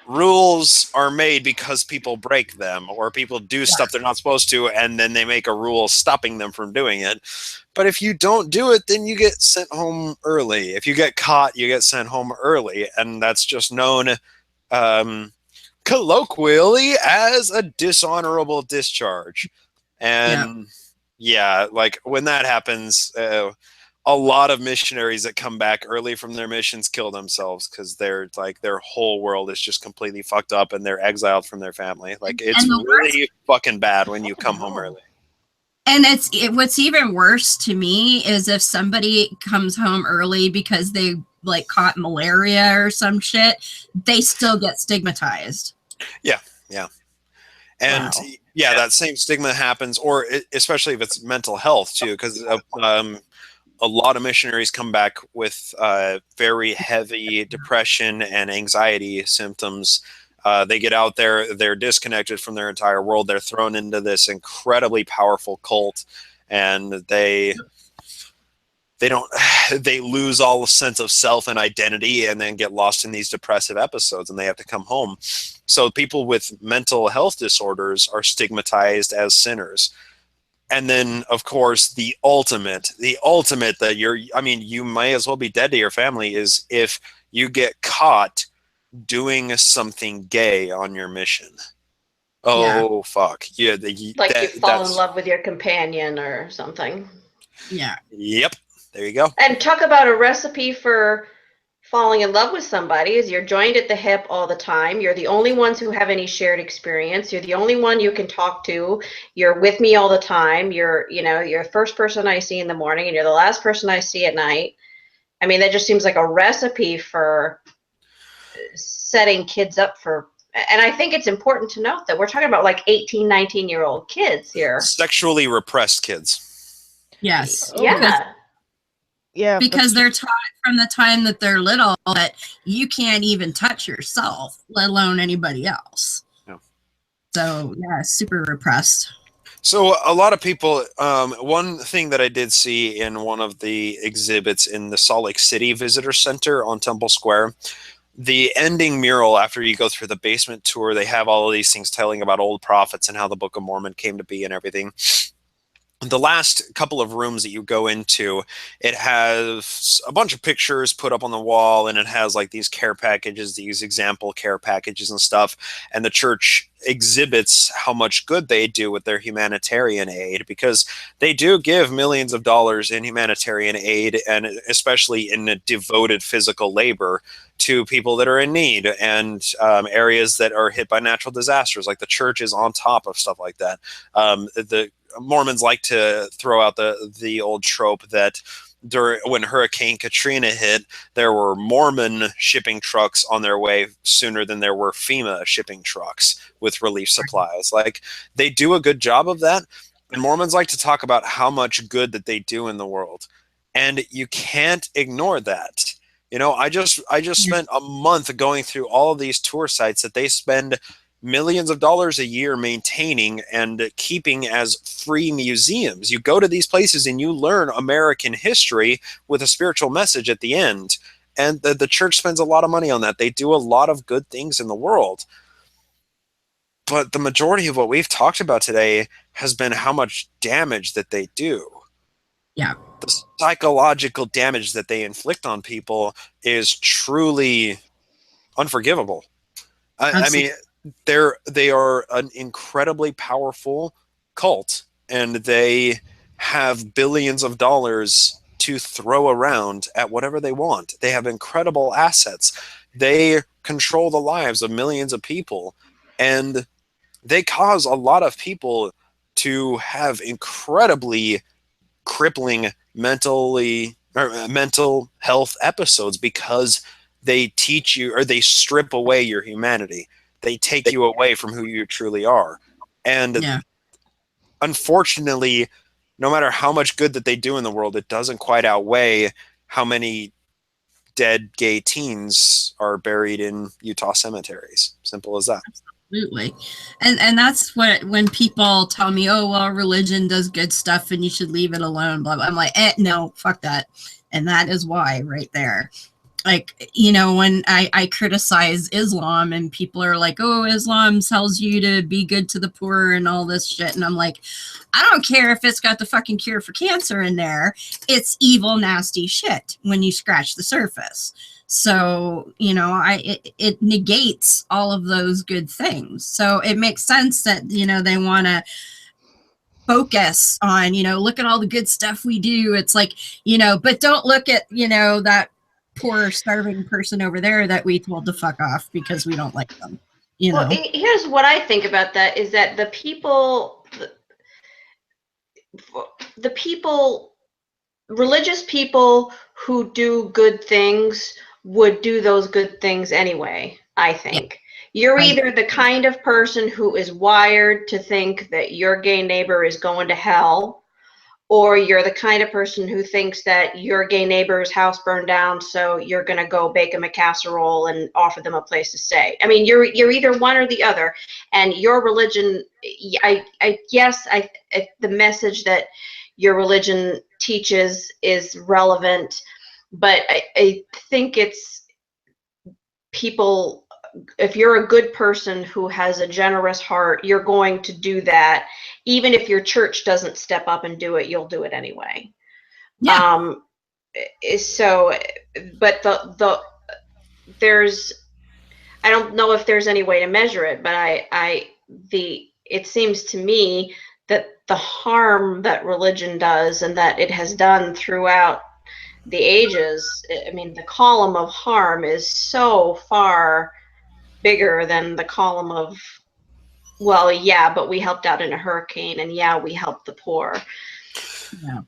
Rules are made because people break them, or people do stuff they're not supposed to, and then they make a rule stopping them from doing it. But if you don't do it, then you get sent home early. If you get caught, you get sent home early, and that's just known colloquially as a dishonorable discharge. And like when that happens, a lot of missionaries that come back early from their missions kill themselves, because they're like their whole world is just completely fucked up and they're exiled from their family. Like, it's really fucking bad when you come home early. And what's even worse to me is if somebody comes home early because they like caught malaria or some shit, they still get stigmatized. Yeah. And that same stigma happens, or especially if it's mental health too, because a lot of missionaries come back with very heavy depression and anxiety symptoms. They get out there, they're disconnected from their entire world. They're thrown into this incredibly powerful cult, and they lose all the sense of self and identity, and then get lost in these depressive episodes, and they have to come home. So people with mental health disorders are stigmatized as sinners. And then, of course, the ultimate that you might as well be dead to your family is if you get caught doing something gay on your mission. Oh, fuck. Yeah. You fall in love with your companion or something. Yeah. Yep. There you go. And talk about a recipe for falling in love with somebody is you're joined at the hip all the time. You're the only ones who have any shared experience. You're the only one you can talk to. You're with me all the time. You're the first person I see in the morning, and you're the last person I see at night. I mean, that just seems like a recipe for setting kids up for, and I think it's important to note that we're talking about like 18, 19-year-old kids here. Sexually repressed kids. Yes. Yeah. Yeah, because they're taught from the time that they're little that you can't even touch yourself, let alone anybody else. Yeah. So, super repressed. So a lot of people, one thing that I did see in one of the exhibits in the Salt Lake City Visitor Center on Temple Square, the ending mural after you go through the basement tour, they have all of these things telling about old prophets and how the Book of Mormon came to be and everything. The last couple of rooms that you go into, it has a bunch of pictures put up on the wall, and it has like these care packages, these example care packages and stuff. And the church exhibits how much good they do with their humanitarian aid, because they do give millions of dollars in humanitarian aid, and especially in devoted physical labor to people that are in need and areas that are hit by natural disasters. Like the church is on top of stuff like that. The Mormons like to throw out the old trope that when Hurricane Katrina hit, there were Mormon shipping trucks on their way sooner than there were FEMA shipping trucks with relief supplies. Like, they do a good job of that. And Mormons like to talk about how much good that they do in the world. And you can't ignore that. You know, I just spent a month going through all of these tour sites that they spend millions of dollars a year maintaining and keeping as free museums. You go to these places and you learn American history with a spiritual message at the end. And the church spends a lot of money on that. They do a lot of good things in the world. But the majority of what we've talked about today has been how much damage that they do. Yeah. The psychological damage that they inflict on people is truly unforgivable. I mean, they are an incredibly powerful cult, and they have billions of dollars to throw around at whatever they want. They have incredible assets. They control the lives of millions of people, and they cause a lot of people to have incredibly crippling mental health episodes because they teach you, or they strip away your humanity. They take you away from who you truly are. And unfortunately, no matter how much good that they do in the world, it doesn't quite outweigh how many dead gay teens are buried in Utah cemeteries. Simple as that. Absolutely. And that's what, when people tell me, oh, well, religion does good stuff and you should leave it alone, blah, blah. I'm like, no, fuck that. And that is why right there. Like, you know, when I criticize Islam and people are like, oh, Islam tells you to be good to the poor and all this shit. And I'm like, I don't care if it's got the fucking cure for cancer in there. It's evil, nasty shit when you scratch the surface. So, you know, it negates all of those good things. So it makes sense that, you know, they want to focus on, you know, look at all the good stuff we do. It's like, you know, but don't look at, you know, that poor starving person over there that we told to fuck off because we don't like them. You know? Well, here's what I think about that is that the people, religious people who do good things would do those good things anyway, I think. You're either the kind of person who is wired to think that your gay neighbor is going to hell, or you're the kind of person who thinks that your gay neighbor's house burned down, so you're going to go bake them a casserole and offer them a place to stay. I mean, you're either one or the other. And your religion, I guess the message that your religion teaches is relevant, but I think it's people, if you're a good person who has a generous heart, you're going to do that. Even if your church doesn't step up and do it, you'll do it anyway. Yeah. So, but there's, I don't know if there's any way to measure it, but it seems to me that the harm that religion does and that it has done throughout the ages, I mean, the column of harm is so far bigger than the column of, well, yeah, but we helped out in a hurricane, and yeah, we helped the poor. Yeah.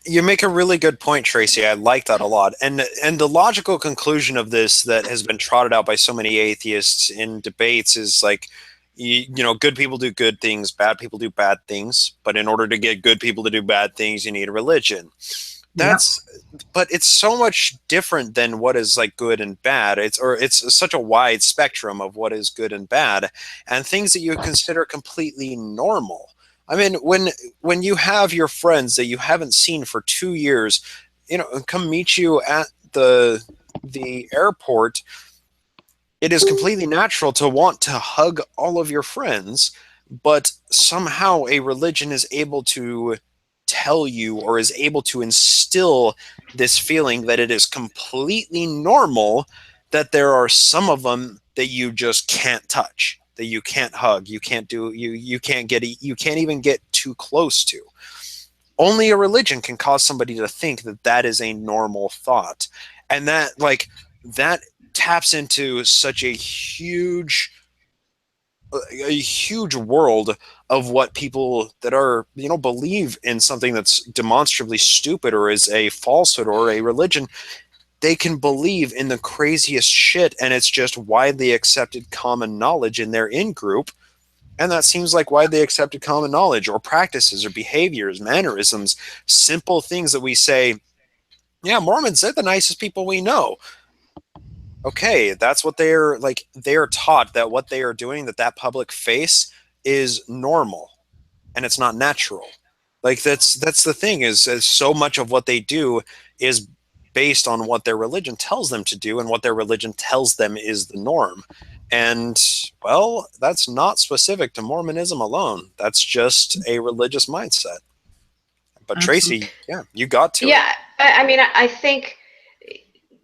You make a really good point, Tracy. I like that a lot. And the logical conclusion of this that has been trotted out by so many atheists in debates is like, you know, good people do good things, bad people do bad things. But in order to get good people to do bad things, you need a religion. But it's so much different than what is like good and bad. It's such a wide spectrum of what is good and bad, and things that you consider completely normal. I mean, when you have your friends that you haven't seen for 2 years, come meet you at the airport, it is completely natural to want to hug all of your friends, but somehow a religion is able to tell you or is able to instill this feeling that it is completely normal that there are some of them that you just can't touch, that you can't hug, you can't do, you can't even get too close to. Only a religion can cause somebody to think that that is a normal thought, and that taps into such a huge world of what people that are believe in something that's demonstrably stupid or is a falsehood or a religion. They can believe in the craziest shit, and it's just widely accepted common knowledge in their in-group, and that seems like widely accepted common knowledge or practices or behaviors, mannerisms, simple things that we say, yeah, Mormons, they're the nicest people we know. Okay, that's what they're like. They're taught that what they are doing, that public face is normal, and it's not natural. Like that's the thing is so much of what they do is based on what their religion tells them to do, and what their religion tells them is the norm. And well, that's not specific to Mormonism alone. That's just a religious mindset. But Tracy, yeah, you got to it. Yeah, I mean, I think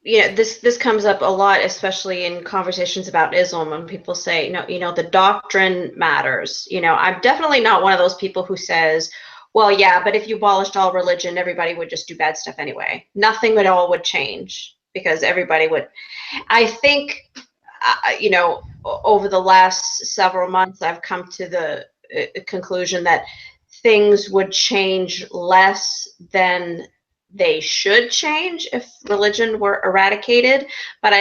this comes up a lot, especially in conversations about Islam, when people say, the doctrine matters. I'm definitely not one of those people who says, well, yeah, but if you abolished all religion, everybody would just do bad stuff anyway. Nothing at all would change because everybody would. I think, over the last several months, I've come to the conclusion that things would change less than they should change if religion were eradicated, but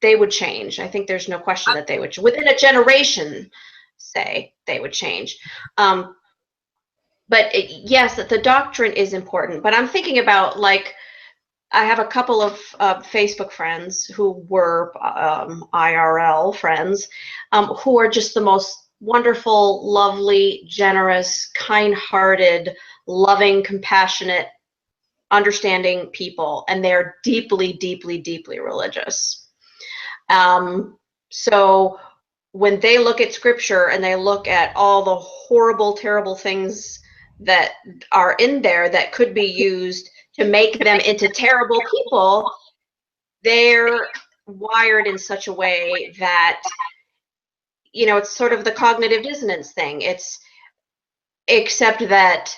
they would change. I think there's no question that they would, within a generation, say they would change. But yes, the doctrine is important. But I'm thinking about, like, I have a couple of Facebook friends who were IRL friends who are just the most wonderful, lovely, generous, kind-hearted, loving, compassionate, understanding people, and they're deeply, deeply, deeply religious. So when they look at scripture and they look at all the horrible, terrible things that are in there that could be used to make them into terrible people, they're wired in such a way that, it's sort of the cognitive dissonance thing. It's except that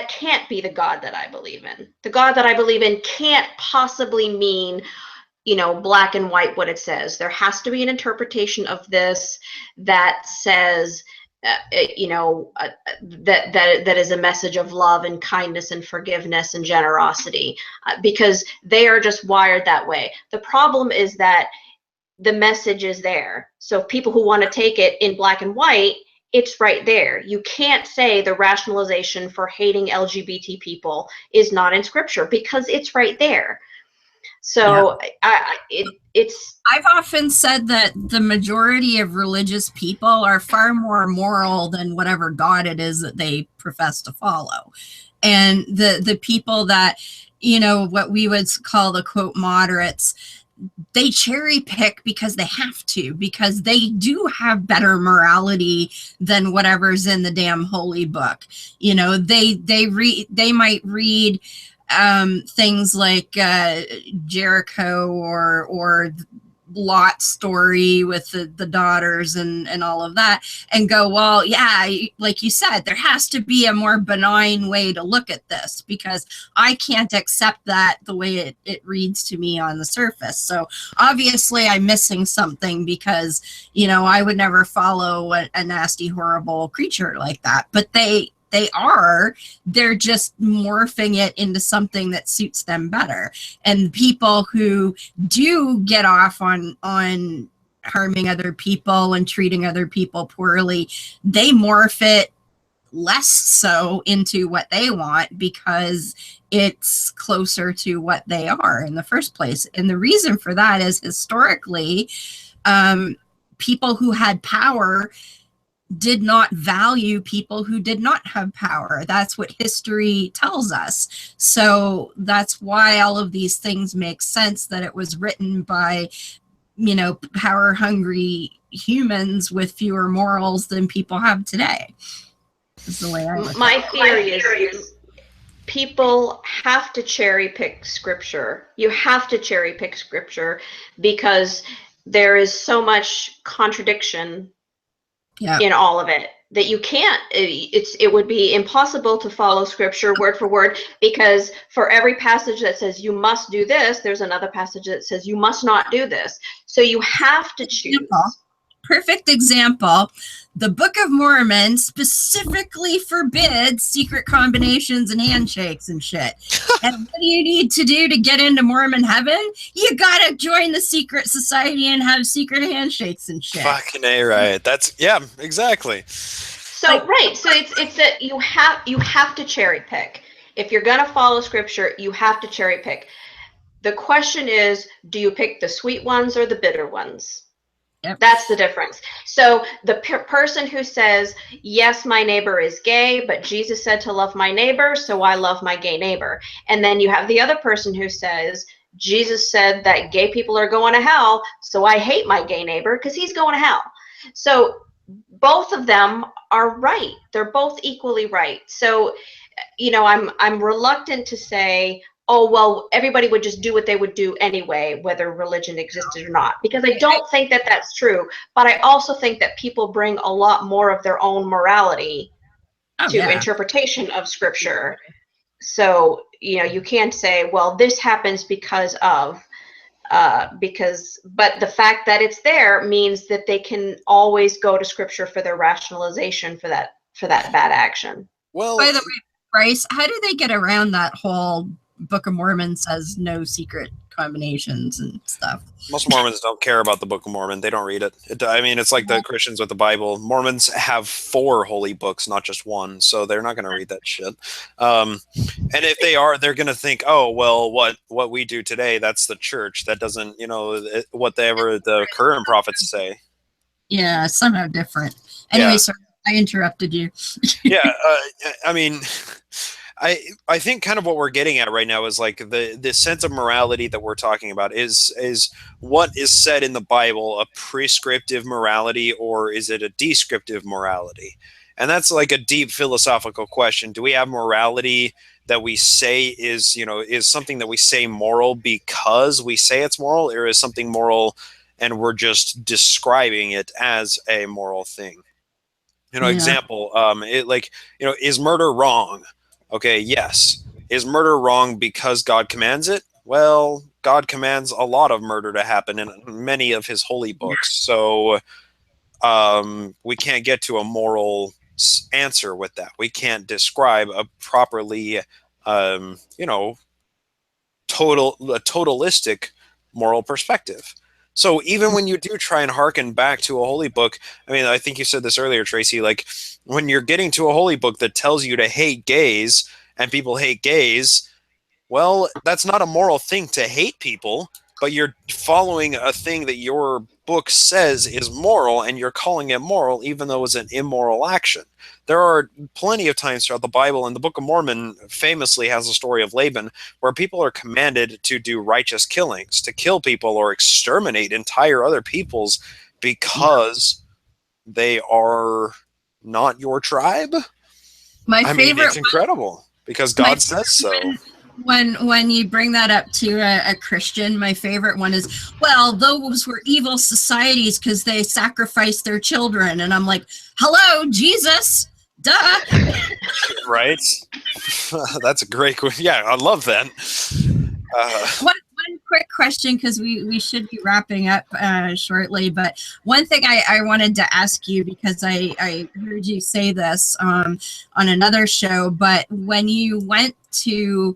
can't be the God that I believe in. The God that I believe in can't possibly mean, black and white what it says. There has to be an interpretation of this that says, that is a message of love and kindness and forgiveness and generosity, because they are just wired that way. The problem is that the message is there. So people who want to take it in black and white, it's right there. You can't say the rationalization for hating LGBT people is not in scripture because it's right there. So yeah. I've often said that the majority of religious people are far more moral than whatever God it is that they profess to follow. And the people that, what we would call the quote moderates, they cherry pick because they have to, because they do have better morality than whatever's in the damn holy book. They might read things like Jericho or Lot's story with the daughters and all of that, and go, well, yeah, like you said, there has to be a more benign way to look at this because I can't accept that the way it reads to me on the surface. So obviously I'm missing something because, I would never follow a nasty, horrible creature like that. But they're just morphing it into something that suits them better. And people who do get off on harming other people and treating other people poorly, they morph it less so into what they want because it's closer to what they are in the first place. And the reason for that is historically, people who had power did not value people who did not have power. That's what history tells us. So that's why all of these things make sense, that it was written by, power hungry humans with fewer morals than people have today. Is the way I look My at it. theory is people have to cherry pick scripture. You have to cherry pick scripture because there is so much contradiction in all of it that you can't, it would be impossible to follow scripture word for word, because for every passage that says you must do this, there's another passage that says you must not do this. So you have to choose. Perfect example. The Book of Mormon specifically forbids secret combinations and handshakes and shit. And what do you need to do to get into Mormon heaven? You gotta join the secret society and have secret handshakes and shit. Fucking A, right. That's, yeah, exactly. So, right. So it's that you have to cherry pick. If you're going to follow scripture, you have to cherry pick. The question is, do you pick the sweet ones or the bitter ones? Yep. That's the difference. So the person who says, yes, my neighbor is gay, but Jesus said to love my neighbor, so I love my gay neighbor. And then you have the other person who says, Jesus said that gay people are going to hell, so I hate my gay neighbor because he's going to hell. So both of them are right. They're both equally right. So, I'm reluctant to say, oh, well, everybody would just do what they would do anyway, whether religion existed or not, because I don't think that that's true. But I also think that people bring a lot more of their own morality to interpretation of scripture. So, you can't say, well, this happens because of, but the fact that it's there means that they can always go to scripture for their rationalization for that bad action. Well, by the way, Bryce, how do they get around that whole Book of Mormon says no secret combinations and stuff? Most Mormons don't care about the Book of Mormon. They don't read it. It's like the Christians with the Bible. Mormons have 4 holy books, not just one, so they're not going to read that shit. And if they are, they're going to think, oh, well, what we do today, that's the church. That doesn't, whatever the current prophets say. Yeah, somehow different. Anyway, sorry, I interrupted you. Yeah, I think kind of what we're getting at right now is like the sense of morality that we're talking about is what is said in the Bible a prescriptive morality, or is it a descriptive morality? And that's like a deep philosophical question. Do we have morality that we say is something that we say moral because we say it's moral, or is something moral and we're just describing it as a moral thing? Example, is murder wrong? Okay, yes. Is murder wrong because God commands it? Well, God commands a lot of murder to happen in many of his holy books. So we can't get to a moral answer with that. We can't describe a properly, totalistic moral perspective. So even when you do try and hearken back to a holy book, I think you said this earlier, Tracy, like when you're getting to a holy book that tells you to hate gays and people hate gays, well, that's not a moral thing to hate people, but you're following a thing that your book says is moral and you're calling it moral even though it's an immoral action. There are plenty of times throughout the Bible, and the Book of Mormon famously has a story of Laban where people are commanded to do righteous killings, to kill people or exterminate entire other peoples because they are not your tribe. It's incredible because God says so. When you bring that up to a Christian, my favorite one is, well, those were evil societies because they sacrificed their children. And I'm like, hello, Jesus, duh. Right? That's a great question. Yeah, I love that. One quick question, because we should be wrapping up shortly, but one thing I wanted to ask you, because I heard you say this on another show, but when you went to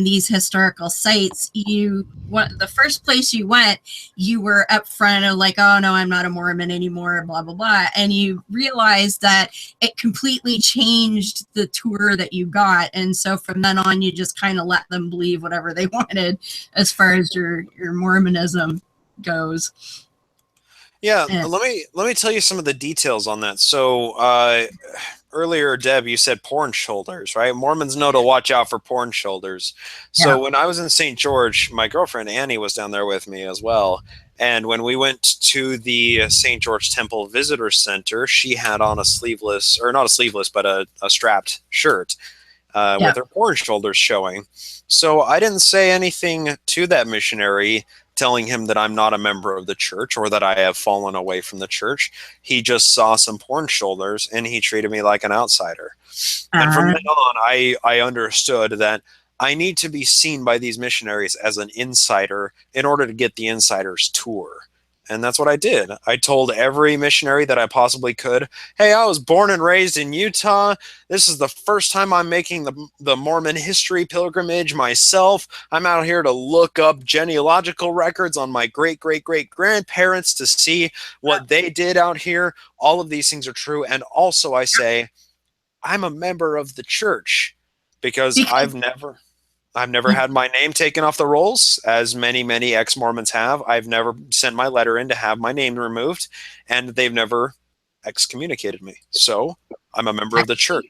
these historical sites, the first place you went, you were up front of like, oh no, I'm not a Mormon anymore, blah blah blah, and you realized that it completely changed the tour that you got, and so from then on you just kind of let them believe whatever they wanted as far as your Mormonism goes. Yeah, And, let me tell you some of the details on that. So earlier, Deb, you said porn shoulders, right? Mormons know to watch out for porn shoulders. yeah. So when I was in St. George, my girlfriend Annie was down there with me as well. And when we went to the St. George Temple Visitor Center, she had on a sleeveless, or not a sleeveless, but a strapped shirt Yeah. with her porn shoulders showing. So I didn't say anything to that missionary telling him that I'm not a member of the church or that I have fallen away from the church. He just saw some porn shoulders and he treated me like an outsider. And from Uh, then on, I understood that I need to be seen by these missionaries as an insider in order to get the insider's tour. And that's what I did. I told every missionary that I possibly could, hey, I was born and raised in Utah. This is the first time I'm making the Mormon history pilgrimage myself. I'm out here to look up genealogical records on my great great great grandparents to see what they did out here. All of these things are true. And also, I say, I'm a member of the church because because I've never had my name taken off the rolls, as many ex-Mormons have. I've never sent my letter in to have my name removed, and they've never excommunicated me. So I'm a member of the church.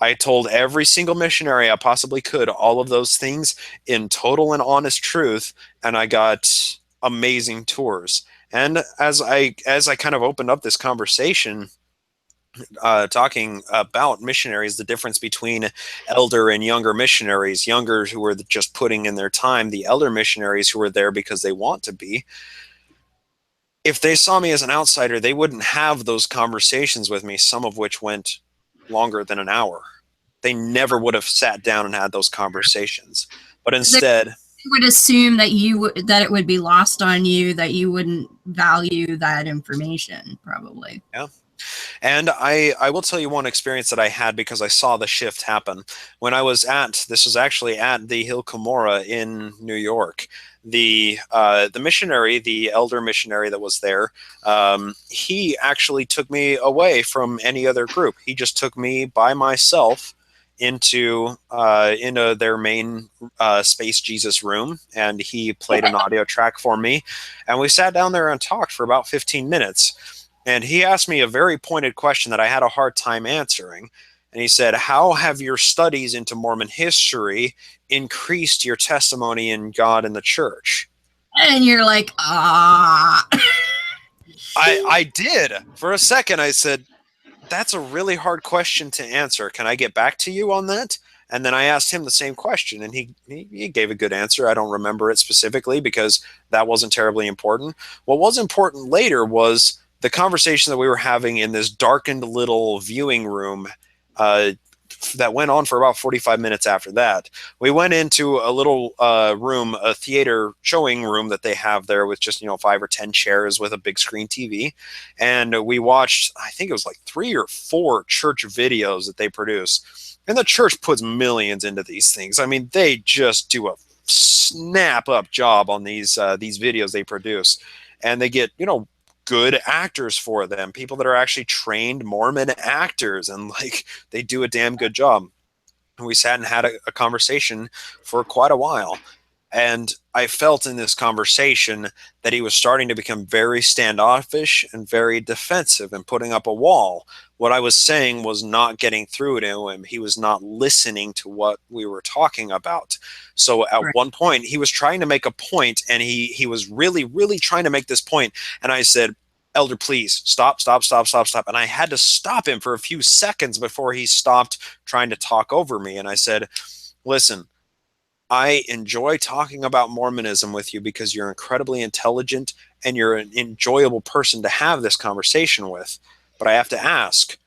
I told every single missionary I possibly could all of those things in total and honest truth, and I got amazing tours. And as I kind of opened up this conversation, talking about missionaries, the difference between elder and younger missionaries, younger who are just putting in their time, the elder missionaries who are there because they want to be. If they saw me as an outsider, they wouldn't have those conversations with me, some of which went longer than an hour. They never would have sat down and had those conversations. But instead, would assume that that it would be lost on you, that you wouldn't value that information, probably. yeah. And I will tell you one experience that I had because I saw the shift happen. When I was this was actually at the Hill Cumorah in New York. The missionary, the elder missionary that was there, he actually took me away from any other group. He just took me by myself into their main Space Jesus room, and he played an audio track for me, and we sat down there and talked for about 15 minutes. And he asked me a very pointed question that I had a hard time answering. And he said, how have your studies into Mormon history increased your testimony in God and the church? And you're like, ah. I did. For a second, I said, that's a really hard question to answer. Can I get back to you on that? And then I asked him the same question, and he gave a good answer. I don't remember it specifically because that wasn't terribly important. What was important later was the conversation that we were having in this darkened little viewing room that went on for about 45 minutes after that. We went into a little room, a theater showing room that they have there with just, 5 or 10 chairs with a big screen TV. And we watched, I think it was like 3 or 4 church videos that they produce. And the church puts millions into these things. I mean, they just do a snap up job on these videos they produce. And they get, good actors for them, people that are actually trained Mormon actors, and they do a damn good job. And we sat and had a conversation for quite a while. And I felt in this conversation that he was starting to become very standoffish and very defensive and putting up a wall. What I was saying was not getting through to him. He was not listening to what we were talking about. So at one point, he was trying to make a point, and he was really, really trying to make this point. And I said, Elder, please stop. And I had to stop him for a few seconds before he stopped trying to talk over me. And I said, listen, I enjoy talking about Mormonism with you because you're incredibly intelligent and you're an enjoyable person to have this conversation with. But I have to ask,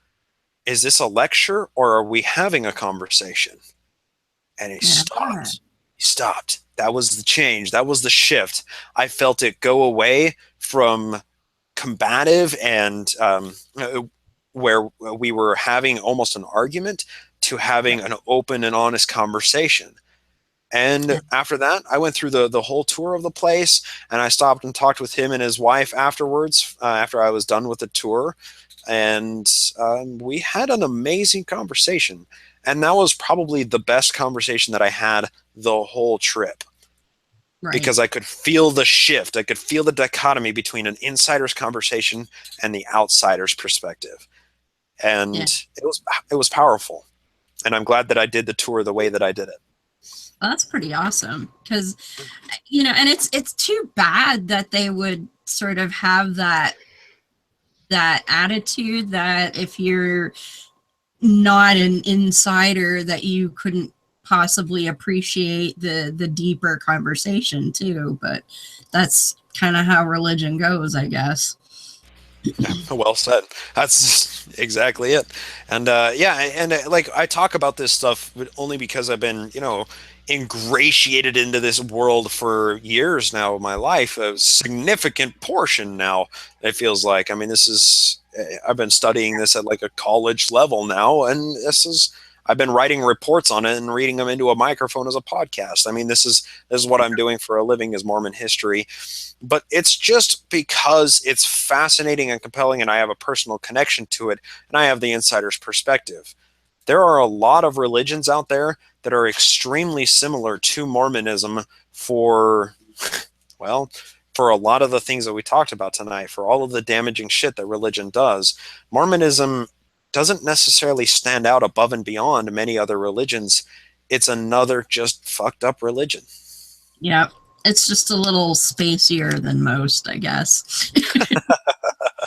is this a lecture or are we having a conversation? And he stopped. He stopped. That was the change. That was the shift. I felt it go away from combative and where we were having almost an argument to having an open and honest conversation. And after that, I went through the whole tour of the place, and I stopped and talked with him and his wife afterwards, after I was done with the tour. And we had an amazing conversation. And that was probably the best conversation that I had the whole trip. Right. because I could feel the shift. I could feel the dichotomy between an insider's conversation and the outsider's perspective. And it was powerful. And I'm glad that I did the tour the way that I did it. Well, that's pretty awesome because, and it's too bad that they would sort of have that attitude that if you're not an insider that you couldn't possibly appreciate the deeper conversation too. But that's kind of how religion goes, I guess. Well said. That's exactly it. And like I talk about this stuff only because I've been, ingratiated into this world for years now of my life, a significant portion now, it feels like. I mean, I've been studying this at like a college level now, and I've been writing reports on it and reading them into a microphone as a podcast. I mean, this is what I'm doing for a living, is Mormon history. But it's just because it's fascinating and compelling, and I have a personal connection to it, and I have the insider's perspective. There are a lot of religions out there that are extremely similar to Mormonism for a lot of the things that we talked about tonight, for all of the damaging shit that religion does. Mormonism doesn't necessarily stand out above and beyond many other religions. It's another just fucked up religion. Yeah, it's just a little spacier than most, I guess.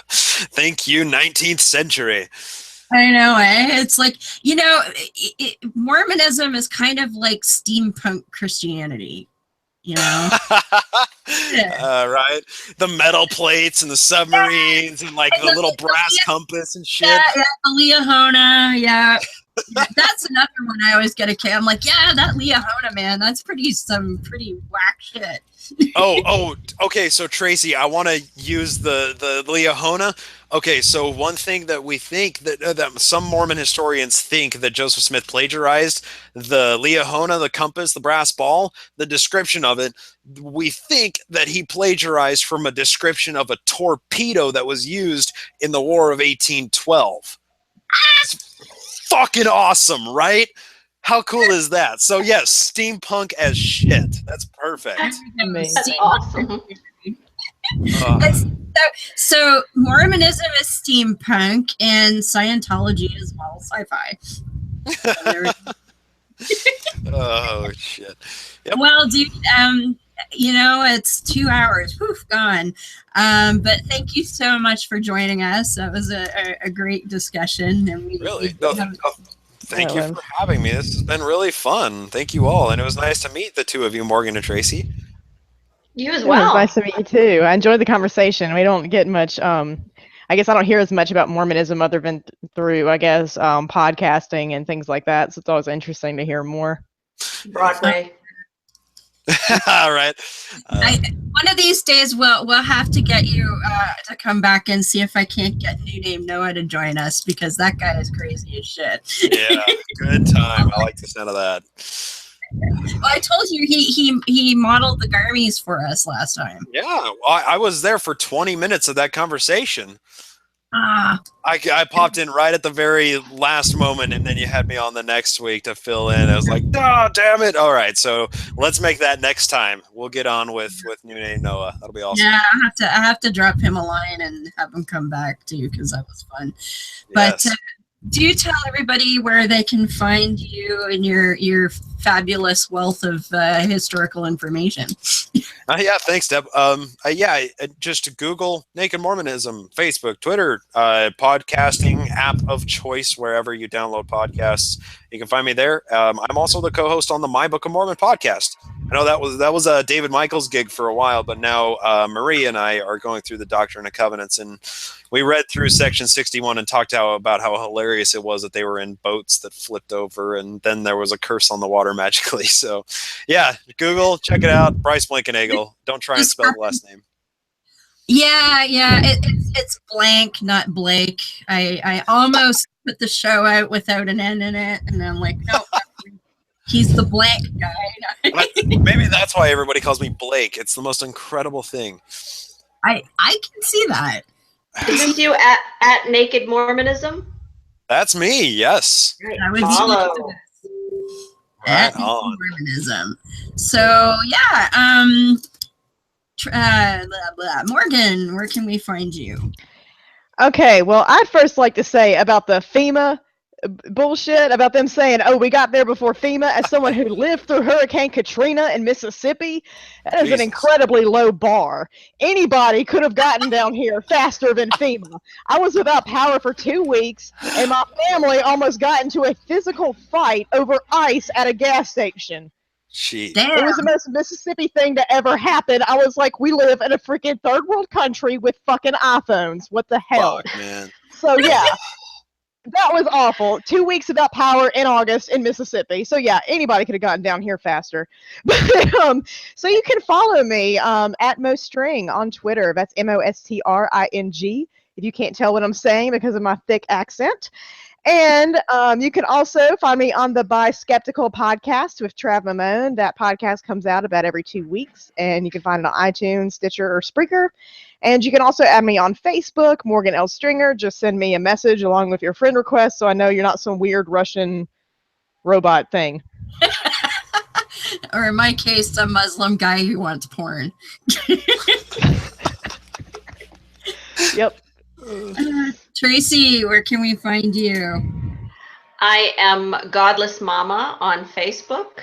Thank you, 19th century. I know, eh? It's like, Mormonism is kind of like steampunk Christianity, Right? The metal plates and the submarines and like the little brass compass and shit. Yeah, the Liahona, yeah. That's another one I always get a kick. I'm like, yeah, that Liahona, man, that's some pretty whack shit. Okay. So Tracy, I want to use the Liahona. Okay, so one thing that we think that some Mormon historians think that Joseph Smith plagiarized, the Liahona, the compass, the brass ball, the description of it, we think that he plagiarized from a description of a torpedo that was used in the War of 1812. It's fucking awesome, right? How cool is that? So yes, steampunk as shit. That's perfect. That's awesome. So Mormonism is steampunk and Scientology is all sci-fi. Oh shit. Yep. Well, dude, it's 2 hours. Woof, gone. But thank you so much for joining us. That was a great discussion. And thank you for having me. This has been really fun. Thank you all. And it was nice to meet the two of you, Morgan and Tracy. You as well. It was nice to meet you too. I enjoyed the conversation. We don't get much, I guess I don't hear as much about Mormonism other than through, podcasting and things like that. So it's always interesting to hear more. Broadway. All right. One of these days, we'll have to get you to come back and see if I can't get New Name Noah to join us, because that guy is crazy as shit. Yeah, good time. I like the sound of that. Well, I told you he modeled the Garmies for us last time. Yeah, I was there for 20 minutes of that conversation. I popped in right at the very last moment, and then you had me on the next week to fill in. I was like, oh, damn it. All right, so let's make that next time. We'll get on with New Name Noah. That'll be awesome. Yeah, I have to drop him a line and have him come back too, because that was fun. Yes. But do tell everybody where they can find you and your fabulous wealth of historical information. Yeah, thanks, Deb. Just Google Naked Mormonism, Facebook, Twitter, podcasting app of choice, wherever you download podcasts. You can find me there. I'm also the co-host on the My Book of Mormon podcast. I know that was David Michaels' gig for a while, but now Marie and I are going through the Doctrine and Covenants, and we read through section 61 and talked about how hilarious it was that they were in boats that flipped over, and then there was a curse on the water magically. So, yeah, Google, check it out. Bryce Blakenagle. Don't try and spell the last name. Yeah, it's Blank, not Blake. I almost put the show out without an N in it, and I'm like, no, he's the Blank guy. Maybe that's why everybody calls me Blake. It's the most incredible thing. I can see that. Is this you at Naked Mormonism? That's me, yes. Right. I would Follow. at Right on. Mormonism. So yeah, blah, blah. Morgan, where can we find you? Okay, well, I'd first like to say about the FEMA bullshit, about them saying, oh, we got there before FEMA. As someone who lived through Hurricane Katrina in Mississippi, that is an Jesus. incredibly low bar. Anybody could have gotten down here faster than FEMA. I was without power for 2 weeks, and my family almost got into a physical fight over ice at a gas station. Jeez. Damn. It was the most Mississippi thing to ever happen. I was like, we live in a freaking third world country with fucking iPhones. What the hell? Fuck, man. So yeah, that was awful. 2 weeks without power in August in Mississippi. So yeah, anybody could have gotten down here faster. But so you can follow me at Mostring on Twitter. That's MOSTRING. If you can't tell what I'm saying because of my thick accent. And you can also find me on the Bi Skeptical podcast with Trav Mamone. That podcast comes out about every 2 weeks, and you can find it on iTunes, Stitcher, or Spreaker. And you can also add me on Facebook, Morgan L. Stringer. Just send me a message along with your friend request so I know you're not some weird Russian robot thing. Or in my case, some Muslim guy who wants porn. Yep. Tracy, where can we find you? I am Godless Mama on Facebook,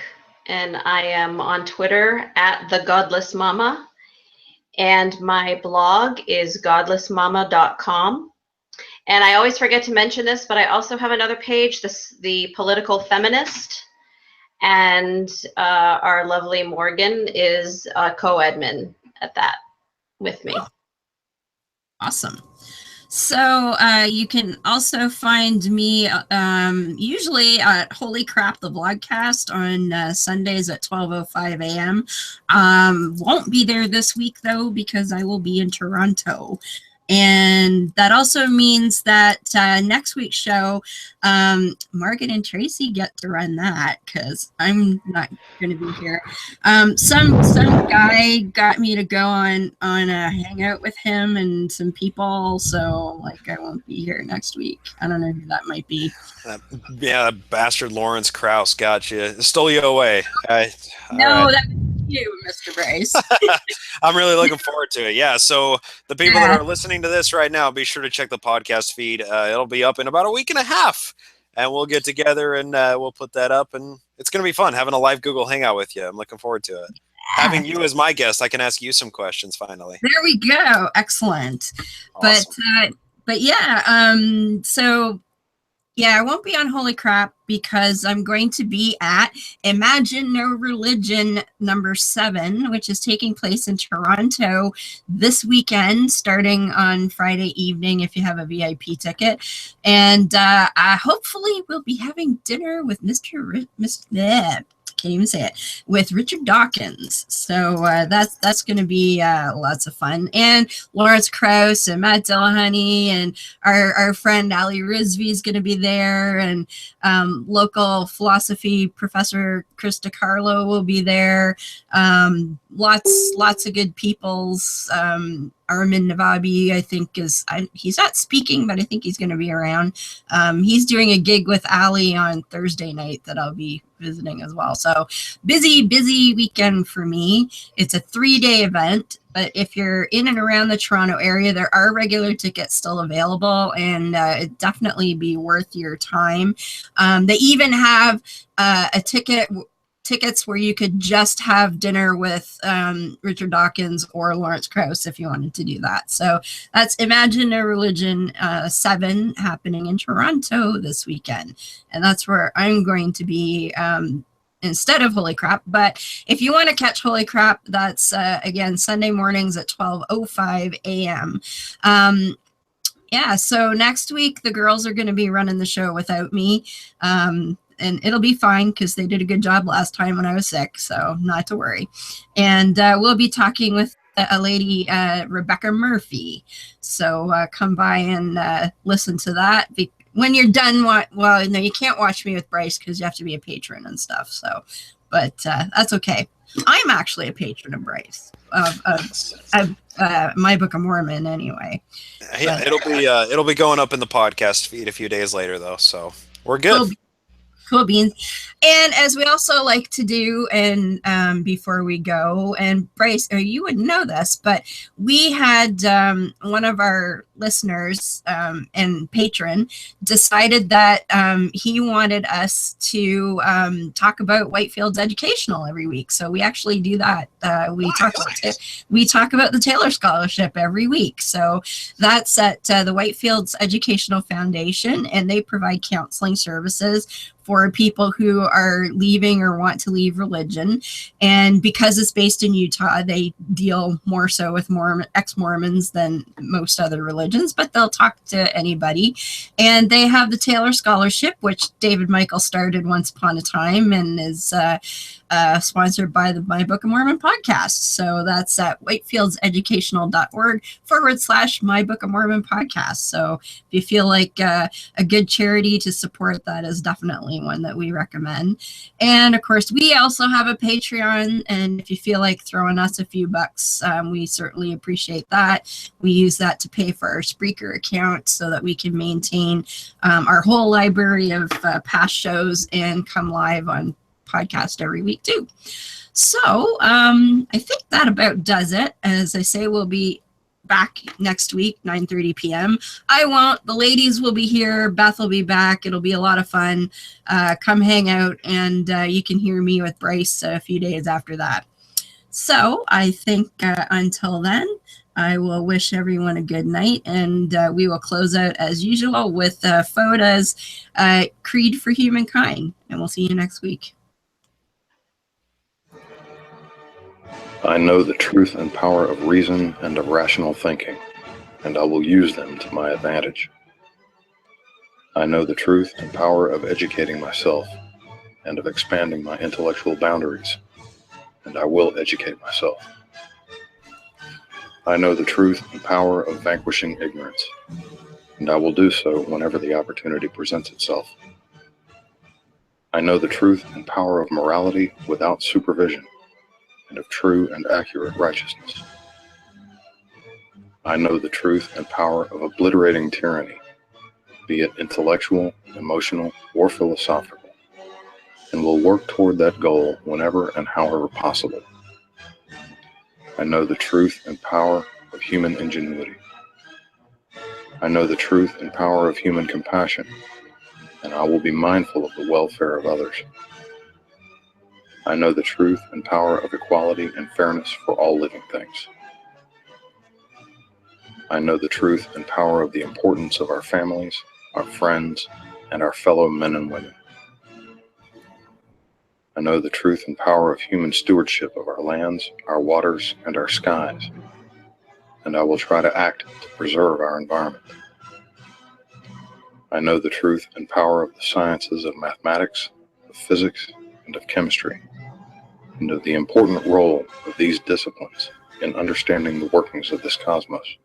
and I am on Twitter at The Godless Mama. And my blog is godlessmama.com. And I always forget to mention this, but I also have another page, the Political Feminist. And our lovely Morgan is a co-admin at that with me. Awesome. So you can also find me usually at Holy Crap the Vlogcast on Sundays at 12:05 a.m. Won't be there this week though because I will be in Toronto. And that also means that next week's show, Morgan and Tracy get to run that because I'm not going to be here. Some guy got me to go on a hangout with him and some people, so like I won't be here next week. I don't know who that might be. Yeah, that bastard Lawrence Krauss got you. Stole you away. No, that was you, Mr. Bryce. I'm really looking forward to it. Yeah, so the people that are listening to this right now, be sure to check the podcast feed. It'll be up in about a week and a half, and we'll get together and we'll put that up, and it's going to be fun having a live Google Hangout with you. I'm looking forward to it. Having you as my guest, I can ask you some questions finally. There we go. Excellent. Awesome. But yeah, so yeah, I won't be on Holy Crap because I'm going to be at Imagine No Religion #7, which is taking place in Toronto this weekend, starting on Friday evening if you have a VIP ticket. And I hopefully will be having dinner with can't even say it, with Richard Dawkins. So that's going to be lots of fun. And Lawrence Krauss and Matt Dillahunty and our friend Ali Rizvi is going to be there, and local philosophy professor Chris DiCarlo will be there. Lots of good peoples. Armin Navabi, I think, he's not speaking, but I think he's going to be around. He's doing a gig with Ali on Thursday night that I'll be visiting as well. So busy weekend for me. It's a 3-day event, but if you're in and around the Toronto area, there are regular tickets still available, and it'd definitely be worth your time. They even have tickets where you could just have dinner with Richard Dawkins or Lawrence Krauss if you wanted to do that. So that's Imagine a Religion 7 happening in Toronto this weekend. And that's where I'm going to be instead of Holy Crap. But if you want to catch Holy Crap, that's again Sunday mornings at 12:05 a.m. Yeah, so next week the girls are going to be running the show without me. And it'll be fine because they did a good job last time when I was sick, so not to worry. And we'll be talking with a lady, Rebecca Murphy. So come by and listen to that. When you're done, well, no, you can't watch me with Bryce because you have to be a patron and stuff. So, but that's okay. I'm actually a patron of Bryce of My Book of Mormon, anyway. Yeah, it'll be going up in the podcast feed a few days later, though. So we're good. Cool beans. And as we also like to do, and before we go, and Bryce, you wouldn't know this, but we had one of our listeners and patron decided that he wanted us to talk about Whitefields Educational every week. So we actually do that. We talk about the Taylor Scholarship every week. So that's at the Whitefields Educational Foundation, and they provide counseling services for people who are leaving or want to leave religion. And because it's based in Utah, they deal more so with ex-Mormons than most other religions, but they'll talk to anybody. And they have the Taylor Scholarship, which David Michael started once upon a time and is sponsored by the My Book of Mormon podcast. So that's at whitefieldseducational.org/My Book of Mormon podcast. So if you feel like a good charity to support, that is definitely one that we recommend. And of course, we also have a Patreon, and if you feel like throwing us a few bucks, we certainly appreciate that. We use that to pay for our Spreaker account so that we can maintain our whole library of past shows and come live on podcast every week too. So I think that about does it. As I say, we'll be back next week, 9:30 p.m. I won't. The ladies will be here. Beth will be back. It'll be a lot of fun. Come hang out, and you can hear me with Bryce a few days after that. So I think until then, I will wish everyone a good night, and we will close out as usual with Foda's Creed for Humankind, and we'll see you next week. I know the truth and power of reason and of rational thinking, and I will use them to my advantage. I know the truth and power of educating myself and of expanding my intellectual boundaries, and I will educate myself. I know the truth and power of vanquishing ignorance, and I will do so whenever the opportunity presents itself. I know the truth and power of morality without supervision, and of true and accurate righteousness. I know the truth and power of obliterating tyranny, be it intellectual, emotional, or philosophical, and will work toward that goal whenever and however possible. I know the truth and power of human ingenuity. I know the truth and power of human compassion, and I will be mindful of the welfare of others. I know the truth and power of equality and fairness for all living things. I know the truth and power of the importance of our families, our friends, and our fellow men and women. I know the truth and power of human stewardship of our lands, our waters, and our skies, and I will try to act to preserve our environment. I know the truth and power of the sciences of mathematics, of physics, and of chemistry, and of the important role of these disciplines in understanding the workings of this cosmos.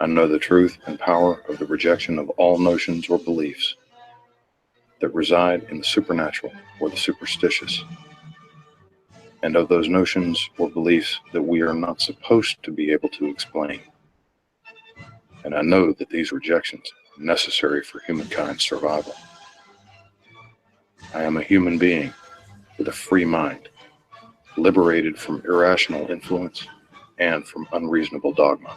I know the truth and power of the rejection of all notions or beliefs that reside in the supernatural or the superstitious, and of those notions or beliefs that we are not supposed to be able to explain. And I know that these rejections are necessary for humankind's survival. I am a human being with a free mind, liberated from irrational influence and from unreasonable dogma.